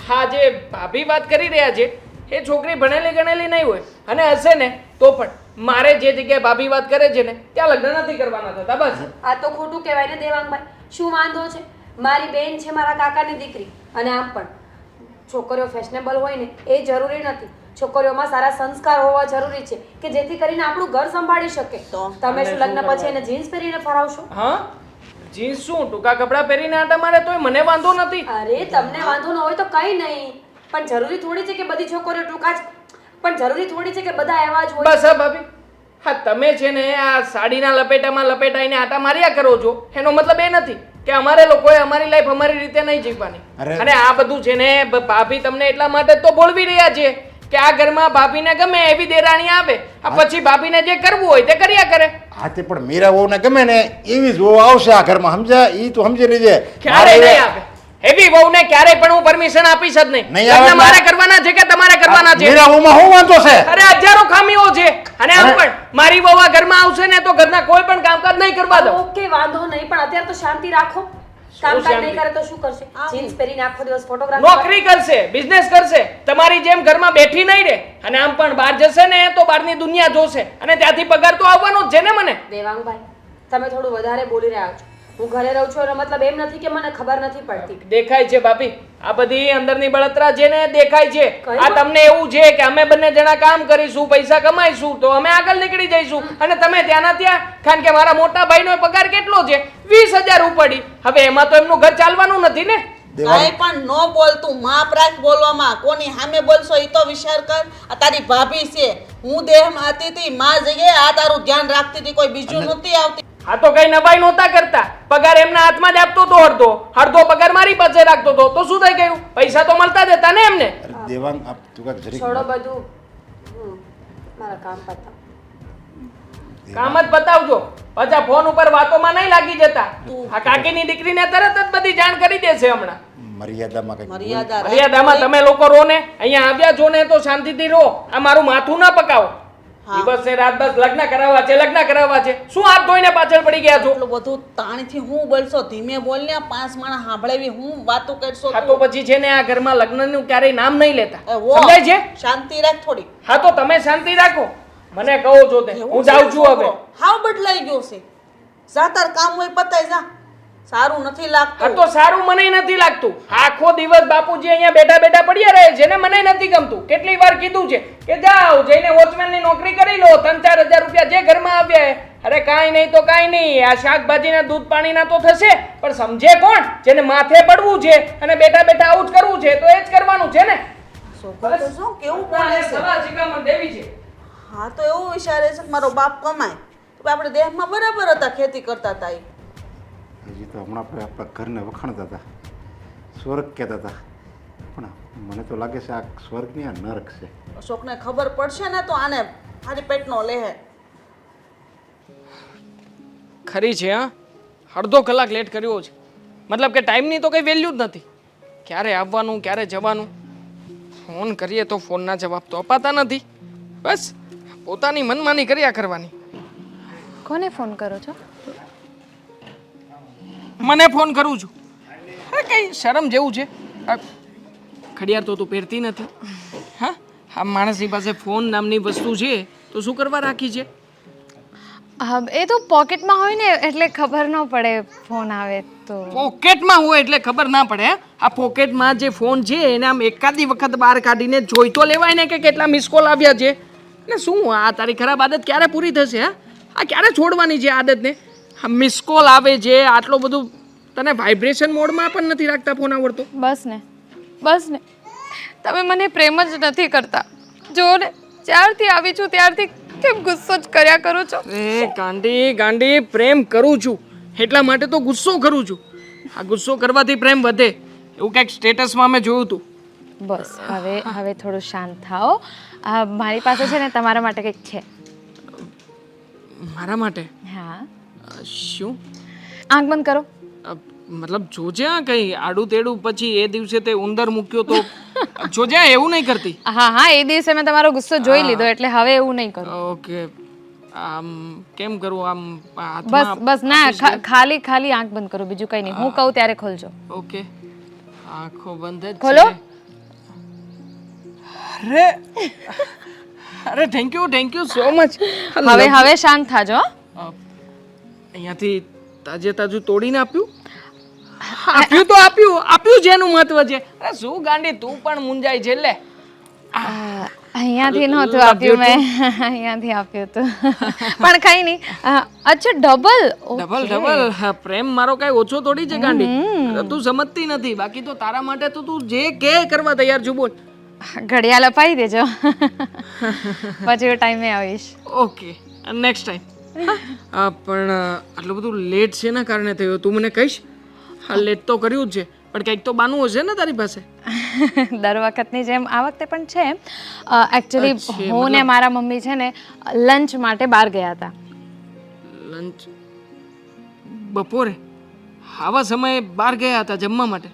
હા જે ભાભી વાત કરી રહ્યા છે એ છોકરી ભણેલી ગણેલી નહીં હોય અને હશે ને તો પણ મારે જે જગ્યાએ ભાભી વાત કરે છે ને ત્યાં લગ્ન નથી કરવાના થતા. બસ આ તો ખોટું કહેવાય ને દેવાંગભાઈ. શું વાંધો છે? મારી બેન છે મારા કાકાની દીકરી. અને આમ પણ છોકરીઓ ફેશનેબલ હોય ને એ જરૂરી નથી. છોકરીઓમાં સારા સંસ્કાર હોવા જરૂરી છે કે જેથી કરીને આપણું ઘર સંભાળી શકે. તમે શું લગ્ન પછી એને જીન્સ પહેરીને ફરાવશો? હા, જીન્સ શું ટૂંકા કપડાં પહેરીને આટા મારે તોય મને વાંધો નથી. અરે તમને વાંધો ન હોય તો કંઈ નહીં, પણ જરૂરી થોડી છે કે બધી છોકરીઓ ટૂંકા જ પણ જરૂરી થોડી છે કે બધા એવા જ હોય. બસ હા ભાભી, હા તમે છે ને આ સાડીના લપેટામાં લપેટાઈને આટા માર્યા કરો છો એનો મતલબ એ નથી કે અમારે લોકોએ અમારી લાઈફ અમારી રીતે નહીં જીવવાની. અને આ બધું છે ને ભાભી તમને એટલા માટે તો બોલવી રહ્યા છે કે આ ઘરમાં ભાભીને ગમે એવી દેરાણી આવે, આ પછી ભાભીને જે કરવું હોય તે કર્યા કરે. હા તે પણ મીરા વહુને ગમે ને એવી જ વહુ આવશે આ ઘરમાં સમજ્યા? એ તું સમજી લેજે. ક્યારે નહીં આવે એવી વહુને ક્યારેય પણ હું પરમિશન આપીશ જ નહીં. નહીં આવે લગ્ન મારે કરવાના છે કે તમારે કરવાના છે? મીરા વહુમાં શું વાંધો છે? અરે હજારો ખામીઓ છે. અને આમ પણ મારી વહુ આ ઘરમાં આવશે ને તો ઘરના કોઈ પણ કામકાજ નહીં કરવા દઉં. ઓકે વાંધો નહીં, પણ અત્યારે તો શાંતિ રાખો. કામકાજ નહીં કરે તો શું કરશે જીન્સ પહેરીને આખો દિવસ ફોટોગ્રાફી નોકરી કરશે, બિઝનેસ કરશે, તમારી જેમ ઘરમાં બેઠી નહીં રહે. અને આમ પણ બહાર જશે ને તો બહારની દુનિયા જોશે અને ત્યાંથી પગાર તો આવવાનો જ છે ને મને. દેવાંગભાઈ તમે થોડું વધારે બોલી રહ્યા છો. હું ઘરે રહું છું એનો મતલબ એમ નથી કે મને ખબર નથી પડતી. દેખાય છે ભાભી, આ બધી અંદરની બળતરા છે ને દેખાય છે. આ તમને એવું છે કે અમે બંને જણા કામ કરીશું, પૈસા કમાઈશું તો અમે આગળ નીકળી જઈશું અને તમે ત્યાંના ત્યાં. કારણ કે મારા મોટા ભાઈનો પગાર કેટલો છે? 20,000 ઉપડી. હવે એમાં તો એમનું ઘર ચાલવાનું નથી ને. કાંઈ પણ નો બોલતું, માપ રાખ બોલવામાં. કોની સામે બોલશો એ તો વિચાર કર. આ તારી ભાભી છે, હું દેહમાં હતી હતી, માં જગ્યાએ આ તારું ધ્યાન રાખતી હતી, કોઈ બીજું નહોતી આવતી. આ તો કઈ નવાઈ નહોતા કરતા. પગાર એમના હાથમાં જ આપતો તો અડધો પગાર મારી પાસે રાખતો તો શું થઈ ગયું? પૈસા તો મળતા જ હતા ને એમને. અરે દેવાંગ આપ તું કાંઈક જરીક છોડો બધું. મારા કામ પતાવ. કામ જ બતાવજો, પાછા ફોન ઉપર વાતોમાં નહીં લાગી જતા. આ કાકીની દીકરીને તરત જ બધી જાણ કરી દેશે હમણાં. મર્યાદામાં કંઈક મર્યાદા રાખ. મર્યાદામાં તમે લોકો રહો ને, અહીંયા આવ્યા છો ને તો શાંતિથી રહો. આ મારું માથું ના પકાવો. દિવસે રાત બસ લગ્ન કરાવવા છે. શું હાથ ધોઈને પાછળ પડી ગયા છો? એટલું બધું તાણીથી હું બોલશો? ધીમે બોલ ને, 5 માણસ સાંભળેવી હું વાતો કરશો? હા તો પછી છે ને આ ઘરમાં લગ્નનું ક્યારેય નામ નહીં લેતા. વો, સમજાય છે? શાંતિ રાખ થોડી. હા તો તમે શાંતિ રાખો. મને કહો છો તે હું જાઉં છું હવે. હાવ બદલાઈ ગયો છે. જા તાર કામ હોય પતાય જા. સારું નથી હા લાગતું. તો સારું મને નથી લાગતું. આખો દિવસ બાપુજી અહીંયા બેઠા બેઠા પડ્યા રહે છે ને મને નથી ગમતું. કેટલી વાર કીધું છે કે જાઓ જઈને વોચમેન ની નોકરી કરી લો, 3-4 હજાર રૂપિયા જે ઘરમાં આવ્યા. અરે કાંઈ નહીં તો કાંઈ નહીં, આ શાકભાજીના દૂધ પાણીના તો થશે, પણ સમજે કોણ? જેને માથે પડવું છે અને બેઠા બેઠા આવું જ કરવું છે તો એ જ કરવાનું છે ને. છોકરો તો શું કેવું બોલે છે? સવા શિખામણ દેવી છે. હા તો એવું વિચારે છે કે મારો બાપ કમાય તો આપણે દેહમાં બરાબર હતા, ખેતી કરતા હતા. હજી તો હમણાં આપણે આપણા ઘરને વખાણતા હતા, સ્વર્ગ કહેતા હતા, પણ મને તો લાગે છે આ સ્વર્ગની આ નરક છે. અશોકને ખબર પડશે ને તો આને હારી પેટનો લેહે. ખરી છે હા, અડધો કલાક લેટ કર્યો છે. મતલબ કે ટાઈમની તો કંઈ વેલ્યુ જ નથી. ક્યારે આવવાનું ક્યારે જવાનું. ફોન કરીએ તો ફોનના જવાબ તો અપાતા નથી. બસ પોતાની મનમાની કર્યા કરવાની. કોને ફોન કરો છો? મને ફોન કરું છું. હા કઈ શરમ જેવું છે? આ ઘડિયાળ તો તું પહેરતી નથી. હા આ માણસની પાસે ફોન નામની વસ્તુ છે તો શું કરવા રાખી છે? હા એ તો પોકેટમાં હોય ને એટલે ખબર ન પડે ફોન આવે તો. પોકેટમાં હોય એટલે ખબર ના પડે. આ પોકેટમાં જે ફોન છે એને આમ એકાદી વખત બહાર કાઢીને જોઈ તો લેવાય ને કે કેટલા મિસ કોલ આવ્યા છે. ને શું આ તારી ખરાબ આદત ક્યારે પૂરી થશે? હા આ ક્યારે છોડવાની છે આદતને? આ મિસ કોલ આવે છે આટલો બધું, તને વાઇબ્રેશન મોડમાં પણ નથી રાખતા ફોન આવડતો? બસ ને તમે મને પ્રેમ જ નથી કરતા. જો ને જ્યારથી આવી છું ત્યારથી કેમ ગુસ્સો જ કર્યા કરો છો? ગાંડી પ્રેમ કરું છું એટલા માટે તો ગુસ્સો કરું છું. આ ગુસ્સો કરવાથી પ્રેમ વધે એવું કંઈક સ્ટેટસમાં મેં જોયું હતું. બસ હવે થોડું શાંત થાઓ. મારી પાસે છે ને તમારા માટે કંઈક છે. મારા માટે? હા. શું? આંખ બંધ કરો. મતલબ જોજે આ કઈ આડું તેડું પછી એ દિવસે તે ઉંદર મૂક્યો તો જોજે એવું નહીં કરતી. હા એ દિવસે મેં તમારો ગુસ્સો જોઈ લીધો એટલે હવે એવું નહીં કરું. ઓકે આમ કેમ કરું આમ બસ ના ખાલી આંખ બંધ કરો, બીજું કઈ નહીં. હું કહું ત્યારે ખોલજો. ઓકે આંખો બંધ જ ખોલો. અરે થેન્ક યુ સો મચ. હવે શાંત થાજો. અહીંયાથી તાજું તોડીને આપ્યું જેનું મહત્વ છે. અરે શું ગાંડી તું પણ મુંજાઈ છે. લે અહીંયાથી નહોતું આપ્યું મેં, અહીંયાથી આપ્યું હતું પણ કઈ નહીં. અચ્છા ડબલ પ્રેમ મારો કઈ ઓછો થોડી છે ગાંડી, તું સમજતી નથી. બાકી તો તારા માટે તો તું જે કે કરવા તૈયાર છું. બોલ. ઘડિયાળ અપાઈ દેજો પછી ટાઈમે આવીશ. Okay next time. પણ આટલું બધું લેટ છે ના કારણે થયું તું મને કહીશ? હા લેટ તો કર્યું જ છે પણ કંઈક તો બાનું હશે ને તારી પાસે? દર વખતની જેમ આ વખતે પણ છે. એકચ્યુઅલી હું ને મારા મમ્મી છે ને લંચ માટે બહાર ગયા હતા. લંચ? બપોરે આવા સમયે બહાર ગયા હતા જમવા માટે?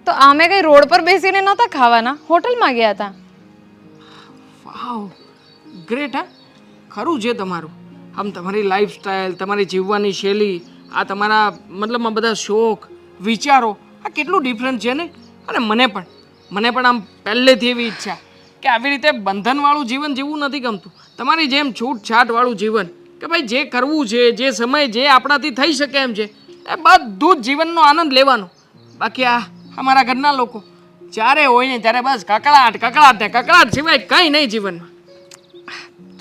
તો અમે કઈ રોડ પર બેસીને નહોતા ખાવાના, હોટલમાં ગયા હતા. વાવ ગ્રેટ. હા ખરું છે તમારું. આમ તમારી લાઈફસ્ટાઈલ, તમારી જીવવાની શૈલી, આ તમારા મતલબમાં બધા શોખ વિચારો આ કેટલું ડિફરન્ટ છે ને. અને મને પણ આમ પહેલેથી એવી ઈચ્છા કે આવી રીતે બંધનવાળું જીવન જીવવું નથી ગમતું. તમારી જેમ છૂટછાટવાળું જીવન કે ભાઈ જે કરવું છે, જે સમય જે આપણાથી થઈ શકે એમ છે એ બધું જ જીવનનો આનંદ લેવાનો. બાકી આ અમારા ઘરના લોકો જ્યારે હોય ને ત્યારે બસ કકળાટ કકળાટ ને કકળાટ સિવાય કંઈ નહીં જીવનમાં.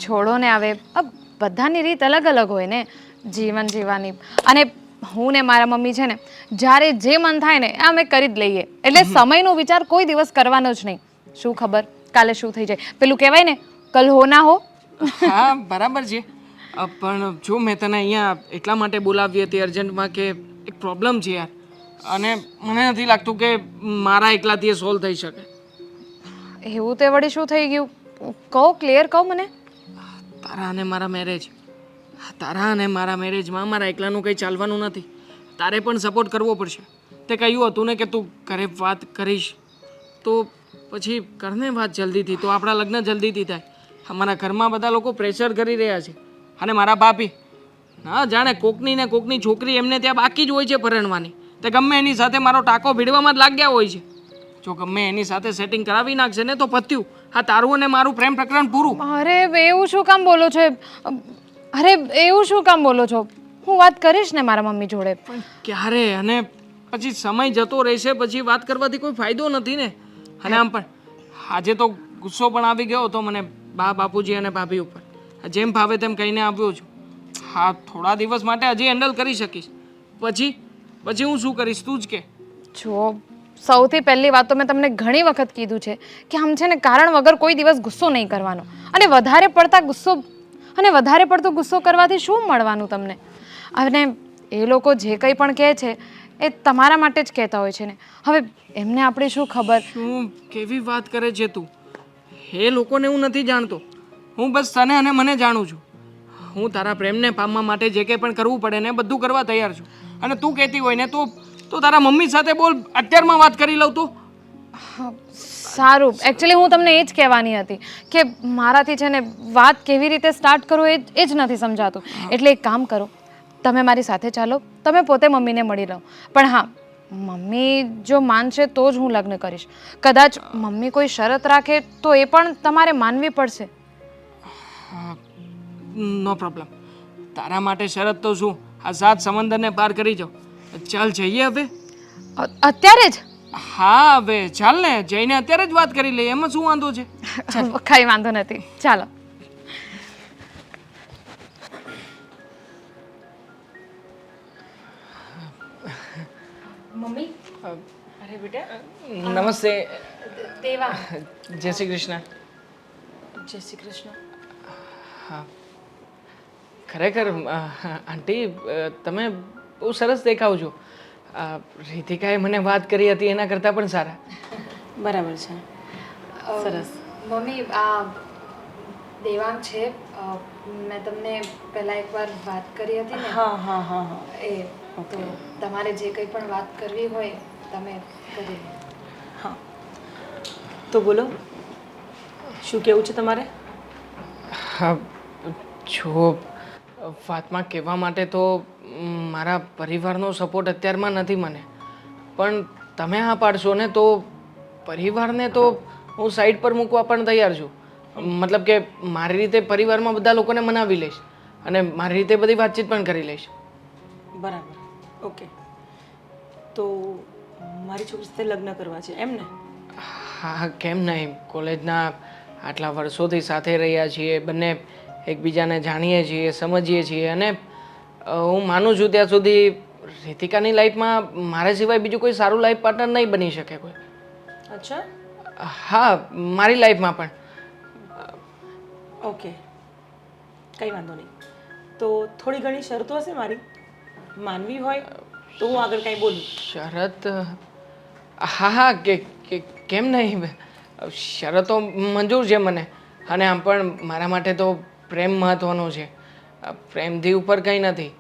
છોડો ને હવે બધાની રીત અલગ અલગ હોય ને જીવન જીવવાની. અને હું ને મારા મમ્મી છે ને જ્યારે જે મન થાય ને એ અમે કરી જ લઈએ. એટલે સમયનો વિચાર કોઈ દિવસ કરવાનો જ નહીં. શું ખબર કાલે શું થઈ જાય. પેલું કહેવાય ને કલ હો ના હો. હા બરાબર છે. પણ જો મેં તને અહીંયા એટલા માટે બોલાવી હતી અર્જન્ટમાં કે એક પ્રોબ્લેમ છે યાર. અને મને નથી લાગતું કે મારા એકલાથી એ સોલ્વ થઈ શકે. એવું તે વળી શું થઈ ગયું? કહો, ક્લિયર કહો મને. તારા અને મારા મેરેજ, તારા અને મારા મેરેજમાં મારા એકલાનું કંઈ ચાલવાનું નથી. તારે પણ સપોર્ટ કરવો પડશે. તે કહ્યું હતું ને કે તું ઘરે વાત કરીશ તો પછી કરને વાત જલ્દીથી, તો આપણા લગ્ન જલ્દીથી થાય. અમારા ઘરમાં બધા લોકો પ્રેશર કરી રહ્યા છે. અને મારા ભાભી ના જાણે કોકની ને કોકની છોકરી એમને ત્યાં બાકી જ હોય છે પરણવાની. તે ગમે એની સાથે મારો ટાંકો ભીડવામાં જ લાગ્યા હોય છે. જો ગમે એની સાથે સેટિંગ કરાવી નાખશે ને તો પત્યું. હા તારું અને મારું પ્રેમ પ્રકરણ પૂરું. અરે એવું શું કામ બોલો છો? અરે એવું શું કામ બોલો છો? હું વાત કરીશ ને મારા મમ્મી જોડે. પણ ક્યારે? અને પછી સમય જતો રહેશે, પછી વાત કરવાથી કોઈ ફાયદો નથી ને. અને આમ પણ આજે તો ગુસ્સો પણ આવી ગયો હતો મને બા બાપુજી અને ભાભી ઉપર. જેમ ભાવે તેમ કહીને આવ્યો છું. હા થોડા દિવસ માટે હજી હેન્ડલ કરી શકીશ. પછી પછી હું શું કરીશ તું જ કે. જો સૌથી પહેલી વાત તો મેં તમને ઘણી વખત કીધું છે કે આમ છે ને કારણ વગર કોઈ દિવસ ગુસ્સો નહીં કરવાનો. અને વધારે પડતો ગુસ્સો કરવાથી શું મળવાનું તમને? અને એ લોકો જે કંઈ પણ કહે છે એ તમારા માટે જ કહેતા હોય છે ને. હવે એમને આપણે શું ખબર? શું કેવી વાત કરે છે તું? એ લોકોને હું નથી જાણતો. હું બસ તને અને મને જાણું છું. હું તારા પ્રેમને પામવા માટે જે કંઈ પણ કરવું પડે ને બધું કરવા તૈયાર છું. અને તું કહેતી હોય ને તો તારા મમ્મી સાથે બોલ, અત્યારમાં વાત કરી લઉં તો. સારું, એકચ્યુઅલી હું તમને એ જ કહેવાની હતી કે મારાથી છે ને વાત કેવી રીતે સ્ટાર્ટ કરું એ જ નથી સમજાતું. એટલે એક કામ કરો, તમે મારી સાથે ચાલો, તમે પોતે મમ્મીને મળી લો. પણ હા, મમ્મી જો માનશે તો જ હું લગ્ન કરીશ. કદાચ મમ્મી કોઈ શરત રાખે તો એ પણ તમારે માનવી પડશે. નો પ્રોબ્લેમ. તારા માટે શરત તો શું, આ 7 સમંદરને પાર કરી જાઓ. ચાલ જઈએ હવે. અત્યારે જ? હા હવે ચાલ ને, જઈને અત્યારે જ વાત કરી લઈએ. એમાં શું વાંધો છે? કઈ વાંધો નથી, ચાલો. મમ્મી અરે બેટા નમસ્તે. દેવા. જય શ્રી કૃષ્ણ. જય શ્રી કૃષ્ણ. હા ખરેખર આંટી તમે બહુ સરસ દેખાવ છો. રીતિકાએ મને વાત કરી હતી એના કરતાં પણ સારા. બરાબર છે. સરસ. મમ્મી આ દેવાંગ છે. મેં તમને પહેલા એકવાર વાત કરી હતી ને. હા હા હા હા. એ તો તમારે જે કંઈ પણ વાત કરવી હોય તમે કરી લો. હા તો બોલો, શું કેવું છે તમારે? હા જો વાતમાં કહેવા માટે તો મારા પરિવારનો સપોર્ટ અત્યારમાં નથી મને. પણ તમે હા પાડશો ને તો પરિવારને તો હું સાઈડ પર મૂકવા પણ તૈયાર છું. મતલબ કે મારી રીતે પરિવારમાં બધા લોકોને મનાવી લઈશ અને મારી રીતે બધી વાતચીત પણ કરી લઈશ. બરાબર. ઓકે. તો મારી છોકરી સાથે લગ્ન કરવા છે એમ ને? હા કેમ નહીં. કોલેજના આટલા વર્ષોથી સાથે રહ્યા છીએ, બંને એકબીજાને જાણીએ છીએ, સમજીએ છીએ. અને હું માનું છું ત્યાં સુધી રીતિકાની લાઈફમાં મારા સિવાય બીજું કોઈ સારું લાઈફ પાર્ટનર નહીં બની શકે કોઈ. અચ્છા. હા મારી લાઈફમાં પણ. ઓકે, કંઈ વાંધો નહીં. તો થોડી ઘણી શરતો હશે મારી, માનવી હોય તો હું આગળ કાંઈ બોલું. શરત? હા હા કેમ નહીં. શરતો મંજૂર છે મને. અને આમ પણ મારા માટે તો પ્રેમ મહત્વનો છે. પ્રેમથી ઉપર કંઈ નથી.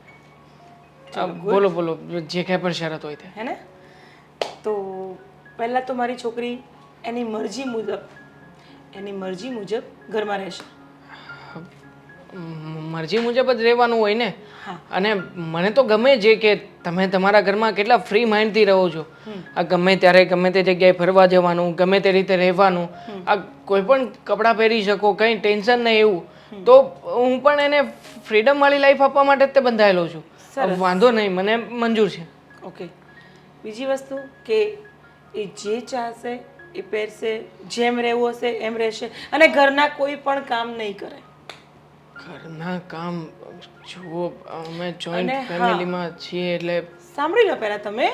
બોલો બોલો જે કંઈ પણ શરત હોય તે. હે ને? તો પહેલાં તો મારી છોકરી એની મરજી મુજબ ઘરમાં રહેશે. મરજી મુજબ જ રહેવાનું હોય ને અને મને તો ગમે છે કે તમે તમારા ઘરમાં કેટલા ફ્રી માઇન્ડથી રહો છો. આ ગમે ત્યારે ગમે તે જગ્યાએ ફરવા જવાનું, ગમે તે રીતે રહેવાનું, આ કોઈ પણ કપડાં પહેરી શકો, કંઈ ટેન્શન નહીં એવું. તો હું પણ એને ફ્રીડમ વાળી લાઈફ આપવા માટે જ તે બંધાયેલો છું. વાંધો નહીં, મને મંજૂર છે. ઓકે. બીજી વસ્તુ કે એ જે ચાહશે એ પહેરશે, જેમ રહેવું હશે એમ રહેશે, અને ઘરના કોઈ પણ કામ નહીં કરે. ઘરના કામ જુઓ, અમે જોઈન્ટ અને હા. ફેમિલીમાં છીએ એટલે સાંભળી લો પહેલાં તમે,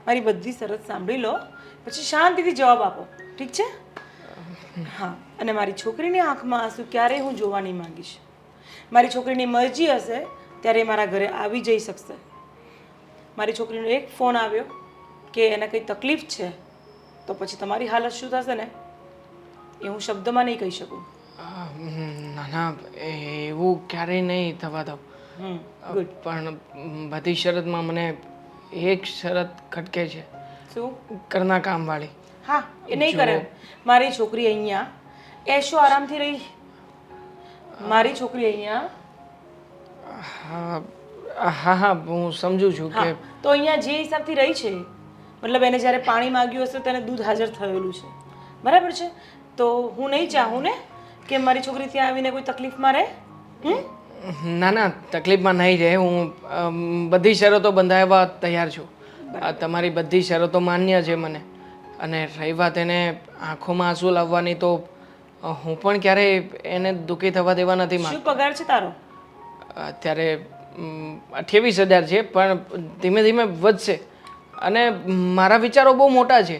મારી બધી શરત સાંભળી લો, પછી શાંતિથી જવાબ આપો, ઠીક છે? હા. અને મારી છોકરીની આંખમાં આંસુ ક્યારેય હું જોવા નહીં માંગીશ. મારી છોકરીની મરજી હશે ત્યારે એ મારા ઘરે આવી જઈ શકશે. મારી છોકરીનો એક ફોન આવ્યો કે એને કંઈ તકલીફ છે તો પછી તમારી હાલત શું થશે ને એ હું શબ્દમાં નહીં કહી શકું. ના ના, એવું ક્યારેય નહીં થવા દો. ગુડ. પણ બધી શરતમાં મને એક શરત ખટકે છે, શું? ઘરના કામવાળી. હા, એ નહીં કરે. મારી છોકરી અહીંયા એશો આરામથી રહી. મારી છોકરી અહીંયા હા હા, હું સમજુ છું કે તો અહીંયા જે હિસાબથી રહી છે, મતલબ એને જ્યારે પાણી માંગ્યું હશે તેને દૂધ હાજર થયેલું છે, બરાબર છે? તો હું નહીં ચાહું ને કે મારી છોકરી ત્યાં આવીને કોઈ તકલીફમાં રહે. ના ના, તકલીફમાં નહીં રહે. હું બધી શરતો બંધાવવા તૈયાર છું. તમારી બધી શરતો માન્ય છે મને. અને રહી વાત એને આંખોમાં આંસુ લાવવાની, તો હું પણ ક્યારેય એને દુઃખી થવા દેવા નથી માંગતો. શું પગાર છે તારો? અત્યારે 28,000 છે, પણ ધીમે ધીમે વધશે. અને મારા વિચારો બહુ મોટા છે.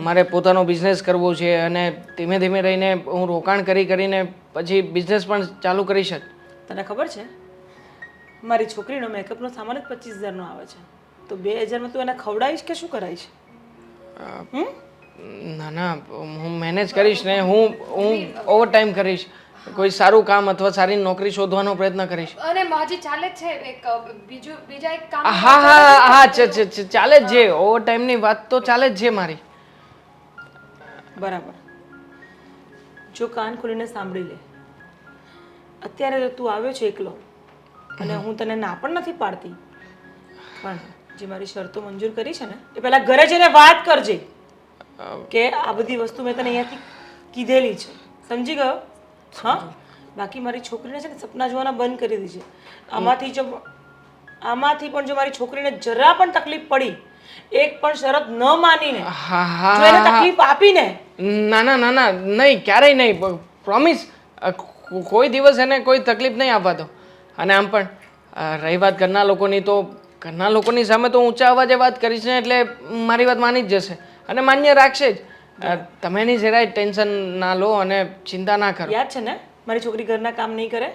મારે પોતાનો બિઝનેસ કરવો છે અને ધીમે ધીમે રહીને હું રોકાણ કરીને પછી બિઝનેસ પણ ચાલુ કરીશ જ. તને ખબર છે મારી છોકરીનો મેકઅપનો સામાન જ 25,000નો આવે છે, તો 2,000માં તું એને ખવડાવીશ કે શું કરાવીશ? ના ના, હું મેનેજ કરીશ ને. હું ઓવર ટાઈમ કરીશ. કોઈ સારું કામ અથવા સારી નોકરી શોધવાનો પ્રયત્ન કરીશ. અને હજી ચાલે જ છે એક બીજા એક કામ. હા હા હા, ચાલે જ છે. ઓવર ટાઈમની વાત તો ચાલે જ છે મારી. બરાબર. જો કાન ખોલીને સાંભળી લે, અત્યારે તો તું આવ્યો છે એકલો અને હું તને ના પણ નથી પાડતી, પણ જે મારી શરતો મંજૂર કરી છે ને એ પહેલા ઘરે જઈને વાત કરજે કે આ બધી વસ્તુ મેં તને અહીંયાથી કીધેલી છે, સમજી ગયો? હા. બાકી મારી છોકરીને છે ને સપના જોવાના બંધ કરી દીધી છે. આમાંથી પણ જો મારી છોકરીને જરા પણ તકલીફ પડી, એક પણ શરત ન માનીને જો એને તકલીફ આપીને, ના ના ના ના, નહીં, ક્યારેય નહીં. પ્રોમિસ. કોઈ દિવસ એને કોઈ તકલીફ નહીં આપવા દો. અને આમ પણ રહી વાત ઘરના લોકોની, તો ઘરના લોકોની સામે તો ઊંચા અવાજે વાત કરીશ ને એટલે મારી વાત માની જ જશે અને માન્ય રાખશે જ. તમે એની જરાય ટેન્શન ના લો અને ચિંતા ના કરો. યાદ છે ને મારી છોકરી ઘરના કામ નહીં કરે?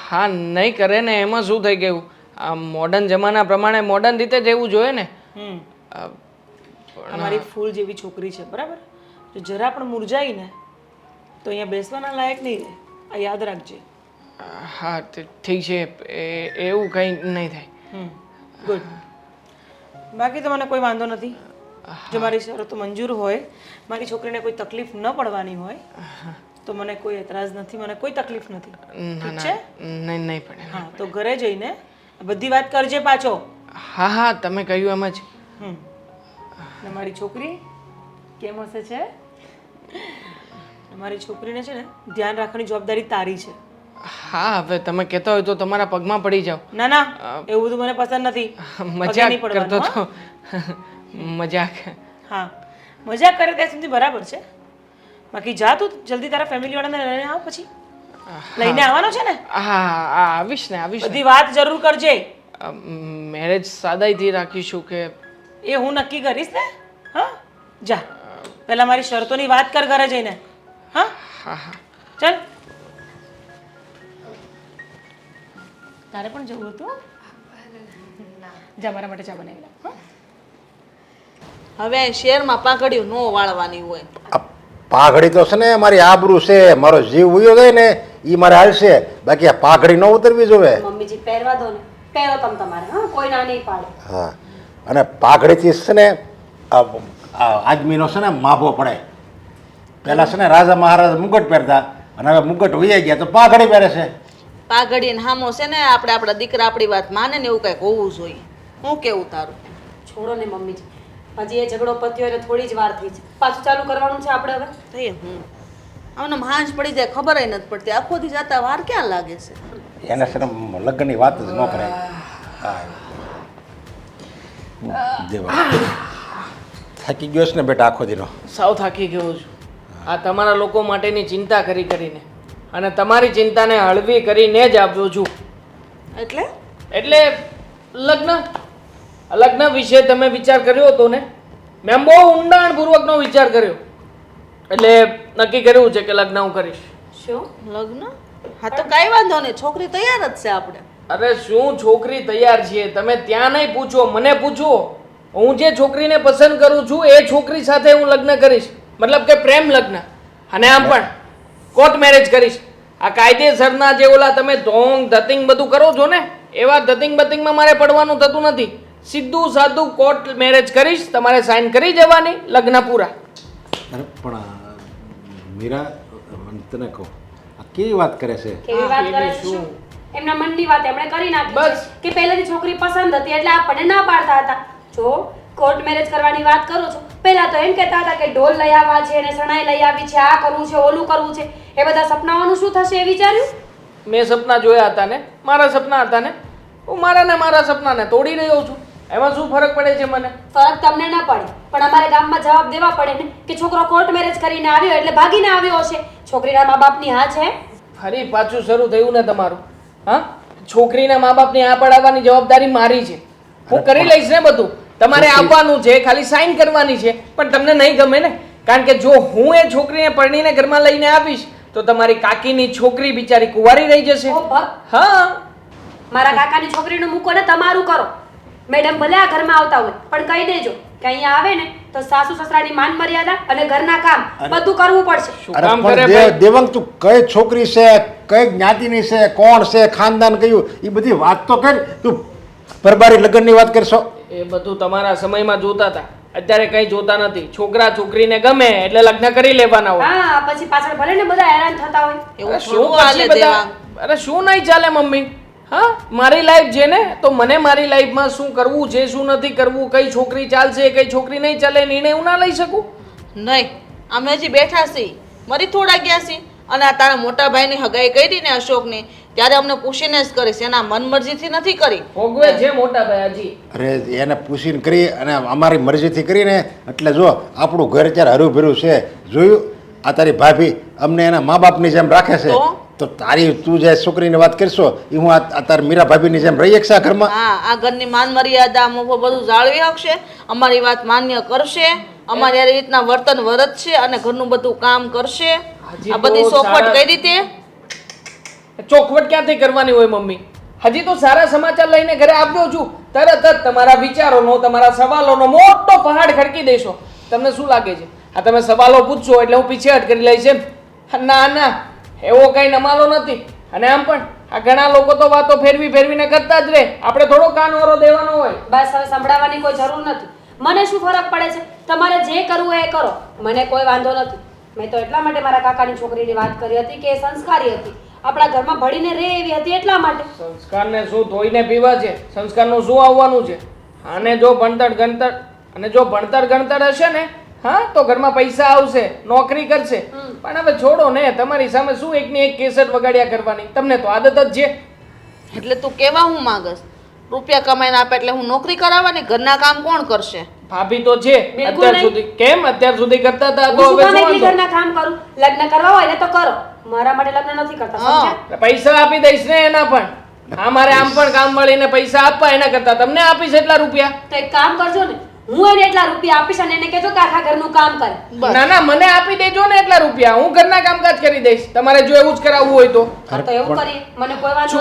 હા, નહીં કરે ને એમાં શું થઈ ગયું? આ મોડર્ન જમાના પ્રમાણે મોડર્ન રીતે રહેવું જોઈએ ને. અમારી ફૂલ જેવી છોકરી છે, બરાબર? જો જરા પણ મુરઝાઈ ને તો અહીંયા બેસવાના લાયક નહીં રહે, આ યાદ રાખજે. હા, ઠીક છે. એવું કંઈ નહીં થાય. ગુડ. બાકી તો મને કોઈ વાંધો નથી. જો મારી શરતો મંજૂર હોય, મારી છોકરીને કોઈ તકલીફ ન પડવાની હોય તો મને કોઈ એતરાજ નથી, મને કોઈ તકલીફ નથી. ઠીક છે? નહીં પડે. હા, તો ઘરે જઈને બધી વાત કરજે પાછો. હા હા, તમે કહ્યું એમ જ. ને મારી છોકરી કેમ હશે છે? મારી છોકરીને છે ને ધ્યાન રાખવાની જવાબદારી તારી છે. હા, હવે તમે કહેતા હોય તો તમારા પગમાં પડી જાઓ. ના ના, એવું બધું મને પસંદ નથી. મજાક કરતો તો. મજાક. હા, મજાક કરે ત્યાં સુધી બરાબર છે. બાકી જા તું જલ્દી તારા ફેમિલી વાળાને લઈને આવ, પછી લઈને આવવાનો છે ને? હા, આવીશ ને. બધી વાત જરૂર કરજે. મેરેજ સાદાઈથી રાખીશું કે એ હું નક્કી કરીશ ને. હા, જા પહેલા મારી શરતોની વાત કર ઘરે જઈને. હા હા હા, ચાલ. તારે પણ જવું હતું? જા, મારા માટે ચા બનાવી લા. હવે શેરમાં પાઘડિયું નો વાળવાની હોય. આ પાઘડી તો છે ને મારી આબરૂ છે, મારો જીવ ઉયો જાય ને એ મારે હાલશે, બાકી આ પાઘડી ન ઉતરવી જોવે. મમ્મીજી પહેરવા દો ને, પહેરો તમ તમારે. હા, કોઈ ના નહીં પાડે. હા, અને પાઘડીથી છે ને આદમીનો છે ને માભો પડે. પહેલાં છે ને રાજા મહારાજા મુગટ પહેરતા અને હવે મુગટ વૈયા ગયા તો પાઘડી પહેરે છે. પાઘડીને હામો છે ને આપણે આપણા દીકરા આપણી વાત માને ને એવું કંઈક હોવું જોઈએ. હું કેવું તારું? છોડો ને મમ્મીજી, હજી એ ઝઘડો પત્યો એટલે થોડી જ વાર થઈ છે. પાછું ચાલુ કરવાનું છે આપણે હવે. થઈ હું આમને હાંજ પડી જાય ખબર ય નથી પડતી. આખો દી જતા વાર ક્યાં લાગે છે? એને શરમ લગ્નની વાત જ ન કરાય. હા દેવા થાકી ગયો છે ને બેટા આખો દીનો. સાવ થાકી ગયો છું આ તમારા લોકો માટેની ચિંતા કરી કરીને, અને તમારી ચિંતાને હળવી કરીને જ આવ્યો છું. એટલે લગ્ન વિશે તમે વિચાર કર્યો હતો ને? મેં બહુ ઊંડાણપૂર્વકનો વિચાર કર્યો, એટલે નક્કી કર્યું છે કે લગ્ન હું કરીશ. શું લગ્ન? હા તો કાંઈ વાંધો નહીં, છોકરી તૈયાર જ છે આપણે. અરે શું છોકરી તૈયાર છે? તમે ત્યાં નહીં પૂછો, મને પૂછો. હું જે છોકરીને પસંદ કરું છું એ છોકરી સાથે હું લગ્ન કરીશ, મતલબ કે પ્રેમ લગ્ન, અને આમ પણ કોર્ટ મેરેજ કરીશ. આ કાયદેસરના જે ઓલા તમે ધોંગ ધતિંગ બધું કરો છો ને, એવા ધતિંગ બતિંગમાં મારે પડવાનું થતું નથી. સીધું સાદું કોર્ટ મેરેજ કરીશ, તમારે સાઈન કરી જવાની, લગ્ન પૂરા. અરે પણ મીરા તને કહું આ કેવી વાત કરે છે? કેવી વાત કરે છે? શું એમના મનની વાત એમણે કરી નાખી છે કે પહેલાથી છોકરી પસંદ હતી એટલે આપણને ના પાડતા હતા. જો કોર્ટ મેરેજ કરવાની વાત કરો છો, પહેલા તો એમ કહેતા હતા કે ઢોલ લઈ આવવા છે ને સણાઈ લઈ આવી છે, આ કરવું છે ઓલું કરવું છે. એ બધા સપનાઓનું શું થશે એ વિચાર્યું? મેં સપના જોયા હતા ને, મારા સપના હતા ને, હું મારા સપનાને તોડી રહ્યો છું. એમાં શું ફરક પડે છે મને? ફરક તમને ના પડે, પણ અમારે ગામમાં જવાબ દેવા પડે ને કે છોકરો કોર્ટ મેરેજ કરીને આવ્યો એટલે ભાગીને આવ્યો હશે. છોકરીના મા બાપની હા છે? ફરી પાછું શરૂ થયું ને તમારું? હા, છોકરીના મા બાપને આ પડાવવાની જવાબદારી મારી છે. હું કરી લઈશ ને બધું. તમારે આવવાનું છે, ખાલી સાઈન કરવાની છે. પણ તમને નહીં ગમે ને, કારણ કે જો હું એ છોકરીને પરણીને ઘરમાં લઈને આવીશ તો તમારી કાકીની છોકરી બિચારી કુંવારી રહી જશે. ઓ ભગ, હા, મારા કાકાની છોકરીનું મૂકો ને તમારું કરો. મેડમ ભલે આ ઘરમાં આવતા હોય પણ કહી દેજો કે અહીંયા આવે ને તો સાસુ સસરાની માન મર્યાદા અને ઘરના કામ બધું કરવું પડશે. શું અરે કામ પણ કરે ભાઈ? દેવંગ તું કઈ છોકરી છે, કઈ જ્ઞાતિની છે, કોણ છે, ખાનદાન કયું, એ બધી વાત તો કર. તું પરબારી લગ્નની વાત કરશો? એ બધું તમારા સમયમાં જોતા હતા, અત્યારે કઈ જોતા નથી. છોકરા છોકરીને ગમે એટલે લગ્ન કરી લેવાના હોય. હા, પછી પાછળ ભલે ને બધા હેરાન થતા હોય. એવું અરે શું થોડું હાલે પછી બધા? દેવાંગ? અરે શું નહીં ચાલે મમ્મી? હા, મારી લાઈફ છે ને, તો મને મારી લાઈફમાં શું કરવું છે શું નથી કરવું, કઈ છોકરી ચાલશે કઈ છોકરી નહીં ચાલે, નિર્ણય હું ના લઈ શકું? નહીં, અમે હજી બેઠા છીએ, મરી થોડા ગયા છીએ. અને આ તારા મોટા ભાઈની હગાઈ કરી ને અશોકની, ત્યારે અમને પૂછીને જ કરીશ, એના મનમરજીથી નથી કરી. ભોગવે છે મોટા ભાઈ હજી. અરે એને પૂછીને કરી અને અમારી મરજીથી કરીને એટલે જો આપણું ઘર અત્યારે હરું ભર્યું છે. જોયું આ તારી ભાભી અમને એના મા બાપની જેમ રાખે છે. તો તારી તું જે છોકરીની વાત કરશો એ હું આ તારી મીરા ભાભીની જેમ રહી શકશે આ ઘરમાં? હા, આ ઘરની માન મર્યાદા મોભો બધું જાળવી શકશે, અમારી વાત માન્ય કરશે, અમારી આ રીતના વર્તન વર્તશે અને ઘરનું બધું કામ કરશે. આ બધી ચોખવટ કઈ રીતે? ચોખવટ ક્યાંથી કરવાની હોય મમ્મી? હજી તો સારા સમાચાર લઈને ઘરે આવ્યો છું, તરત જ તમારા વિચારોનો તમારા સવાલોનો મોટો પહાડ ખડકી દેશો. તમને શું લાગે છે આ તમે સવાલો પૂછશો એટલે હું પીછેહટ કરી લઈશ એમ? ના ના, એવો કઈ નમાલો નથી. અને આમ પણ આ ઘણા લોકો તો વાતો ફેરવીને કરતા જ રહે, આપણે થોડો કાનવારો દેવાનો હોય. બસ હવે સંભળાવવાની કોઈ જરૂર નથી. મને શું ફરક પડે છે? તમારે જે કરવું હોય એ કરો, મને કોઈ વાંધો નથી. મેં તો એટલા માટે મારા કાકાની છોકરીની વાત કરી હતી કે એ સંસ્કારી હતી, આપણા ઘરમાં ભળીને રહે એવી હતી, એટલા માટે. સંસ્કારને શું ધોઈને પીવા છે? સંસ્કારનું શું આવવાનું છે? અને જો ભણતર ગણતર હશે ને, હા, તો ઘરમાં પૈસા આવશે, નોકરી કરશે. પણ હવે છોડો ને, તમારી સામે શું એકની એક કેસેટ વગાડ્યા કરવાની? તમને તો આદત જ છે. એટલે તું કેવા હું માંગસ? રૂપિયા કમાઈને આપે એટલે હું નોકરી કરાવવાની? ઘરના કામ કોણ કરશે? ભાભી તો છે બિલકુલ અત્યાર નહીં. સુધી. કેમ અત્યાર સુધી કરતા હતા, હું તો શું હવે કામ શું એકલી વાંધો? ઘરના કામ કરું? લગ્ન કરવા હોય ને તો કરો, મારા માટે લગ્ન નથી કરતા, સમજ્યા? પૈસા આપી દઈશ ને એના પણ. હા, મારે આમ પણ કામ વાળીને પૈસા આપવા, એના કરતા તમને આપીશ એટલા રૂપિયા. તો એક કામ કરજો ને, હું એને એટલા રૂપિયા આપીશ અને એને કહેજો કે આખા ઘરનું કામ કરે. ના ના, મને આપી દેજો ને એટલા રૂપિયા, હું ઘરના કામકાજ કરી દઈશ. તમારે જો એવું જ કરાવવું હોય તો હા, તો એવું કરીએ, મને કોઈ વાંધો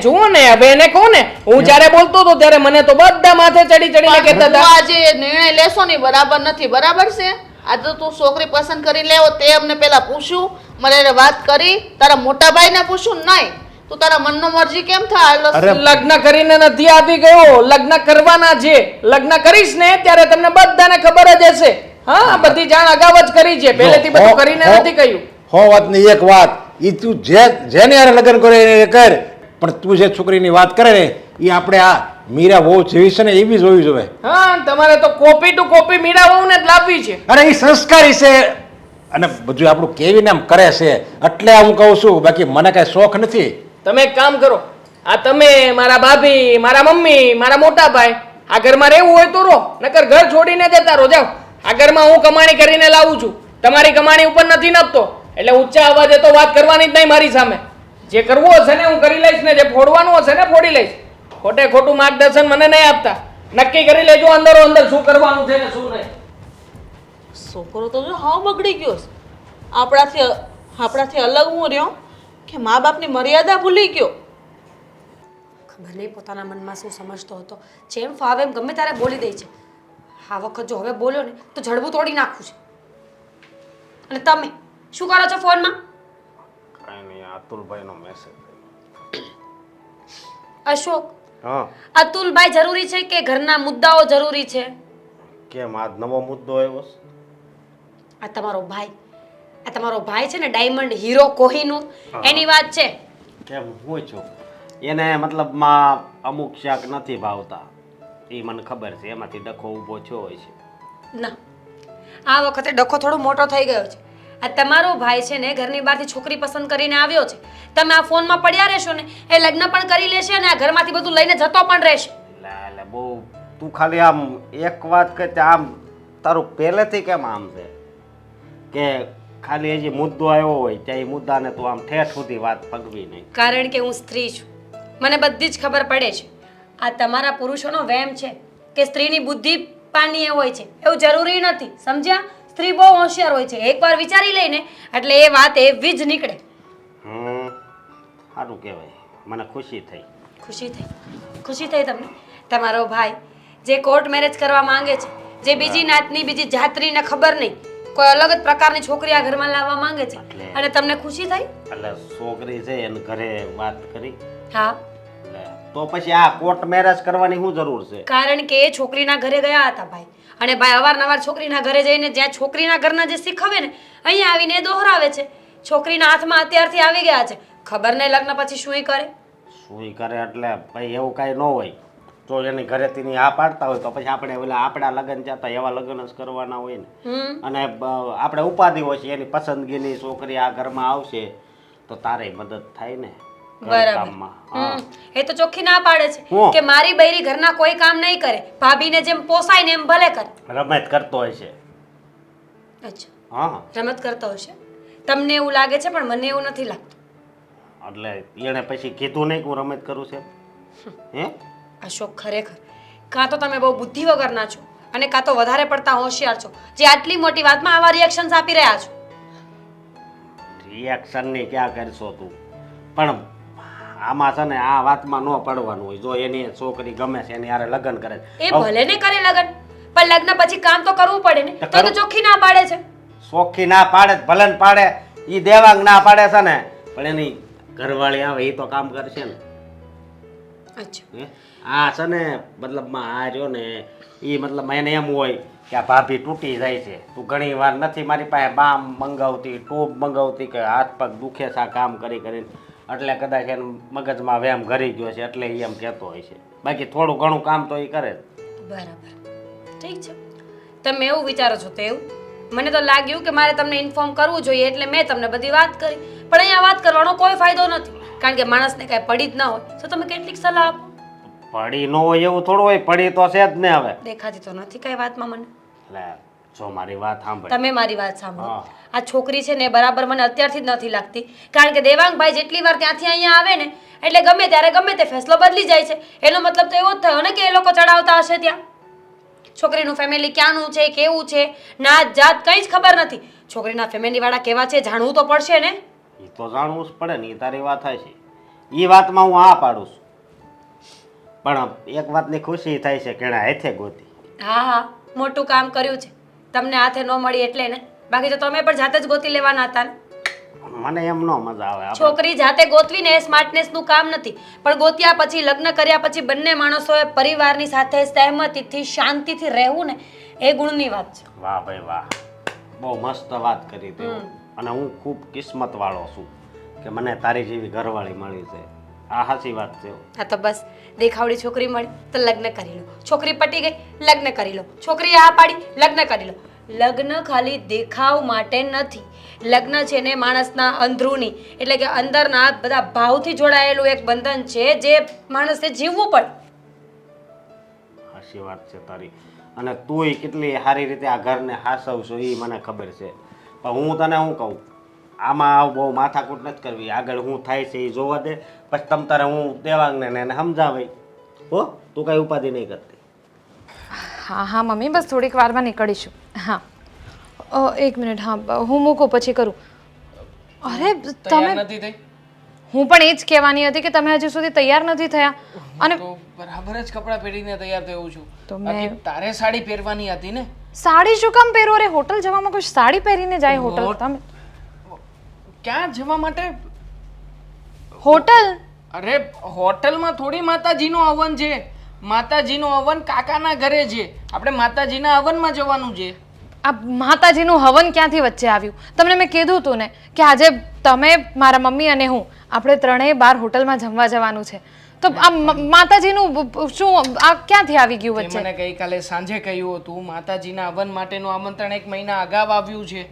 જુઓ ને હવે એને કહો ને, હું જ્યારે બોલતો હતો ત્યારે મને તો બધા માથે ચડીને કહેતા તું હતા. આજે નિર્ણય લેશો ને બરાબર નથી, બરાબર છે? આ તો તું છોકરી પસંદ કરી લેવો તે અમને પેલા પૂછ્યું, મને વાત કરી, તારા મોટા ભાઈને પૂછ્યું નહીં? તું તારા મનનો મરજી કેમ થાય? લગ્ન કરીને નથી આવી ગયો, લગ્ન કરવાના છે. લગ્ન કરીશ ને ત્યારે તમને બધાને ખબર જ હશે. હા, બધી જાણ અગાઉ જ કરી છે, પહેલેથી બધું કરીને નથી કહ્યું. હો વાતની એક વાત, એ તું જેને યાર લગ્ન કરે એ કર, પણ તું જે છોકરીની વાત કરે ને એ આપણે આ મીરા બહુ જેવી છે ને એવી જોવી જોઈએ. હા તમારે તો કોપી ટુ કોપી મીરા વહુને જ લાવવી છે. અને એ સંસ્કારી છે અને બધું આપણું કેવીને આમ કરે છે એટલે હું કહું છું, બાકી મને કાંઈ શોખ નથી. તમે એક કામ કરો, આ તમે મારા ભાભી, મારા મમ્મી, મારા મોટા ભાઈ આ ઘરમાં રહેવું હોય તો રહો, નકર ઘર છોડીને જતા રહો. જાઓ, આ ઘરમાં હું કમાણી કરીને લાવું છું, તમારી કમાણી ઉપર નથી નાખતો, એટલે ઊંચા અવાજે તો વાત કરવાની જ નહીં મારી સામે. જે કરવું હશે ને હું કરી લઈશ ને જે ફોડવાનું હશે ને ફોડી લઈશ. ખોટે ખોટું માર્ગદર્શન મને નહીં આપતા. નક્કી કરી લેજો અંદરો અંદર શું કરવાનું છે ને શું નહીં. છોકરો તો જો હાવ બગડી ગયો છે. આપણાથી અલગ હું રહ્યો કે મા બાપની મર્યાદા ભૂલી ગયો. ખબર નહીં પોતાના મનમાં શું સમજતો હતો, જેમ ફાવે એમ ગમે ત્યારે બોલી દે છે. આ વખત જો હવે બોલ્યો ને તો જડબું તોડી નાખું છે. અને તમે શું કરો છો ફોનમાં? કાંઈ નહીં, અતુલભાઈનો મેસેજ. અશોક, હા અતુલભાઈ જરૂરી છે કે ઘરના મુદ્દાઓ જરૂરી છે? કેમ આજ નવો મુદ્દો આવ્યો છે? આ તમારો ભાઈ છે ને ડાયમંડ હીરો કોહિનૂર, એની વાત છે. કેમ હું છું એને મતલબમાં અમુક શાક નથી ભાવતા, એ મને ખબર છે, એમાંથી ડખો ઊભો થયો હોય છે. ના, આ વખતે ડખો થોડો મોટો થઈ ગયો છે. આ તમારો ભાઈ છે ને ઘરની બહારથી છોકરી પસંદ કરીને આવ્યો છે. તમે આ ફોનમાં પડ્યા રહેશો ને એ લગ્ન પણ કરી લેશે અને આ ઘરમાંથી બધું લઈને જતો પણ રહેશે. એટલે બહુ તું ખાલી આમ એક વાત કહે આમ તારું પહેલેથી કેમ આમ છે કે ખાલી હજી મુદ્દો આવ્યો હોય ત્યાં એ મુદ્દાને તું આમ ઠેઠ સુધી વાત પગવી નહીં. કારણ કે હું સ્ત્રી છું, મને બધી જ ખબર પડે છે. આ તમારા પુરુષોનો વહેમ છે કે સ્ત્રીની બુદ્ધિ પાણીએ હોય છે, એવું જરૂરી નથી, સમજ્યા? સ્ત્રી બહુ હોશિયાર હોય છે, એકવાર વિચારી લઈને એટલે એ વાત એવી જ નીકળે. સારું કહેવાય, મને ખુશી થઈ. ખુશી થઈ તમને? તમારો ભાઈ જે કોર્ટ મેરેજ કરવા માંગે છે, જે બીજી નાતની બીજી જાતની ખબર નહીં કોઈ અલગ જ પ્રકારની છોકરી આ ઘરમાં લાવવા માંગે છે અને તમને ખુશી થઈ? એટલે છોકરી છે એને ઘરે વાત કરી. હા, એટલે તો પછી આ કોર્ટ મેરેજ કરવાની શું જરૂર છે? કારણ કે એ છોકરીના ઘરે ગયા હતા ભાઈ, અને ભાઈ અવારનવાર છોકરીના ઘરે જઈને જ્યાં છોકરીના ઘરના જે શીખવે ને અહીંયા આવીને દોહરાવે છે. છોકરીના હાથમાં અત્યારથી આવી ગયા છે, ખબર નહીં લગ્ન પછી શું કરે. શું કરે એટલે ભાઈ એવું કાંઈ ન હોય. જો એની ઘરેથી હા પાડતા હોય તો પછી આપણે ઓલા આપણા લગ્ન જતા એવા લગ્ન જ કરવાના હોય ને. અને આપણે ઉપાધિ હોય છે એની પસંદગીની છોકરી આ ઘરમાં આવશે તો તારે મદદ થાય ને બરાબર. એ તો ચોખ્ખી ના પાડે છે કે મારી બૈરી ઘરના કોઈ કામ નહીં કરે, ભાભીને જેમ પોસાય ને એમ ભલે કરે. રમત કરતો હોય છે. અચ્છા, હા રમત કરતો હશે, તમને એવું લાગે છે પણ મને એવું નથી લાગતું. એટલે એને પછી કીધું નહીં કે હું રમત કરું છે. હે અશોક, ખરેખર કાં તો તમે બહુ બુદ્ધિ વગરના છો અને કાં તો વધારે પડતા હોશિયાર છો, જે આટલી મોટી વાતમાં આવા રિએક્શન્સ આપી રહ્યા છો. રિએક્શનની ક્યાં કરશો તું? પણ આમાં છે ને આ વાતમાં ન પડવાનું હોય. જો એની છોકરી ગમે છે એની હારે લગ્ન કરે એ ભલે ને કરે લગ્ન, પણ લગ્ન પછી કામ તો કરવું પડે ને. તો ચોખ્ખી ના પાડે છે. ચોખ્ખી ના પાડે ભલે ને પાડે, ઈ દેવાંગ ના પાડે છે ને, પણ એની ઘરવાળી આવે એ તો કામ કરશે ને. અચ્છા, આ છે ને મતલબમાં આ રહ્યો ને એ મતલબ એને એમ હોય કે આ ભાભી તૂટી જાય છે, તું ઘણી વાર નથી મારી પાસે બામ મંગાવતી, ટૂબ મંગાવતી કે હાથ પગ દુખે છે આ કામ કરી કરીને, એટલે કદાચ એને મગજમાં વેમ ઘરી ગયો છે એટલે એ એમ કહેતો હોય છે. બાકી થોડું ઘણું કામ તો એ કરે. બરાબર, ઠીક છે. તમે એવું વિચારો છો તો એવું મને તો લાગ્યું કે મારે તમને ઇન્ફોર્મ કરવું જોઈએ એટલે મેં તમને બધી વાત કરી, પણ અહીંયા વાત કરવાનો કોઈ ફાયદો નથી, કારણ કે માણસને કાંઈ પડી જ ના હોય તો તમે કેટલીક સલાહ આપો. પડી ન હોય એવું થોડું હોય, પડી તો છે જ ને. હવે દેખાતી તો નથી કઈ વાતમાં મને. એટલે જો મારી વાત સાંભળ. તમે મારી વાત સાંભળો. આ છોકરી છે ને બરાબર મને અત્યારથી જ નથી લાગતી, કારણ કે દેવાંગભાઈ જેટલી વાર ત્યાંથી અહીંયા આવે ને એટલે ગમે ત્યારે ગમે તે ફેસલો બદલી જાય છે. એનો મતલબ તો એવો જ થયો ને કે એ લોકો ચડાવતા હશે ત્યાં. છોકરીનું ફેમિલી ક્યાંનું છે, કેવું છે, નાત જાત કંઈ જ ખબર નથી. છોકરીના ફેમિલી વાળા કેવા છે જાણવું તો પડશે ને. એ તો જાણવું જ પડે ને, એ તારી વાત થાય છે, એ વાતમાં હું આ પાડું છું. પણ એક વાતની ખુશી થાય છે કે એણે હાથે ગોતી. હા હા, મોટું કામ કર્યું છે. તમને હાથે ન મળી એટલે ને, બાકી તો તમે પણ જાતે જ ગોતી લેવાના હતા ને. મને એમ ન મજા આવે. છોકરી જાતે ગોતવીને એ સ્માર્ટનેસ નું કામ નથી, પણ ગોત્યા પછી લગ્ન કર્યા પછી બંને માણસોએ પરિવારની સાથે સહેમતીથી શાંતિથી રહેવું ને એ ગુણની વાત છે. વાહ ભાઈ વાહ, બહુ મસ્ત વાત કરી તે. અને હું ખૂબ કિસ્મત વાળો છું કે મને તારી જેવી ઘરવાળી મળી છે. આ સાચી વાત છે. હા તો બસ દેખાવડી છોકરી મળી તો લગ્ન કરી લો, છોકરી પટી ગઈ લગ્ન કરી લો, છોકરી આ પાડી લગ્ન કરી લો. લગ્ન ખાલી દેખાવ માટે નથી, લગ્ન છે ને માણસના અંદરૂની એટલે કે અંદરના બધા ભાવથી જોડાયેલું એક બંધન છે જે માણસે જીવવું પડે. સાચી વાત છે તારી. અને તુંય કેટલી સારી રીતે આ ઘરને હાસવશો એ મને ખબર છે. પણ હું તને શું કહું, આમાં બહુ માથાકૂટ નથી કરવી. આગળ શું થાય છે એ જોવા દે, પછી તમ તારે હું દેવાંગને એને સમજાવાય. હો, તું કઈ ઉપાધિ નહીં કરતી. હા હા મમ્મી, બસ થોડીક વારમાં નીકળીશું. હા એક મિનિટ, હા હું મૂકું પછી કરું. અરે તૈયાર તમે, નથી થઈ હું પણ એ જ કહેવાની હતી કે તમે હજી સુધી તૈયાર નથી થયા. અને તો બરાબર જ કપડાં પહેરીને તૈયાર થયું છું. તો બાકી તારે સાડી પહેરવાની હતી ને. સાડી શું કામ પહેરો? અરે હોટલ જવામાં કોઈ સાડી પહેરીને જાય હોટલ? તમે ક્યાં જવા માટે? હોટલ? અરે હોટલમાં થોડી માતાજીનો હવન છે. માતાજીનો હવન કાકાના ઘરે છે. આપણે માતાજીના હવનમાં જવાનું છે. આ માતાજીનું હવન ક્યાંથી વચ્ચે આવ્યું? તમને મેં કીધું હતું ને કે આજે તમે, મારા મમ્મી અને હું, આપણે ત્રણેય બાર હોટલમાં જમવા જવાનું છે. તો આ માતાજીનું શું આ ક્યાંથી આવી ગયું તે વચ્ચે? મને ગઈકાલે સાંજે કહ્યું હતું માતાજીના હવન માટેનું આમંત્રણ 1 મહિના અગાઉ આવ્યું છે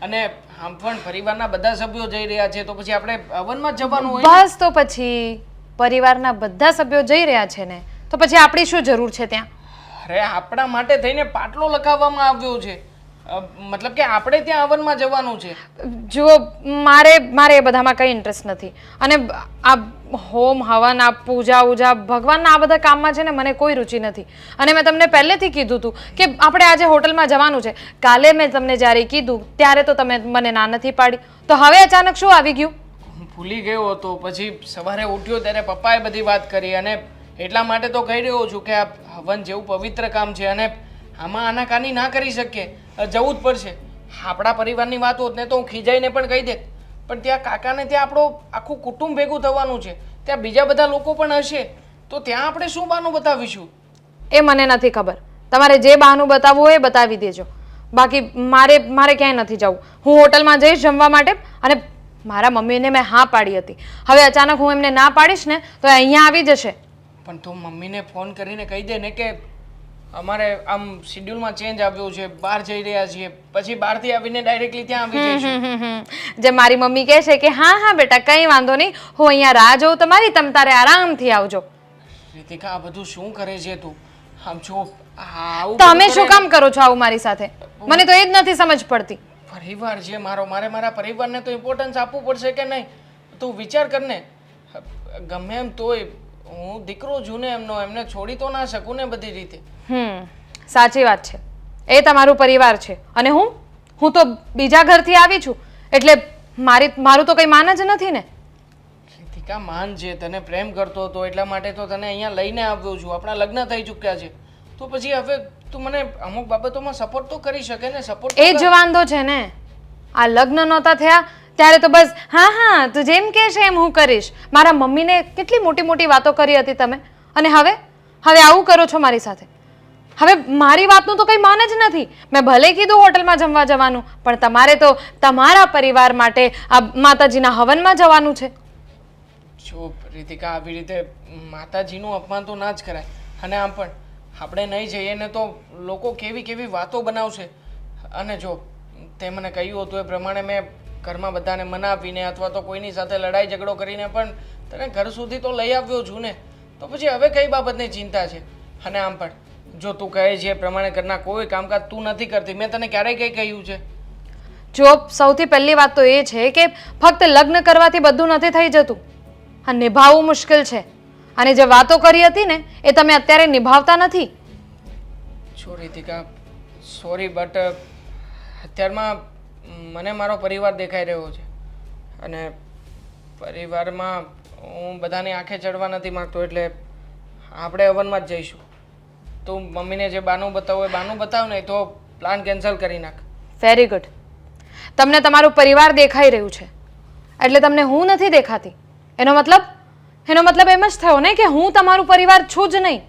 અને આમ પણ પરિવારના બધા સભ્યો જઈ રહ્યા છે તો પછી આપણે હવનમાં જ જવાનું હોય. બસ તો પછી પરિવારના બધા સભ્યો જઈ રહ્યા છે ને, તો પછી આપણી શું જરૂર છે ત્યાં? અરે આપણા માટે થઈને પાટલો લગાવવામાં આવ્યો છે. મતલબ કે આપણે ત્યાં હવનમાં જવાનું છે. જુઓ, મારે એ બધામાં કંઈ ઇન્ટરેસ્ટ નથી. અને આ હોમ હવન, આ પૂજા ઉજા, ભગવાનના આ બધા કામમાં છે ને મને કોઈ રુચિ નથી. અને મેં તમને પહેલેથી કીધું હતું કે આપણે આજે હોટલમાં જવાનું છે. કાલે મેં તમને જ્યારે કીધું ત્યારે તો તમે મને ના નથી પાડી. તો હવે અચાનક શું આવી ગયું? હું ભૂલી ગયો હતો. પછી સવારે ઉઠ્યો ત્યારે પપ્પાએ બધી વાત કરી અને એટલા માટે તો કહી રહ્યો છું કે આ હવન જેવું પવિત્ર કામ છે અને આમાં આનાકાની ના કરી શકીએ. જવું જ પડશે. આપણા પરિવારની વાત હોત ને તો હું ખીજાઈને પણ કહી દે. પણ ત્યાં કાકાને ત્યાં આપણું આખું કુટુંબ ભેગું થવાનું છે. ત્યાં બીજા બધા લોકો પણ હશે તો ત્યાં આપણે શું બહાનું બતાવીશું? એ મને નથી ખબર. તમારે જે બહાનું બતાવવું હોય એ બતાવી દેજો. બાકી મારે ક્યાંય નથી જવું. હું હોટલમાં જઈશ જમવા માટે અને મારા મમ્મીને મેં હા પાડી હતી. હવે અચાનક હું એમને ના પાડીશ ને તો એ અહીંયા આવી જશે. પણ તું મમ્મીને ફોન કરીને કહી દે ને કે અમારે આમ શિડ્યુલમાં ચેન્જ આવ્યો છે, બહાર જઈ રહ્યા છીએ, પછી બહારથી આવીને ડાયરેક્ટલી ત્યાં આવી જઈશું. જે મારી મમ્મી કહે છે કે હા હા બેટા કંઈ વાંધો નહીં, હું અહીંયા રાહ જોઉં તમારી, તમે તારે આરામથી આવજો. રીતિકા, આ બધું શું કરે છે તું? આમ જો આવું તમે શું કામ કરો છો આવું મારી સાથે? મને તો એ જ નથી સમજ પડતી. પરિવાર છે મારો, મારા પરિવારને તો ઇમ્પોર્ટન્સ આપવું પડશે કે નહીં? તું વિચાર કર ને. ગમે એમ તોય હું દીકરો છું ને એમનો, એમને છોડી તો ના શકું ને બધી રીતે. સાચી વાત છે. એ તમારું પરિવાર છે અને હું તો બીજા ઘરથી આવી છું એટલે મારું તો કંઈ માન જ નથી ને. રીતિકા, માન છે, તને પ્રેમ કરતો હતો એટલા માટે તો તને અહીંયા લઈને આવ્યો છું. આપણા લગ્ન થઈ ચૂક્યા છે તો પછી હવે તું મને અમુક બાબતોમાં સપોર્ટ તો કરી શકે ને. સપોર્ટ એ જ વાંધો છે ને. આ લગ્ન નહોતા થયા ત્યારે તો બસ હા તું જેમ કહેશે એમ હું કરીશ. મારા મમ્મીને કેટલી મોટી મોટી વાતો કરી હતી તમે, અને હવે આવું કરો છો મારી સાથે. હવે મારી વાતનું તો કંઈ માન જ નથી. મેં ભલે કીધું હોટલમાં જમવા જવાનું, પણ તમારે તો તમારા પરિવાર માટે આ માતાજીના હવનમાં જવાનું છે. જો રીતિકા, આવી રીતે માતાજીનું અપમાન તો ના જ કરાય. અને આમ પણ આપણે નહીં જઈએ ને તો લોકો કેવી વાતો બનાવશે. અને જો તે મને કહ્યું હતું એ પ્રમાણે મેં ઘરમાં બધાને મનાવીને અથવા તો કોઈની સાથે લડાઈ ઝઘડો કરીને પણ તને ઘર સુધી તો લઈ આવ્યો છું ને. તો પછી હવે કઈ બાબતની ચિંતા છે? અને આમ પણ જો તું કહે છે એ પ્રમાણે ઘરના કોઈ કામકાજ તું નથી કરતી, મેં તને ક્યારેય કંઈ કહ્યું છે? જો સૌથી પહેલી વાત તો એ છે કે ફક્ત લગ્ન કરવાથી બધું નથી થઈ જતું. આ નિભાવવું મુશ્કેલ છે. અને જે વાતો કરી હતી ને એ તમે અત્યારે નિભાવતા નથી. જો રીતિકા, સોરી, બટ અત્યારમાં મને મારો પરિવાર દેખાઈ રહ્યો છે અને પરિવારમાં હું બધાની આંખે ચડવા નથી માંગતો. એટલે આપણે હવનમાં જ જઈશું. તું મમ્મીને જે બાનું બતાવું એ બાનું બતાવ, નહીં તો પ્લાન કેન્સલ કરી નાખ. Very good. તમને તમારું પરિવાર દેખાઈ રહ્યું છે એટલે તમને હું નથી દેખાતી. એનો મતલબ એમ જ થયો ને કે હું તમારું પરિવાર છું જ નહીં.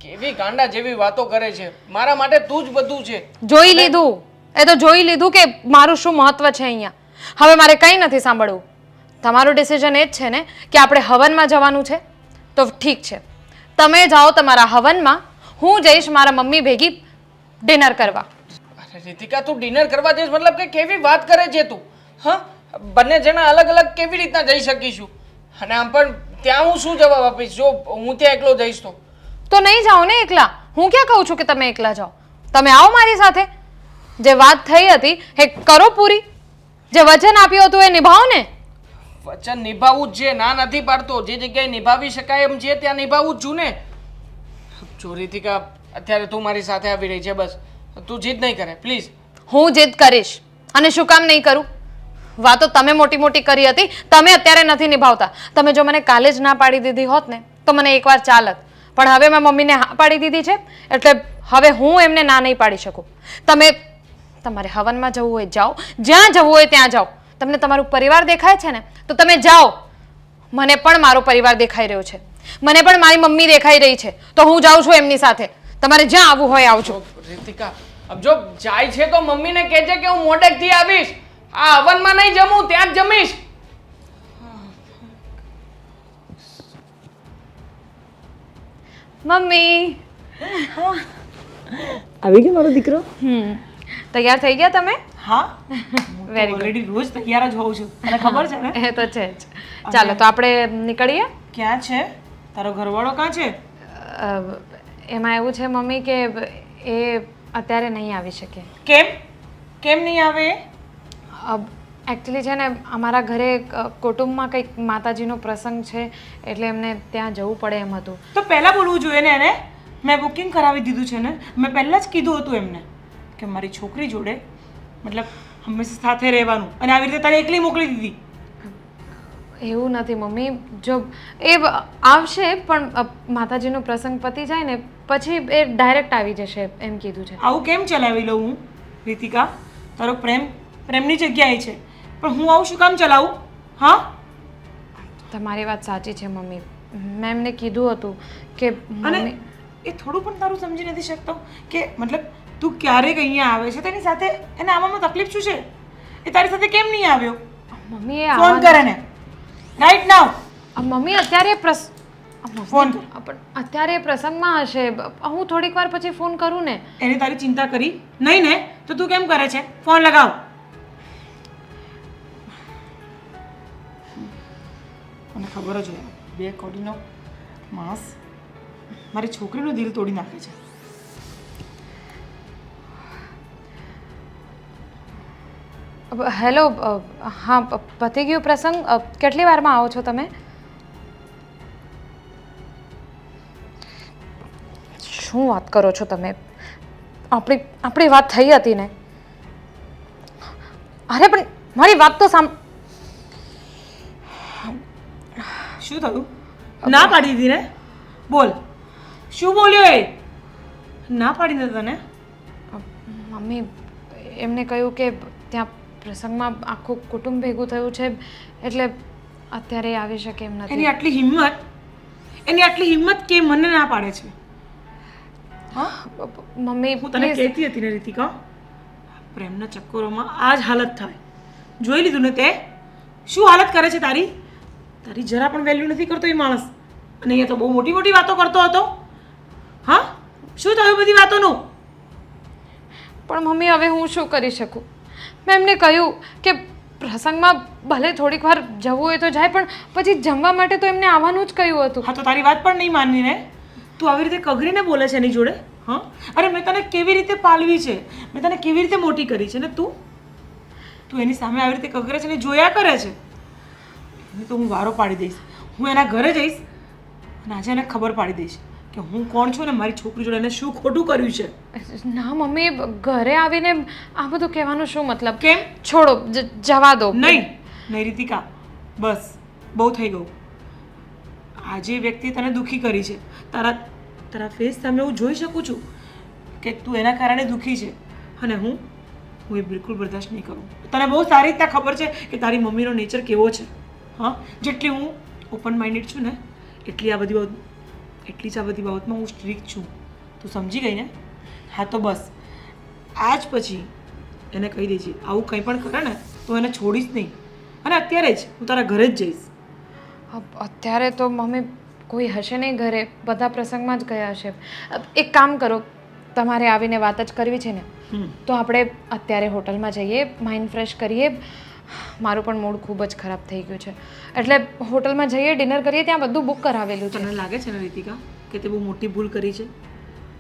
કેવી ગાંડા જેવી વાતો કરે છે. મારા માટે તું જ બધું છે. જોઈ લીધું, એ તો જોઈ લીધું કે મારું શું મહત્વ છે અહીંયા. હવે મારે કંઈ નથી સાંભળવું. તમારું ડિસિઝન એ જ છે ને કે આપણે હવનમાં જવાનું છે? તો ઠીક છે, તમે જાઓ તમારા હવનમાં, હું જઈશ મારા મમ્મી ભેગી ડિનર કરવા. અરે રીતિકા, તું ડિનર કરવા જઈશ મતલબ કે કેવી વાત કરે છે તું? હા, બંને જણા અલગ અલગ કેવી રીતના જઈ શકીશું? અને આમ પણ ત્યાં હું શું જવાબ આપીશ જો હું ત્યાં એકલો જઈશ તો? તો નહીં જાઓ ને એકલા. હું ક્યાં કહું છું કે તમે એકલા જાઓ? તમે આવો મારી સાથે. જે વાત થઈ હતી એ કરો પૂરી. જે વચન આપ્યું હતું એ નિભાવો ને. વચન નિભાવવું જ છે, ના નથી પાડતો. જે જગ્યાએ નિભાવી શકાય એમ છે ત્યાં નિભાવવું જ છું ને. જો રીતિકા, અત્યારે તું મારી સાથે આવી રહી છે, બસ તું જીદ નહીં કરે પ્લીઝ. હું જીદ કરીશ. અને શું કામ નહીં કરું? વાતો તમે મોટી મોટી કરી હતી, તમે અત્યારે નથી નિભાવતા. તમે જો મને કાલે જ ના પાડી દીધી હોત ને તો મને એકવાર ચાલત, પણ હવે મેં મમ્મીને હા પાડી દીધી છે, એટલે હવે હું એમને ના નહીં પાડી શકું. તમે તમારે હવનમાં જવું હોય જાઓ, જ્યાં જવું હોય ત્યાં જાઓ. તમને તમારું પરિવાર દેખાય છે ને તો તમે જાઓ. મને પણ મારો પરિવાર દેખાઈ રહ્યો છે, મને પણ મારી મમ્મી દેખાઈ રહી છે, તો હું જાઉં છું એમની સાથે. તમારે જ્યાં આવવું હોય આવજો. રીતિકા, अब જો જાય છે તો મમ્મીને કહેજે કે હું મોડેકથી આવીશ. આ હવનમાં નહીં જમું, ત્યાં જ જમીશ. મમ્મી આવી ગયો મારો દીકરો? તૈયાર થઈ ગયા તમે? હા, વેરી ગુડ. ઓલરેડી રોજ તૈયાર જ હોઉં છું, તને ખબર છે ને? એ તો છે જ. ચાલો તો આપણે નીકળીએ. ક્યાં છે તારો ઘરવાળો? ક્યાં છે? એમાં એવું છે મમ્મી કે એ અત્યારે નહીં આવી શકે. કેમ કેમ નહીં આવે? એકચ્યુઅલી છે ને અમારા ઘરે કુટુંબમાં કંઈક માતાજીનો પ્રસંગ છે, એટલે એમને ત્યાં જવું પડે એમ હતું. તો પહેલાં બોલવું જોઈએ ને એને. મેં બુકિંગ કરાવી દીધું છે ને. મેં પહેલાં જ કીધું હતું એમને કે મારી છોકરી જોડે મતલબ હંમેશા સાથે રહેવાનું, અને આવી રીતે તારે એકલી મોકલી દીધી. એવું નથી મમ્મી, જો એ આવશે પણ માતાજીનો પ્રસંગ પતી જાય ને પછી એ ડાયરેક્ટ આવી જશે એમ કીધું છે. આવું કેમ ચલાવી લઉં હું રીતિકા? તારો પ્રેમની જગ્યાએ છે, પણ હું આવું શું કામ ચલાવું? હા, તમારી વાત સાચી છે મમ્મી. મેં એમને કીધું હતું કે અને મમ્મી એ થોડું પણ તારું સમજી નથી શકતો કે મતલબ તું ક્યારેક અહીંયા આવે છે તેની સાથે એને આવવામાં તકલીફ શું છે? એ તારી સાથે કેમ નહીં આવ્યો? મમ્મી એ ફોન કર એને રાઈટ નાઉ. મમ્મી અત્યારે ફોન પણ અત્યારે પ્રસંગમાં હશે. હું થોડીક વાર પછી ફોન કરું ને. એને તારી ચિંતા કરી નહીં ને તો તું કેમ કરે છે? ફોન લગાવ. મને ખબર જ હોય બે કોડીનો માણસ મારી છોકરીનું દિલ તોડી નાખે છે. હેલો, હા પતી ગયું પ્રસંગ? કેટલી વારમાં આવો છો તમે? શું વાત કરો છો તમે? આપણી વાત થઈ હતી ને? અરે પણ મારી વાત તો શું થયું? ના પાડી દીધી ને? બોલ, શું બોલ્યો એ? ના પાડી દીધી તને? મમ્મી એમને કહ્યું કે ત્યાં પ્રસંગમાં આખું કુટુંબ ભેગું થયું છે, એટલે અત્યારે આવી શકે એમ નથી. એની આટલી હિંમત કે મને ના પાડે છે? મમ્મી હું તને કહેતી હતી ને રીતિકા, પ્રેમના ચક્કરોમાં આ જ હાલત થાય. જોઈ લીધું ને તે? શું હાલત કરે છે તારી? તારી જરા પણ વેલ્યુ નથી કરતો એ માણસ, અને અહીંયા તો બહુ મોટી મોટી વાતો કરતો હતો. હા, શું થયું બધી વાતોનું? પણ મમ્મી હવે હું શું કરી શકું? મેં એમને કહ્યું કે પ્રસંગમાં ભલે થોડીક વાર જવું હોય તો જાય, પણ પછી જમવા માટે તો એમને આવવાનું જ કહ્યું હતું. હા, તો તારી વાત પણ નહીં માનવી ને? તું આવી રીતે કગરીને બોલે છે એની જોડે? હા, અરે મેં તને કેવી રીતે પાલવી છે, મેં તને કેવી રીતે મોટી કરી છે ને તું એની સામે આવી રીતે કગરે છે ને જોયા કરે છે. એને તો હું વારો પાડી દઈશ. હું એના ઘરે જઈશ અને આજે એને ખબર પાડી દઈશ કે હું કોણ છું ને મારી છોકરી જોડે એને શું ખોટું કર્યું છે. ના મમ્મી, ઘરે આવીને આ બધું કહેવાનું શું મતલબ? કેમ? છોડો, જવા દો. નહીં રીતિકા, બસ બહુ થઈ ગયું. આજે વ્યક્તિ તને દુઃખી કરી છે. તારા ફેસ સામે હું જોઈ શકું છું કે તું એના કારણે દુઃખી છે, અને હું એ બિલકુલ બરદાશ્ત નહીં કરું. તને બહુ સારી રીતે ખબર છે કે તારી મમ્મીનો નેચર કેવો છે. હા, જેટલી હું ઓપન માઇન્ડેડ છું ને એટલી જ આ બધી બાબતમાં હું સ્ટ્રિક્ટ છું. તું સમજી ગઈ ને? હા, તો બસ આજ પછી એને કહી દેજે આવું કંઈ પણ કરે ને તો એને છોડીશ નહીં. અને અત્યારે જ હું તારા ઘરે જ જઈશ. અત્યારે તો મમ્મી કોઈ હશે નહીં ઘરે, બધા પ્રસંગમાં જ ગયા હશે. એક કામ કરો, તમારે આવીને વાત જ કરવી છે ને, તો આપણે અત્યારે હોટલમાં જઈએ, માઇન્ડ ફ્રેશ કરીએ. મારું પણ મૂડ ખૂબ જ ખરાબ થઈ ગયું છે, એટલે હોટલમાં જઈએ, ડિનર કરીએ, ત્યાં બધું બુક કરાવેલું છે. તને લાગે છે ને રીતિકા કે તે બહુ મોટી ભૂલ કરી છે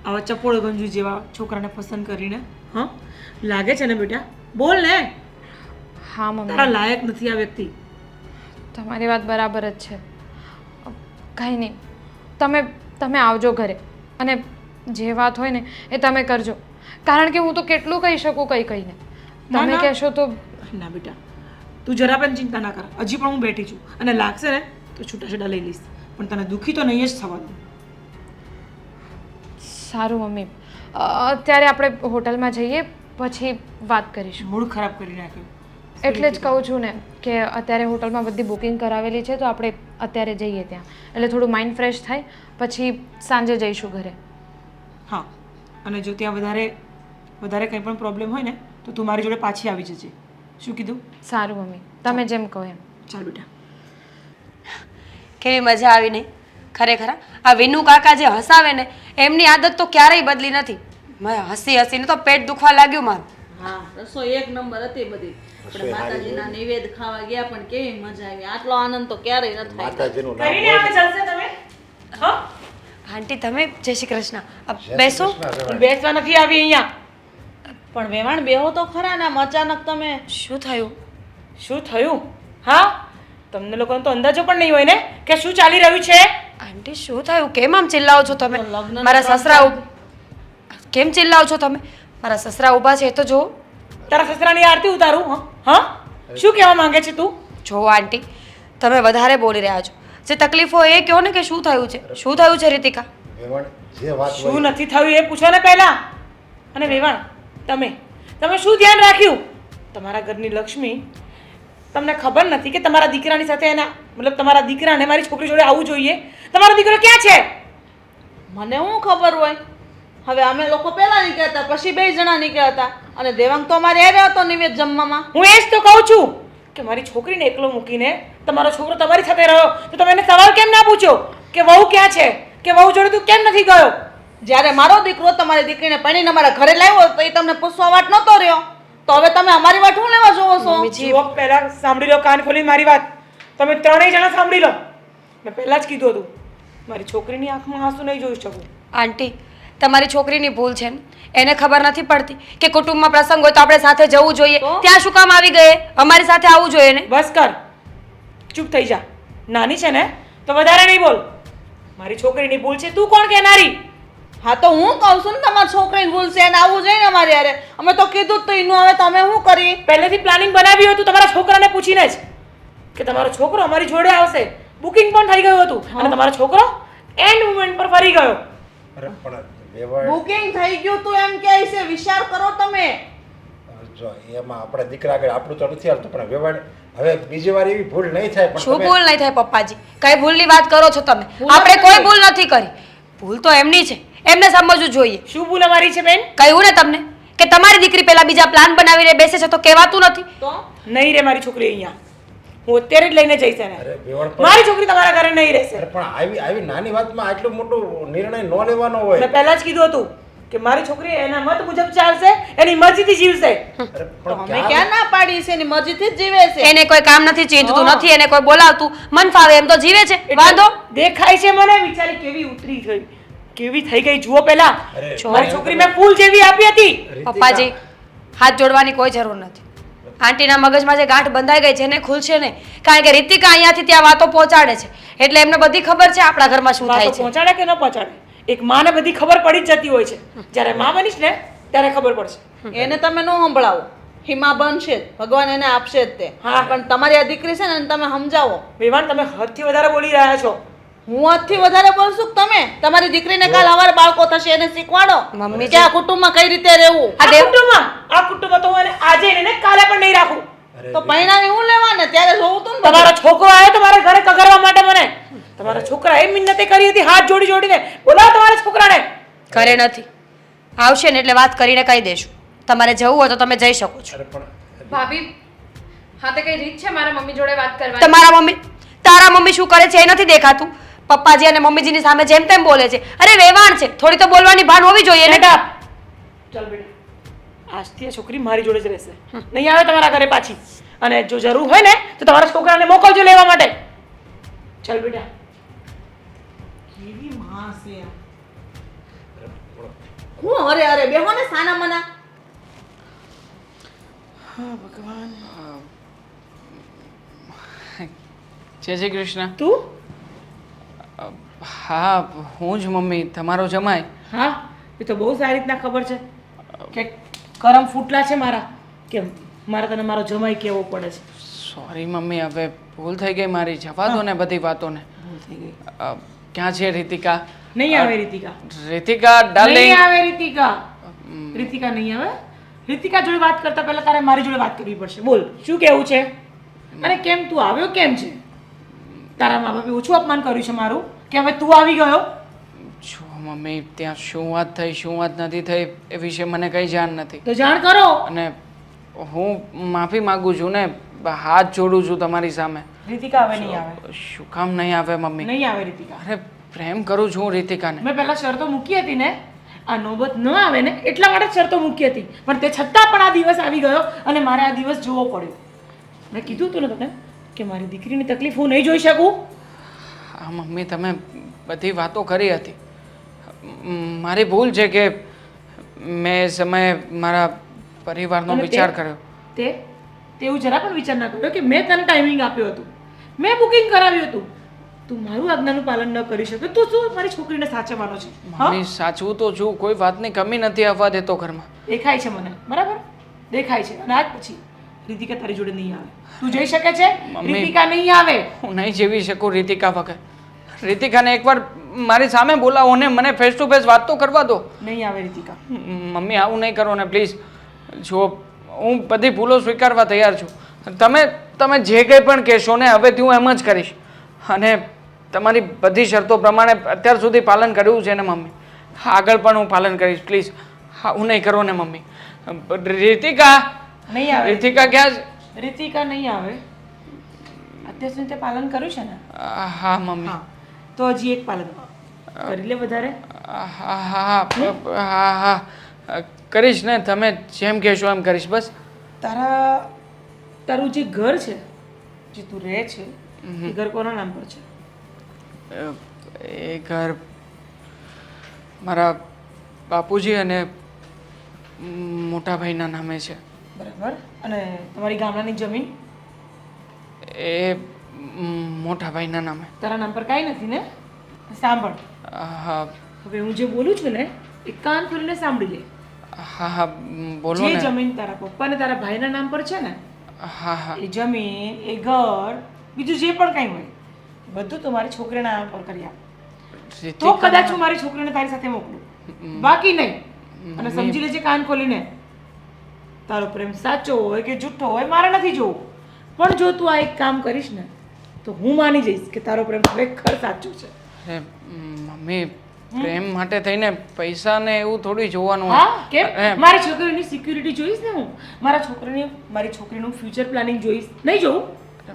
આવા ચપોળ ગંજુ જેવા છોકરાને પસંદ કરીને? હા, લાગે છે ને બેટા? બોલ ને. હા મમ્મી, તારા લાયક નથી આ વ્યક્તિ. તમારી વાત બરાબર જ છે. કાંઈ નહીં, તમે આવજો ઘરે અને જે વાત હોય ને એ તમે કરજો, કારણ કે હું તો કેટલું કહી શકું કંઈ કહીને. તમે ના. કહેશો તો. ના બેટા, તું જરા પણ ચિંતા ના કર. હજી પણ હું બેઠી છું અને લાગશે ને તો છૂટાછૂટા લઈ લઈશ, પણ તને દુઃખી તો નહીં જ થવા દઉં. સારું મમ્મી, અત્યારે આપણે હોટલમાં જઈએ, પછી વાત કરીશું. મૂડ ખરાબ કરી નાખ્યો. એટલે જ કહું છું ને કે અત્યારે હોટલમાં બધી બુકિંગ કરાવેલી છે, તો આપણે અત્યારે જઈએ ત્યાં, એટલે થોડું માઇન્ડ ફ્રેશ થાય, પછી સાંજે જઈશું ઘરે. હા, અને જો ત્યાં વધારે કંઈ પણ પ્રોબ્લેમ હોય ને તો તું મારી જોડે પાછી આવી જજે. શું કીધું? સારું મમ્મી, તમે જેમ કહો એમ. ચાલ બેટા. કેવી મજા આવી નહીં ખરેખર. આ વિનુ કાકા જે હસાવે ને એમની આદત તો ક્યારેય બદલી નથી. હસી હસીને તો પેટ દુખવા લાગ્યું મારું. હા, રસોઈ એક નંબર હતી બધી. આપણે માતાજીના નૈવેદ્ય ખાવા ગયા પણ કેવી મજા આવી. આટલો આનંદ તો ક્યારેય ન થાય. માતાજીનું નામ કરીને આવે ચાલશે તમે? હા, આંટી તમે જય શ્રી કૃષ્ણ. બેસો. બેસવા નથી આવી અહીંયા. પણ વેવાણ બેહો તો ખરા ને, આમ અચાનક તમે. શું થયું? શું થયું? હા, તમને લોકોને તો અંદાજો પણ નહીં હોય ને કે શું ચાલી રહ્યું છે. આંટી શું થયું? કેમ આમ ચિલ્લાઓ છો તમે? લગ્નનો મારા સસરા કેમ ચિલ્લાઓ છો તમે? મારા સસરા ઊભા છે એ તો જો. તારા સસરાની આરતી ઉતારું? હા, શું કહેવા માંગે છે તું? જો આંટી, તમે વધારે બોલી રહ્યા છો. જે તકલીફ હોય એ કહો ને કે શું થયું છે? શું થયું છે રીતિકા? વેવાણ જે વાત હોય શું નથી થયું એ પૂછો ને પહેલા. અને વેવાણ, તમે શું ધ્યાન રાખ્યું? તમારા ઘરની લક્ષ્મી, તમને ખબર નથી કે તમારા દીકરાની સાથે મતલબ તમારા દીકરાને મારી છોકરી જોડે આવવું જોઈએ? તમારો દીકરો ક્યાં છે? મને શું ખબર હોય? હવે અમે લોકો પહેલા નીકળ્યા હતા, પછી 2 જણા નીકળ્યા હતા, અને દેવાંગ તો અમારે હારે હતો નિવેદ જમવામાં. હું એ જ તો કહું છું કે મારી છોકરીને એકલો મૂકીને તમારો છોકરો તમારી સાથે રહ્યો, તો તમે એને સવાલ કેમ ના પૂછ્યો કે વહુ ક્યાં છે, કે વહુ જોડે તું કેમ નથી ગયો? જ્યારે મારો દીકરો તમારી દીકરીને પણીને અમારા ઘરે લાવ્યો તો એ તમને પૂછવા વાટ નહોતો રહ્યો, તો હવે તમે અમારી વાટ શું લેવા જોવો છો? જુઓ, પહેલા સાંભળી લો, કાન ખોલીને મારી વાત. તમે ત્રણેય જણા સાંભળી લો. મેં પહેલા જ કીધું હતું, મારી છોકરીની આંખમાં આંસુ નહીં જોઈ શકું. આંટી, તમારી છોકરીની ભૂલ છે ને. એને ખબર નથી પડતી કે કુટુંબમાં પ્રસંગ હોય તો આપણે સાથે જવું જોઈએ. ત્યાં શું કામ આવી ગયે? અમારી સાથે આવવું જોઈએ ને. બસ કર, ચૂપ થઈ જા. નાની છે ને તો વધારે નહીં બોલ. મારી છોકરીની ભૂલ છે, તું કોણ કહેનારી? હા, તો હું કહું છું ને તમારી છોકરીને ભૂલ છે અને આવવું જોઈએ ને અમારે યારે. અમે તો કીધું જ તો એનું હવે તમે શું કરી? પહેલેથી પ્લાનિંગ બનાવ્યું હતું તમારા છોકરાને પૂછીને જ કે તમારો છોકરો અમારી જોડે આવશે. બુકિંગ પણ થઈ ગયું હતું અને તમારો છોકરો એન્ડ મોમેન્ટ પર ફરી ગયો. અરે પણ વેવાણ બુકિંગ થઈ ગયું તું એમ કહે છે, વિચાર કરો તમે. જો એમાં આપણા દીકરા આગળ આપણું તો નથી હાલતું, પણ વેવાણ હવે બીજી વાર એવી ભૂલ નહીં થાય. પણ શું તમે- ભૂલ નહીં થાય પપ્પાજી? કઈ ભૂલની વાત કરો છો તમે? આપણે કોઈ ભૂલ નથી કરી. ભૂલ તો એમની છે, એમને સમજવું જોઈએ. શું ભૂલ અમારી છે બેન? કહ્યું ને તમને કે તમારી દીકરી પેલા બીજા પ્લાન બનાવીને બેસે છે તો કહેવાતું નથી. તો નહીં રે મારી છોકરી અહીંયા. હું અત્યારે જ લઈને જઈશ એને. અરે વેવાણ પણ મારી છોકરી તમારા ઘરે નહીં રહેશે. અરે પણ આવી નાની વાતમાં આટલો મોટો નિર્ણય ન લેવાનો હોય. મેં પહેલા જ કીધું હતું કે મારી છોકરી એના મત મુજબ ચાલશે, એની મરજીથી જીવશે. અરે તો પણ અમે ક્યાં ના પાડી છે? એની મરજીથી જ જીવે છે. એને કોઈ કામ નથી, ચીંધતું નથી, એને કોઈ બોલાવતું, મન ફાવે એમ તો જીવે છે. વાંધો દેખાય છે મને. વિચારી કેવી ઉતરી ગઈ, કેવી થઈ ગઈ જુઓ પહેલા. અરે મારી છોકરી મેં ફૂલ જેવી આપી હતી. પપ્પાજી, હાથ જોડવાની કોઈ જરૂર નથી. આંટીના મગજમાં જે ગાંઠ બંધાઈ ગઈ છે એને ખુલશે નહીં, કારણ કે રીતિકા અહીંયાથી ત્યાં વાતો પહોંચાડે છે, એટલે એમને બધી ખબર છે આપણા ઘરમાં શું થાય વાતો છે. પહોંચાડે કે ન પહોંચાડે, એક માને બધી ખબર પડી જ જતી હોય છે. જ્યારે માં બનીશ ને ત્યારે ખબર પડશે. એને તમે ન સંભળાવો. હિમા બનશે જ, ભગવાન એને આપશે જ તે. હા. પણ તમારી આ દીકરી છે ને એને તમે સમજાવો. વિવાન, તમે હદથી વધારે બોલી રહ્યા છો. હું આજથી વધારે બોલશું કે તમે? તમારી દીકરીને કાલ સવારે બાળકો થશે એને શીખવાડો મમ્મી કે આ કુટુંબમાં કઈ રીતે રહેવું. આ કુટુંબમાં તો હું એને આજે ને કાલે પણ નહીં રાખું. તો પરિણામે હું લેવાને ત્યારે જોવું તું ને. તમારો છોકરો આવ્યો તમારા ઘરે કગરવા માટે મને. તમારા છોકરાએ મિન્નતે કરી હતી હાથ જોડી જોડીને. બોલાવો તમારા છોકરાને. ઘરે નથી, આવશે ને એટલે વાત કરીને કહી દેશું. તમારે જવું હોય તો તમે જઈ શકો છો. અરે પણ ભાભી, હા તો કઈ રીત છે મારા મમ્મી જોડે વાત કરવાની? તમારા મમ્મી તારા મમ્મી શું કરે છે એ નથી દેખાતું? પપ્પાજી અને મમ્મીજીની સામે જેમ તેમ બોલે છે. અરે વેવાણ છે, થોડી તો બોલવાની ભાન હોવી જોઈએ ને. ચાલ બેટા, આજથી આ છોકરી મારી જોડે જ રહેશે, નહીં આવે તમારા ઘરે પાછી. અને જો જરૂર હોય ને તો તમારા છોકરાને મોકલજો લેવા માટે. ચાલ બેટા. કેવી માં છે આ. હું અરે અરે બેહો ને સાના મના. હા ભગવાન. જય શ્રી કૃષ્ણ. તું? હા હું જ મમ્મી, તમારો જમાઈ. હા, એ તો બહુ સારી રીતના ખબર છે કે કરમ ફૂટલા છે મારા, કે મારે તને મારો જમાઈ કહેવો પડે છે. સોરી મમ્મી, હવે ભૂલ થઈ ગઈ મારી. જવા દો ને બધી વાતોને. ભૂલ થઈ ગઈ. ક્યાં છે રીતિકા? નહીં આવે રીતિકા. રીતિકા નહીં ડાર્લિંગ. આવે રીતિકા. રીતિકા નહીં આવે. રીતિકા જોડે વાત કરતા પહેલા તારે મારી જોડે વાત કરવી પડશે. બોલ શું કેવું છે? અને કેમ તું આવ્યો કેમ છે? તારા મા બાપે ઓછું અપમાન કર્યું છે મારું કે હવે તું આવી ગયો? જો મમ્મી, ત્યાં શું વાત થઈ શું વાત નથી થઈ એ વિશે મને કઈ જાણ નથી. તો જાણ કરો. અને હું માફી માંગુ છું ને, હાથ જોડું છું તમારી સામે. રીતિકા હવે નહીં આવે. શું કામ નહીં આવે મમ્મી? નહીં આવે રીતિકા. અરે પ્રેમ કરું છું હું રીતિકાને. મેં પહેલા શરતો મૂકી હતી ને, આ નોબત ન આવે ને એટલા માટે શરતો મૂકી હતી, પણ તે છતાં પણ આ દિવસ આવી ગયો અને મારે આ દિવસ જોવો પડ્યો. મેં કીધું હતું ને તને કે મારી દીકરીની તકલીફ હું નહીં જોઈ શકું. હા મમ્મી, તમે બધી વાતો કરી હતી. મારી ભૂલ છે કે મેં એ સમયે મારા પરિવારનો અને વિચાર કર્યો. તેવું જરા પણ વિચાર ના કર્યો કે મેં તને ટાઈમિંગ આપ્યું હતું, મેં બુકિંગ કરાવ્યું હતું. તું મારું આજ્ઞાનું પાલન ન કરી શકે તો શું મારી છોકરીને સાચવવાનો છે? હા, મમ્મી સાચવું તો છું, કોઈ વાતની કમી નથી આવવા દેતો ઘરમાં. દેખાય છે મને, બરાબર દેખાય છે. અને આજ પછી રીતિકા તારી જોડે નહીં આવે. તું જઈ શકે છે? મમ્મી. રીતિકા નહીં આવે. હું નહીં જીવી શકું રીતિકા વગર. રીતિકાને એકવાર મારી સામે બોલાવો ને મને ફેસ ટુ ફેસ વાત તો કરવા દો. નહીં આવે રીતિકા. મમ્મી આવું નહીં કરો ને પ્લીઝ. જો હું બધી ભૂલો સ્વીકારવા તૈયાર છું. તમે જે કંઈ પણ કહેશો ને હવેથી હું એમ જ કરીશ. અને તમારી બધી શરતો પ્રમાણે અત્યાર સુધી પાલન કર્યું છે ને મમ્મી, આગળ પણ હું પાલન કરીશ પ્લીઝ. હા, હું નહીં કરો ને મમ્મી. રીતિકા, નહીં આવે. રીતિકા ક્યાં છે? રીતિકા નહીં આવે. અત્યાર સુધી તે પાલન કર્યું છે ને? હા મમ્મી. હા, તો હજી એક પાલન કરી લે વધારે. હા હા હા હા કરીશ ને, તમે જેમ કહેશો એમ કરીશ. બસ તારું જે ઘર છે, જે તું રહે છે, એ ઘર કોના નામ પર છે? એ ઘર મારા બાપુજી અને મોટા ભાઈના નામે છે. બરાબર. અને તમારી ગામડાની જમીન એ મોટા ભાઈના નામે. તારા નામ પર કાંઈ નથી ને? સાંભળ, હા હવે હું જે બોલું છું ને એ કાન ખોલીને સાંભળી લે. હા હા બોલો જે ને. જમીન તારા પપ્પા ને તારા ભાઈના નામ પર છે ને, હા હા એ જમીન, એ ઘર, બીજું જે પણ કંઈ હોય બધું તો મારી છોકરીના નામ પર કરી આપ. તો રીતિકા, કદાચ હું મારી છોકરીને તારી સાથે મોકલું, બાકી નહીં. અને સમજી લેજે કાન ખોલીને, તારો પ્રેમ સાચો હોય કે જૂઠો હોય મારે નથી જોવું, પણ જો તું આ એક કામ કરીશ ને તો હું માની જઈશ કે તારો પ્રેમ ખરેખર સાચો છે. અરે મમ્મી, પ્રેમ માટે થઈને પૈસા ને એવું થોડી જોવાનું હોય. હા, કેમ? મારી છોકરીની સિક્યુરિટી જોઈશ ને હું, મારી છોકરીનું ફ્યુચર પ્લાનિંગ જોઈશ, નહીં જોઉં?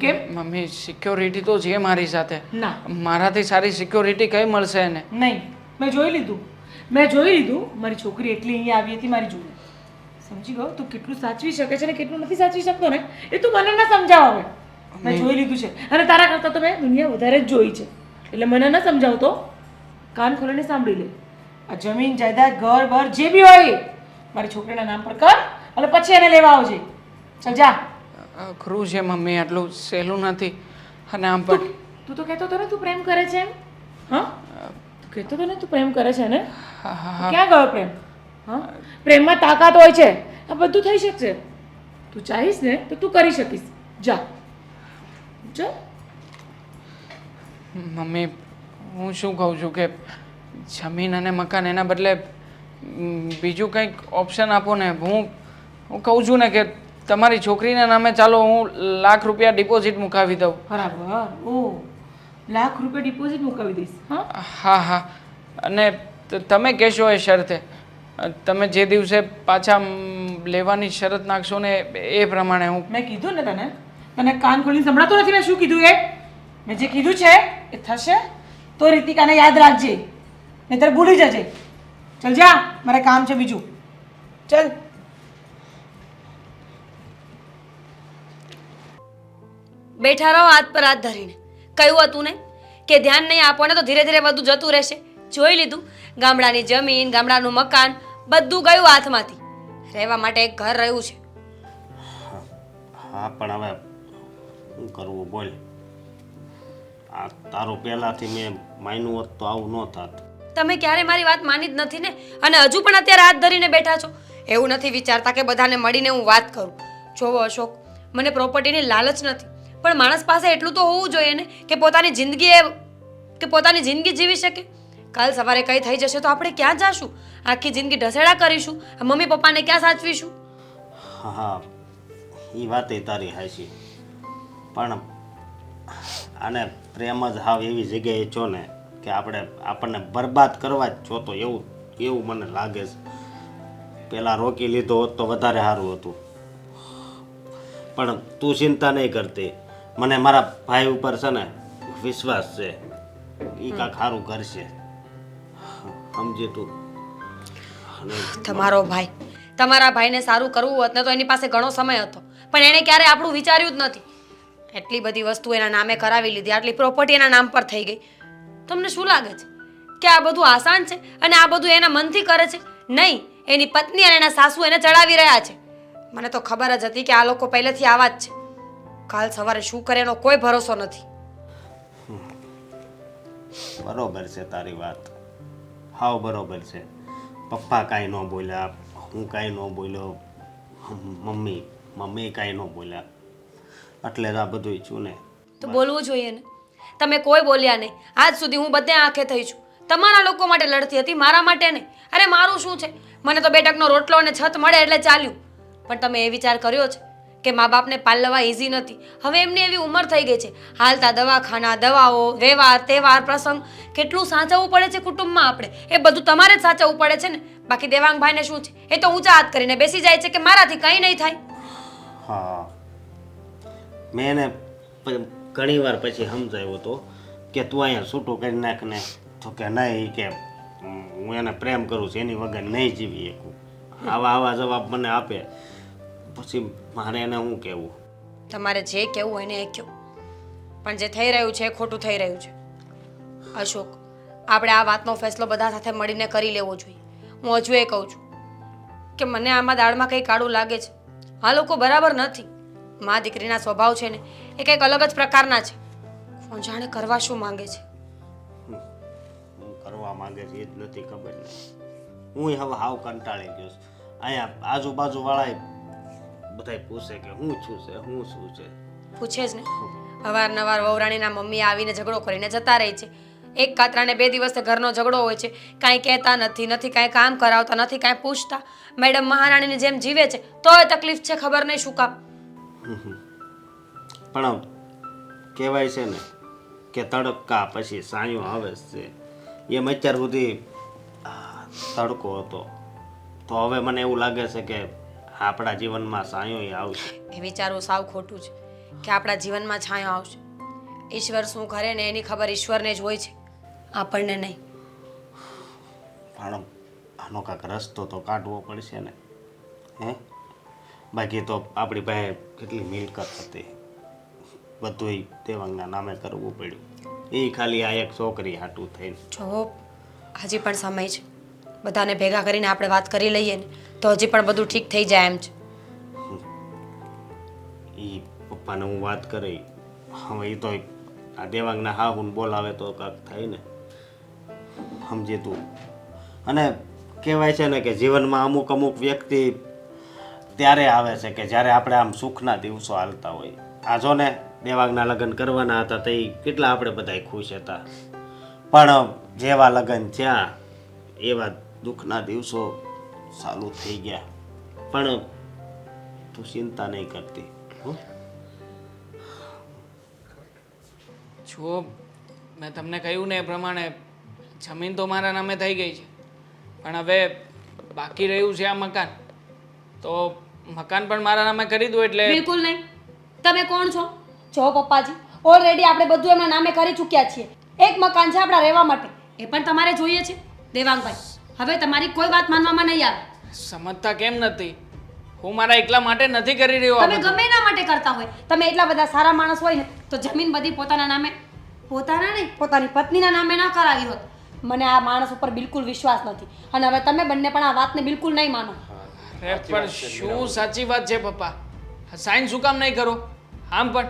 કેમ? મમ્મી, સિક્યોરિટી તો છે મારી સાથે. ના, મારાથી સારી સિક્યોરિટી કઈ મળશે એને? નહીં. મેં જોઈ લીધું. મારી છોકરી એટલી અહીંયા આવી હતી મારી જોડે. સમજી ગયો? તું કેટલું સાચવી શકે છે ને કેટલું નથી સાચવી શકતો ને એ તું મને ના સમજાવ. હવે મેં જોઈ લીધું છે અને તારા કરતાં તો મેં દુનિયા વધારે જ જોઈ છે, એટલે મને ના સમજાવતો. કાન ખોલીને સાંભળી લે. આ જમીન જાયદાદ ઘર બર જે બી હોય મારી છોકરીના નામ પર કર અને પછી એને લેવા આવજે. ચાલ જા. અઘરું છે મમ્મી, આટલું સહેલું નથી. અને આમ પણ તું તો કહેતો હતો ને તું પ્રેમ કરે છે એમ. હા, તું કહેતો હતો ને તું પ્રેમ કરે છે ને. હા હા હા ક્યાં ગયો પ્રેમ? હા, પ્રેમમાં તાકાત હોય છે, આ બધું થઈ શકશે. તું ચાહીશ ને તો તું કરી શકીશ. જા જા. મમ્મી, હું શું કહું છું કે જમીન અને મકાન એના બદલે બીજું કંઈક ઓપ્શન આપો ને. હું કહું છું ને કે તમારી છોકરીના નામે ચાલો હું ₹1,00,000 ડિપોઝિટ મુકાવી દઉં. બરાબર. ઓ, ₹1,00,000 ડિપોઝિટ મુકાવી દઈશ? હા હા હા. અને તમે કહેશો એ શરતે, તમે જે દિવસે પાછા લેવાની શરત નાખશો ને એ પ્રમાણે હું. મેં કીધું ને તને તને કાન ખોલીને સંભળાતું નથી મેં શું કીધું એ? મેં જે કીધું છે એ થશે તો રીતિકાને યાદ રાખજે, નહીંતર ભૂલી જજે. ચલ જા, મારે કામ છે બીજું. ચલ. બેઠા રહો હાથ પર હાથ ધરીને. કહ્યું હતું ને કે ધ્યાન નહીં આપો ને તો ધીરે ધીરે બધું જતું રહેશે. જોઈ લીધું, ગામડાની જમીન, ગામડાનું મકાન બધું ગયું હાથમાંથી. રહેવા માટે એક ઘર રહ્યું છે. હા પણ હવે શું કરવું બોલ. આ તારું પહેલાંથી મેં માન્યું હોત તો આવું ન થાત. તમે ક્યારે મારી વાત માની જ નથી ને, અને હજુ પણ અત્યારે હાથ ધરીને બેઠા છો. એવું નથી વિચારતા કે બધાને મળીને હું વાત કરું. જોવો અશોક, મને પ્રોપર્ટીની લાલચ નથી, પણ માણસ પાસે એટલું તો હોવું જોઈએ ને કે પોતાની જિંદગી જીવી શકે. કાલ સવારે કંઈ થઈ જશે તો આપણે ક્યાં જાશું? આખી જિંદગી ઢસેડા કરીશું, મમ્મી પપ્પાને ક્યાં સાચવીશું? હા એ વાત તારી હાચી, પણ આને પ્રેમ જ હાવ એવી જગ્યાએ છો ને કે આપણને બરબાદ કરવા જ જોતો એવું મને લાગે છે. પહેલાં રોકી લીધો હોત તો વધારે સારું હતું. પણ તું ચિંતા નહીં કરતી, મને મારા ભાઈ ઉપર છે ને વિશ્વાસ છે. એ કાંઈક સારું કરશે, સમજી તું. તમારા ભાઈને સારું કરવું હોત ને તો એની પાસે ઘણો સમય હતો, પણ એણે ક્યારે આપણું વિચાર્યું જ નથી. એટલી બધી વસ્તુ એના નામે કરાવી લીધી, આટલી પ્રોપર્ટી એના નામ પર થઈ ગઈ. તમને શું લાગે છે કે આ બધું આસાન છે અને આ બધું એના મનથી કરે છે? નહીં, એની પત્ની અને એના સાસુ એને ચડાવી રહ્યા છે. મને તો ખબર જ હતી કે આ લોકો પહેલેથી આવા જ છે. કાલ સવારે શું કરે એનો કોઈ ભરોસો નથી. બરોબર છે તારી વાત, હાવ બરોબર છે. પપ્પા કાંઈ ન બોલ્યા, હું કાંઈ ન બોલ્યો, મમ્મી કાંઈ ન બોલ્યા, એટલે જ આ બધું છું ને. તો બોલવું જોઈએ ને. તમે કોઈ બોલ્યા નહીં. આજ સુધી હું બધે આંખે થઈ છું. તમારા લોકો માટે લડતી હતી, મારા માટે નહીં. અરે મારું શું છે, મને તો બેટકનો રોટલો અને છત મળે એટલે ચાલ્યું. પણ તમે એ વિચાર કર્યો છે કે મા બાપને પાલવા ઇઝી નથી? હવે એમની એવી ઉંમર થઈ ગઈ છે, હાલતા દવાખાના, દવાઓ, વ્યવહાર, તહેવાર, પ્રસંગ, કેટલું સાચવવું પડે છે કુટુંબમાં આપણે. એ બધું તમારે જ સાચવવું પડે છે ને. બાકી દેવાંગભાઈને શું છે, એ તો ઊંચા હાથ કરીને બેસી જાય છે કે મારાથી કંઈ નહીં થાય. હા, મેં એને ઘણી વાર પછી સમજાવ્યો હતો કે તું અહીંયા છૂટું કરી નાખ ને, તો કે નહીં, કે હું એને પ્રેમ કરું છું, એની વગર નહીં જીવી શકું. આવા જવાબ મને આપે પછી મારે એને શું કહેવું? તમારે જે કહેવું હોય ને એ કહો, પણ જે થઈ રહ્યું છે એ ખોટું થઈ રહ્યું છે. અશોક, આપણે આ વાતનો ફેસલો બધા સાથે મળીને કરી લેવો જોઈએ. હું હજુ એ કહું છું કે મને આમાં દાળમાં કંઈ કાળું લાગે છે. આ લોકો બરાબર નથી. મા દીકરીના સ્વભાવ છે ને એ કંઈક અલગ જ પ્રકારના છે. કોણ જાણે કરવા શું માંગે છે. હું કરવા માંગે છે એ જ નથી ખબર ને. હું હવે હાવ કંટાળી ગયો છું. અહીંયા આજુબાજુવાળા બધાય પૂછે કે હું શું છે. પૂછે જ ને. અવારનવાર વહુરાણીના મમ્મી આવીને ઝઘડો કરીને જતા રહે છે. એક કાતરાને 2 દિવસે ઘરનો ઝઘડો હોય છે. કાંઈ કહેતા નથી કાંઈ કામ કરાવતા નથી, કાંઈ પૂછતા. મેડમ મહારાણીની જેમ જીવે છે તોય તકલીફ છે, ખબર નહીં શું કામ. પણ કહેવાય છે ને કે તડકા પછી સાયો આવે છે. એમ અત્યાર સુધી તડકો હતો, તો હવે મને એવું લાગે છે કે આપણા જીવનમાં છાંયો આવશે. એ વિચારવું સાવ ખોટું છે કે આપણા જીવનમાં છાંયો આવશે. ઈશ્વર શું કરે ને એની ખબર ઈશ્વરને જ હોય છે, આપણને નહીં. પણ આનો કાંઈક રસ્તો તો કાઢવો પડશે ને. બાકી તો આપણી પાસે કેટલી મિલકત હતી, બધું દેવાંગના નામે કરવું પડ્યું. એ ખાલી આ એક છોકરી હાટું થઈને. જો હજી પણ સમય છે, બધાને ભેગા કરીને આપણે વાત કરી લઈએ ને તો હજી પણ બધું ઠીક થઈ જાય એમ છે. એ પપ્પાને હું વાત કરી, હવે એ તો આ દેવાંગના હા હું બોલાવે તો કાંક થાય ને, સમજે તું. અને કહેવાય છે ને કે જીવનમાં અમુક વ્યક્તિ ત્યારે આવે છે કે જ્યારે આપણે આમ સુખના દિવસો હાલતા હોય. આ જો ને દેવાંગના લગ્ન કરવાના હતા તો એ કેટલા આપણે બધા ખુશ હતા, પણ જેવા લગ્ન થયા એવા દુઃખના દિવસો ચાલુ થઈ ગયા. પણ તું ચિંતા નહીં કરતી. જો મેં તમને કહ્યું ને એ પ્રમાણે જમીન તો મારા નામે થઈ ગઈ છે, પણ હવે બાકી રહ્યું છે આ મકાન. તો મકાન પણ મારા નામે કરી દો એટલે. બિલકુલ નહીં. તમે કોણ છો? જો પપ્પાજી, ઓલરેડી આપણે બધું એમના નામે કરી ચૂક્યા છીએ. એક મકાન છે આપણા રહેવા માટે, એ પણ તમારે જોઈએ છે. દેવાંગભાઈ, હવે તમારી કોઈ વાત માનવામાં નહીં આવે. સમજતા કેમ નથી? હું મારા એકલા માટે નથી કરી રહ્યો આ તમે બધું. ગમે એના માટે કરતા હોય, તમે એટલા બધા સારા માણસ હોય ને તો જમીન બધી પોતાના નામે, પોતાના નહીં પોતાની પત્નીના નામે ના કરાવી હોત. મને આ માણસ ઉપર બિલકુલ વિશ્વાસ નથી અને હવે તમે બંને પણ આ વાતને બિલકુલ નહીં માનો. અરે પણ શું સાચી વાત છે પપ્પા? સાઈન શું કામ નહીં કરો? આમ પણ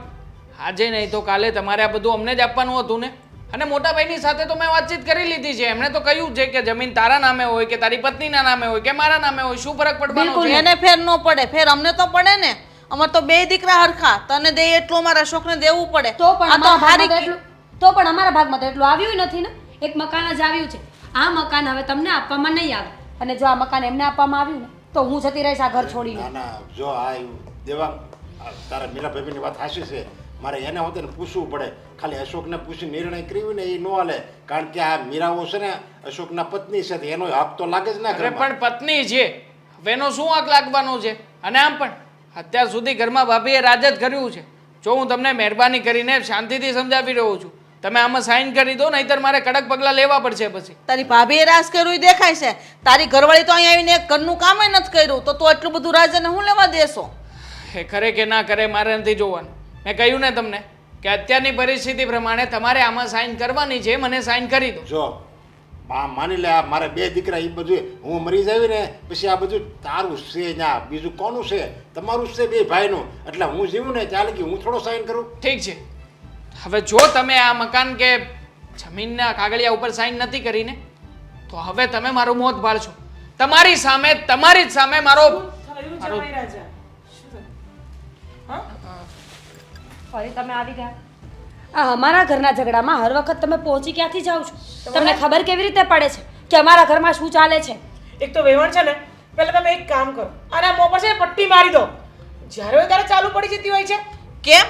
આજે નહીં તો કાલે તમારે આ બધું અમને જ આપવાનું હતું ને. અને મોટા ભાઈની સાથે તો મેં વાતચીત કરી લીધી છે. એમણે તો કહ્યું છે કે જમીન તારા નામે હોય કે તારી પત્નીના નામે હોય કે મારા નામે હોય, શું ફરક પડવાનો છે? એને ફેર ન પડે, ફેર અમને તો પડે ને. અમાર તો બે દીકરા હરખા, તને દે એટલું અમારા અશોકને દેવું પડે. તો પણ આ તો અમારા હારી ભાગમાં તો એટલું- તો પણ અમારા ભાગમાં તો એટલું આવ્યું નથી ને. એક મકાન જ આવ્યું છે. આ મકાન હવે તમને આપવામાં નહીં આવે અને જો આ મકાન એમને આપવામાં આવ્યું ને તો હું જતી રહીશ આ ઘર છોડીને. ના ના, જો આ દેવા તારા મીરા ભાભીની વાત સાચી છે. મારે એને હોતે ને પૂછવું પડે. ખાલી અશોકને પૂછી નિર્ણય કર્યો ને એ ન હાલે, કારણ કે આ મીરાઓ છે ને અશોકના પત્ની છે, એનો હક તો લાગે જ ના અરે ઘરમાં. પણ પત્ની છે, હવે એનો શું હક લાગવાનો છે? અને આમ પણ અત્યાર સુધી ઘરમાં ભાભીએ રાજ જ કર્યું છે. જો હું તમને મહેરબાની કરીને શાંતિથી સમજાવી રહ્યો છું, તમે આમાં સાઈન કરી દો, નહીંતર મારે કડક પગલાં લેવા પડશે પછી. તારી ભાભીએ રાજ કર્યું એ દેખાય છે. તારી ઘરવાળી તો અહીંયા આવીને એક ઘરનું કામ નથી કર્યું, તો તું એટલું બધું રાજ એને હું લેવા દેશો? એ કરે કે ના કરે મારે નથી જોવાનું. મેં કહ્યું ને તમને કે અત્યારની પરિસ્થિતિ પ્રમાણે તમારે આમાં સાઈન કરવાની છે, મને સાઈન કરી દો. જો માની લે આ મારે બે દીકરા, એ બધું હું મરી જાવી ને પછી આ બધું તારું છે ના બીજું કોનું છે? તમારું જ છે બે ભાઈનું. એટલે હું જીવું ને ત્યાં લગી હું થોડો સાઈન કરું? ઠીક છે, હવે જો તમે આ મકાન કે જમીનના કાગળિયા ઉપર સાઈન નથી કરીને તો હવે તમે મારું મોત ભાળશો. તમારી સામે, તમારી જ સામે મારો ફરી તમે આવી ગયા. આ અમારા ઘરના ઝઘડામાં હર વખત તમે પહોંચી ક્યાંથી જાઓ છો? તમને ખબર કેવી રીતે પડે છે કે અમારા ઘરમાં શું ચાલે છે? એક તો વેવણ છે ને, પહેલા તમે એક કામ કરો અને આ મોં પર છે ને પટ્ટી મારી દો. જ્યારે હોય ત્યારે ચાલુ પડી જતી હોય છે. કેમ?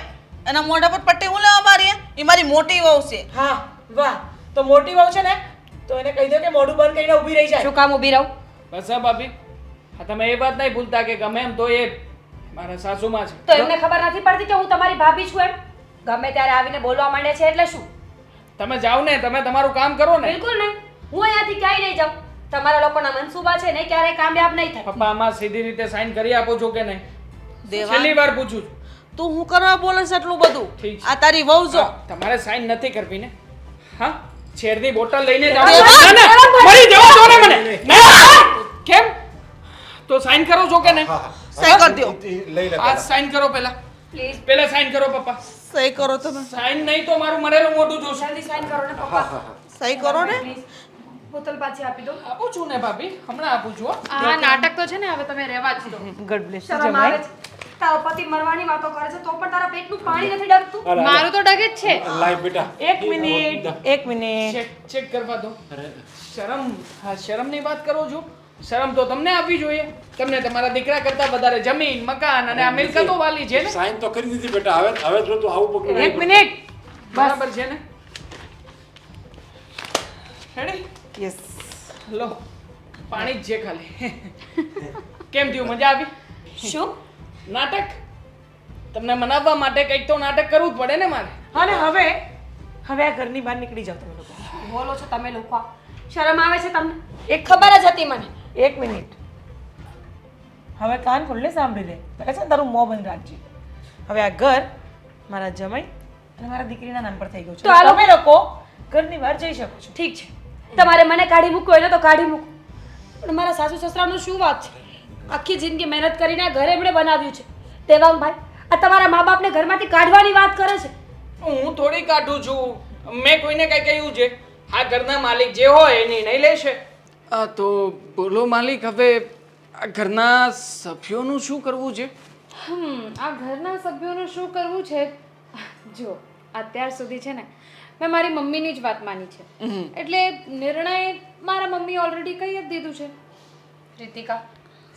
એના મોઢા પર પટ્ટી હું લેવા મારી? એ મારી મોટી વહુ છે. હા વાહ, તો મોટી વહુ છે ને તો એને કહી દો કે મોઢું બંધ કરીને ઊભી રહી જાય. શું કામ ઊભી રહું? બસ હા ભાભી, હા તમે એ વાત નહીં ભૂલતા કે ગમે એમ તો એ મારા સાસુમાં છે. તો એમને ખબર નથી પડતી કે હું તમારી ભાભી છું એમ? ગમે ત્યારે આવીને બોલવા માંડે છે એટલે શું? તમે જાઓ ને, તમે તમારું કામ કરો ને. બિલકુલ નહીં, હું અહીંયાથી ક્યાંય નહીં જાઉં. તમારા લોકોના મનસુબા છે ને ક્યારેય કામયાબ નહીં થાય. પપ્પા આમાં સીધી રીતે સાઈન કરી આપો છો કે નહીં? દેવા, છેલ્લી વાર પૂછું છું. તું હું કરવા બોલે છે એટલું બધું? ઠીક છે. આ તારી વહુ જો. હા, તમારે સાઈન નથી કરવી ને? હા, ઝેરની બોટલ લઈને જાઓ. દેવા, ના, ના, મરી જવા દો ને મને. ના, કેમ? તો સાઈન કરો છો કે નહીં? સહી કરી દ્યો. લઈ લે આ સાઈન કરો પહેલા. પ્લીઝ પહેલા સાઈન કરો પપ્પા. સહી કરો તમે. સાઈન નહીં તો મારું મરેલું મોઢું જોશે. જલ્દી સાઈન કરો ને પપ્પા. સહી કરો ને. પ્લીઝ બોતલ પાછી આપી દો. આપું છું ને ભાભી, હમણાં આપું છું હો. આ નાટક તો છે ને હવે તમે રહેવા જ દો. ગોડ બ્લેસ શરમ આવે છે. તારો પતિ મરવાની વાતો કરે છે તો પણ તારા પેટનું પાણી નથી ડગતું. મારું તો ડગે જ છે. લાય બેટા. એક મિનિટ, એક મિનિટ. ચેક કરવા દો. શરમ, હા શરમની વાત કરો છો? શરમ તો તમને આપવી જોઈએ. તમને તમારા દીકરા કરતા વધારે જમીન, મકાન અને આ મિલકતો વાલી છે ને? સાઈન તો કરી દીધી બેટા. હવે જો તું આવું પકડી એક મિનિટ. બરાબર છે ને? રેડી? યસ. લો, પાણી જ છે ખાલી. કેમ થયું, મજા આવી? શું? નાટક? તમને મનાવવા માટે કંઈક તો નાટક કરવું જ પડે ને મારે. અને હવે આ ઘરની બહાર નીકળી જાઓ તમે લોકો. બોલો છો તમે લોકો? શરમ આવે છે તમને? એક ખબર જ હતી મને. એક મિનિટ. હવે કાન ખોલીને સાંભળી લે. બરાબર છે ને? તારું મોં બંધ રાખજે. હવે આ ઘર મારા જમાઈ અને મારા દીકરીના નામ પર થઈ ગયું છે. તો આ લોકો- તમે લોકો ઘરની બહાર જઈ શકો છો. ઠીક છે, તમારે મને કાઢી મૂકવું હોય ને તો કાઢી મૂકો, પણ મારા સાસુ સસરાનું શું વાત છે? આખી જિંદગી મહેનત કરીને આ ઘર એમણે બનાવ્યું છે. દેવાંગભાઈ, આ તમારા મા બાપને ઘરમાંથી કાઢવાની વાત કરે છે. હું થોડી કાઢું છું. મેં કોઈને કઈ કહ્યું છે? આ ઘરના માલિક જે હોય એ નિર્ણય લેશે. તો બોલો માલિક, હવે આ ઘરના સભ્યોનું શું કરવું છે? આ ઘરના સભ્યોનું શું કરવું છે? જો અત્યાર સુધી છે ને મેં મારી મમ્મીની જ વાત માની છે, એટલે નિર્ણય મારા મમ્મી ઓલરેડી કહી જ દીધું છે. રીતિકા,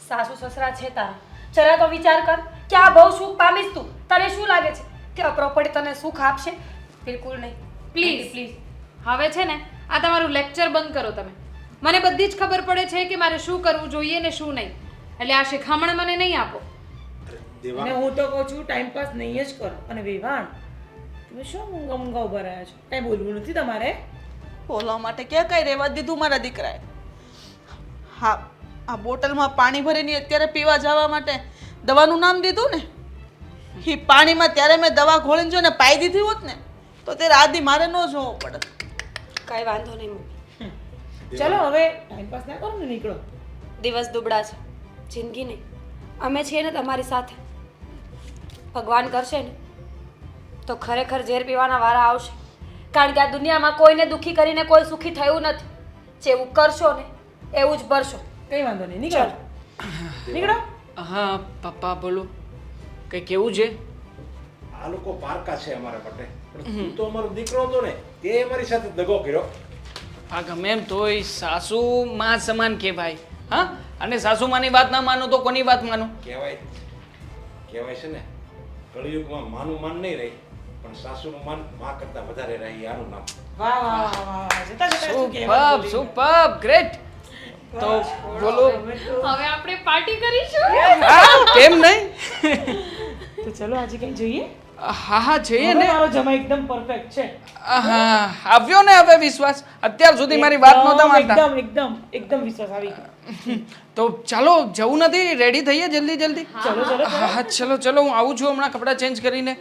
સાસુ સસરા છે તારા, જરા તો વિચાર કર કે આ બહુ સુખ પામીશ તું. તને શું લાગે છે કે આ પ્રોપર્ટી તને સુખ આપશે? બિલકુલ નહીં. પ્લીઝ હવે છે ને આ તમારું લેક્ચર બંધ કરો તમે. મને બધી જ ખબર પડે છે કે મારે શું કરવું જોઈએ ને શું નહીં, એટલે આ શિખામણ મને નહીં આપો. અને હું તો કહું છું ટાઈમ પાસ નહીં જ કરો. અને વિવાન તમે શું મૂંગા મૂંગા ઉભા રહ્યા છો? કાંઈ બોલવું નથી તમારે? બોલવા માટે ક્યાં કાંઈ રહેવા દીધું મારા દીકરાએ. હા, આ બોટલમાં પાણી ભરીને અત્યારે પીવા જવા માટે દવાનું નામ દીધું ને, એ પાણીમાં ત્યારે મેં દવા ઘોળીને જો ને પાઈ દીધી હોત ને તો તે રાધી મારે ન જોવો પડત. કાંઈ વાંધો નહીં મમ્મી. ચલો હવે ટાઈમ પાસ ના કરો ને, નીકળો. દિવસ દુબળા છે, જિંદગી નહીં. અમે છીએ ને તમારી સાથે. ભગવાન કરશે ને તો ખરેખર ઝેર પીવાના વારા આવશે. કારણ કે આ દુનિયામાં કોઈને દુઃખી કરીને કોઈ સુખી થયું નથી. જેવું કરશો ને એવું જ ભરશો. કંઈ વાંધો નહીં, નીકળો. નીકળો. હા પપ્પા બોલો, કંઈ કેવું છે? આ લોકો પારકા છે અમારા માટે, પણ તું તો અમારો દીકરો હતો ને, તે અમારી સાથે દગો કર્યો. આ ગમે એમ તોય સાસુ માં સમાન કહેવાય. હા, અને સાસુમાની વાત ના માનું તો કોની વાત માનું? કહેવાય છે ને, કળિયુગમાં માનું માન નહીં રહી, પણ સાસુનું માન માં કરતા વધારે રહી. આનું નામ. વાહ વાહ વાહ વાહ. જતા જતા શું કહેવાનું સુપર બોલી? Super great. તો બોલો, હવે આપણે પાર્ટી કરીશું. હા કેમ નહીં? તો ચલો આજે કઈ જોઈએ? હા હા જઈએ હવે ને. મારો જમાઈ એકદમ પરફેક્ટ છે. હા આવ્યો ને હવે વિશ્વાસ. અત્યાર સુધી મારી વાત નહોતા માનતા. એકદમ એકદમ એકદમ વિશ્વાસ આવી ગયો. તો ચાલો જવું નથી, રેડી થઈએ જલ્દી જલ્દી. ચલો ચલો હા ચલો ચલો, હું આવું છું હમણાં કપડાં ચેન્જ કરીને.